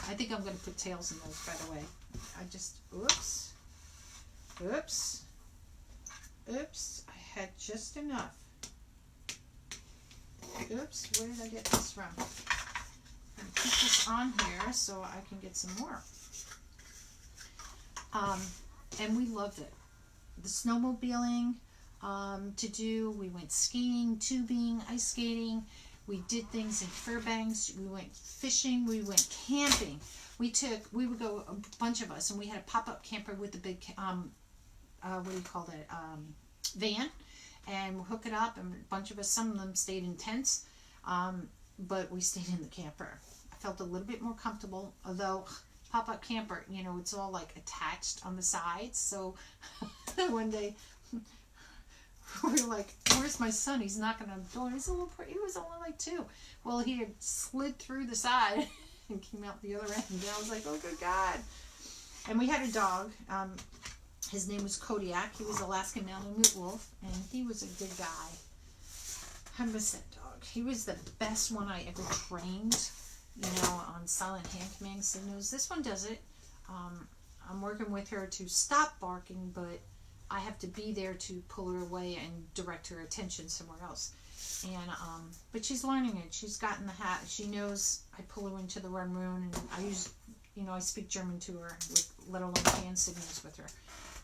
I think I'm going to put tails in those, by the way. I just, oops. I had just enough. Oops, where did I get this from? I'm going to keep this on here so I can get some more. And we loved it. The snowmobiling to do. We went skiing, tubing, ice skating. We did things in Fairbanks. We went fishing. We went camping. We would go, a bunch of us, and we had a pop-up camper with a big, what do you call that, van, and we'll hook it up, and a bunch of us, some of them stayed in tents, but we stayed in the camper. I felt a little bit more comfortable, although pop-up camper, you know, it's all like attached on the sides. So one day we were like, where's my son? He's knocking on the door. He was only like 2. Well, he had slid through the side and came out the other end. And I was like, oh, good God. And we had a dog. His name was Kodiak. He was Alaskan Malamute Wolf, and he was a good guy. 100% dog. He was the best one I ever trained, you know, on silent hand command signals. This one does it. I'm working with her to stop barking, but I have to be there to pull her away and direct her attention somewhere else. And but she's learning it. She's gotten the hat. She knows I pull her into the red room, and I use, you know, I speak German to her, with let alone hand signals with her.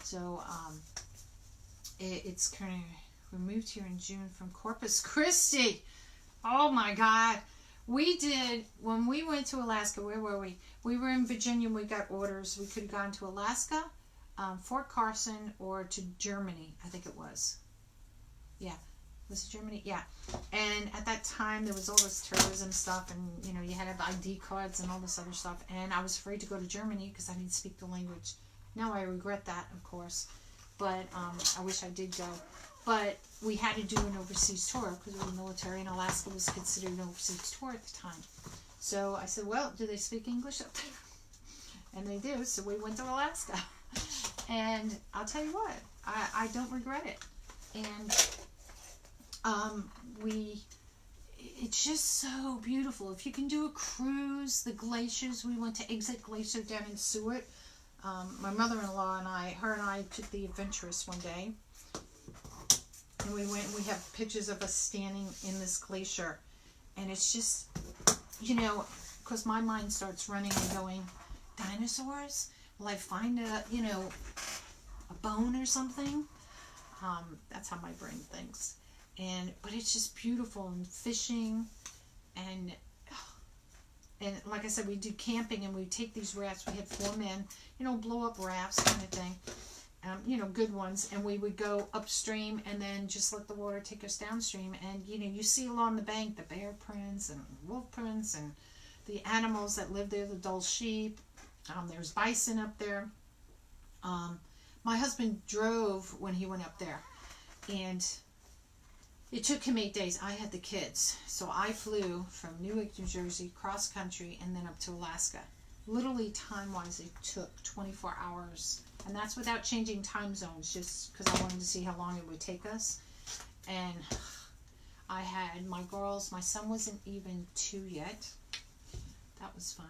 So it's kind of, we moved here in June from Corpus Christi. Oh my God. We did, when we went to Alaska, where were we? We were in Virginia. We got orders. We could have gone to Alaska, Fort Carson, or to Germany, I think it was. Yeah. Was it Germany? Yeah. And at that time, there was all this terrorism stuff, and, you know, you had to have ID cards and all this other stuff. And I was afraid to go to Germany because I didn't speak the language. Now I regret that, of course. But I wish I did go. But we had to do an overseas tour because we were military, and Alaska was considered an overseas tour at the time. So I said, well, do they speak English up there? And they do, so we went to Alaska. And I'll tell you what, I don't regret it. And it's just so beautiful. If you can do a cruise, the glaciers, we went to Exit Glacier down in Seward. My mother-in-law and her and I took the Adventurous one day. And we went, and we have pictures of us standing in this glacier. And it's just, you know, because my mind starts running and going, dinosaurs? Will I find a, you know, a bone or something? That's how my brain thinks. But it's just beautiful, and fishing, and like I said, we do camping, and we take these rafts. We had 4 men, you know, blow up rafts kind of thing. You know, good ones, and we would go upstream and then just let the water take us downstream. And, you know, you see along the bank the bear prints and wolf prints and the animals that live there, the dull sheep. There's bison up there. My husband drove when he went up there, and it took him 8 days. I had the kids, so I flew from Newark, New Jersey, cross country, and then up to Alaska. Literally, time-wise, it took 24 hours. And that's without changing time zones, just because I wanted to see how long it would take us. And I had my girls, my son wasn't even 2 yet. That was fun.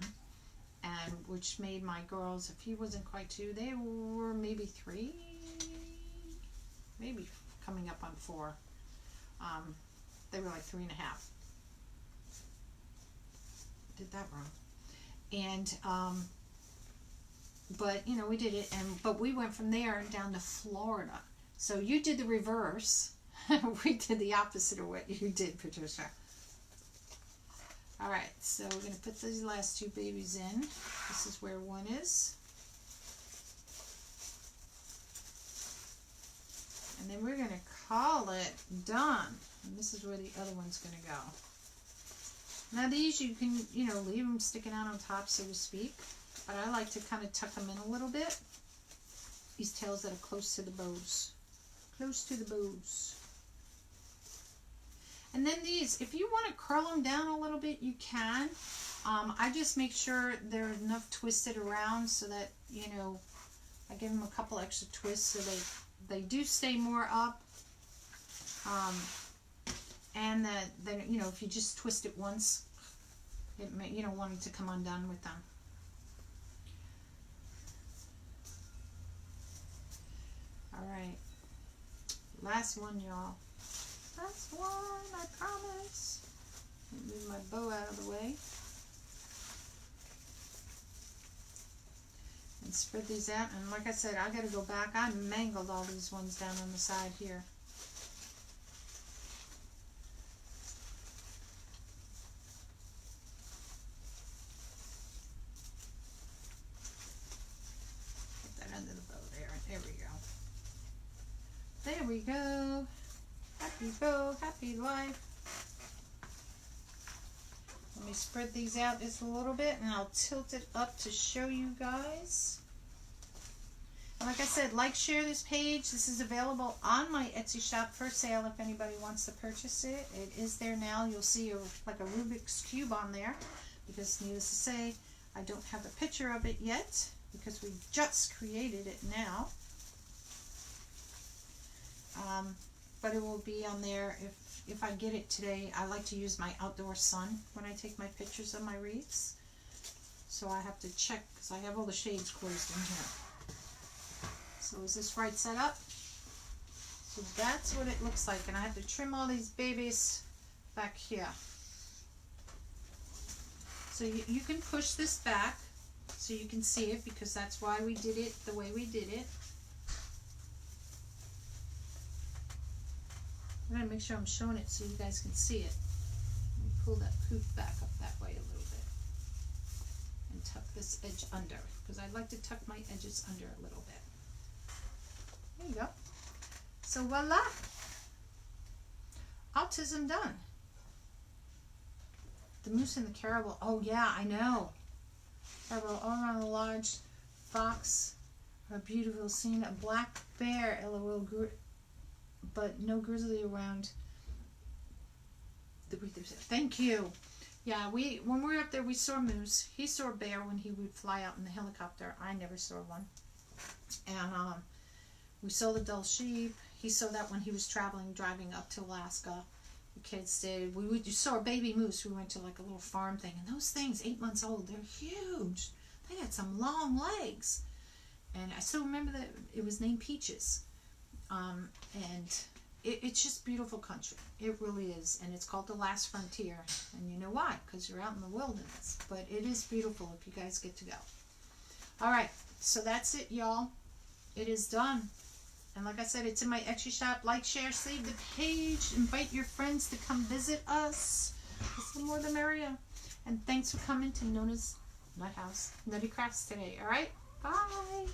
And which made my girls, if he wasn't quite 2, they were maybe 3, maybe coming up on 4. They were like 3.5. Did that wrong. And but, you know, we did it, but we went from there down to Florida. So you did the reverse. We did the opposite of what you did, Patricia. All right, so we're going to put these last 2 babies in. This is where one is. And then we're going to call it done. And this is where the other one's going to go. Now these you can, you know, leave them sticking out on top, so to speak. But I like to kind of tuck them in a little bit. These tails that are close to the bows. Close to the bows. And then these, if you want to curl them down a little bit, you can. I just make sure they're enough twisted around so that, you know, I give them a couple extra twists so they do stay more up. And that, you know, if you just twist it once, it may, you don't want it to come undone with them. All right, last one, y'all. Last one, I promise. Move my bow out of the way. And spread these out. And like I said, I got to go back. I mangled all these ones down on the side here. There we go. Happy bow, happy life. Let me spread these out just a little bit, and I'll tilt it up to show you guys. And like I said, like, share this page. This is available on my Etsy shop for sale if anybody wants to purchase it. It is there now. You'll see like a Rubik's Cube on there, because needless to say, I don't have a picture of it yet because we just created it now. But it will be on there if I get it today. I like to use my outdoor sun when I take my pictures of my wreaths. So I have to check because I have all the shades closed in here. So is this right set up? So that's what it looks like. And I have to trim all these babies back here. So you can push this back so you can see it, because that's why we did it the way we did it. I'm going to make sure I'm showing it so you guys can see it. Let me pull that poof back up that way a little bit. And tuck this edge under, because I like to tuck my edges under a little bit. There you go. So voila! Autism done. The moose and the caribou. Oh yeah, I know. Caribou all around the lodge. Fox, a beautiful scene. A black bear, LOL, but no grizzly around. Thank you. Yeah, when we were up there, we saw moose. He saw a bear when he would fly out in the helicopter. I never saw one. And we saw the dull sheep. He saw that when he was driving up to Alaska. The kids did. We saw a baby moose. We went to like a little farm thing, and those things, 8 months old, they're huge. They had some long legs. And I still remember that it was named Peaches. And it's just beautiful country. It really is. And it's called the Last Frontier. And you know why? Because you're out in the wilderness. But it is beautiful if you guys get to go. All right. So that's it, y'all. It is done. And like I said, it's in my Etsy shop. Like, share, save the page. Invite your friends to come visit us. The more the merrier. And thanks for coming to Nonna's Nut House, Nutty Crafts today. All right? Bye.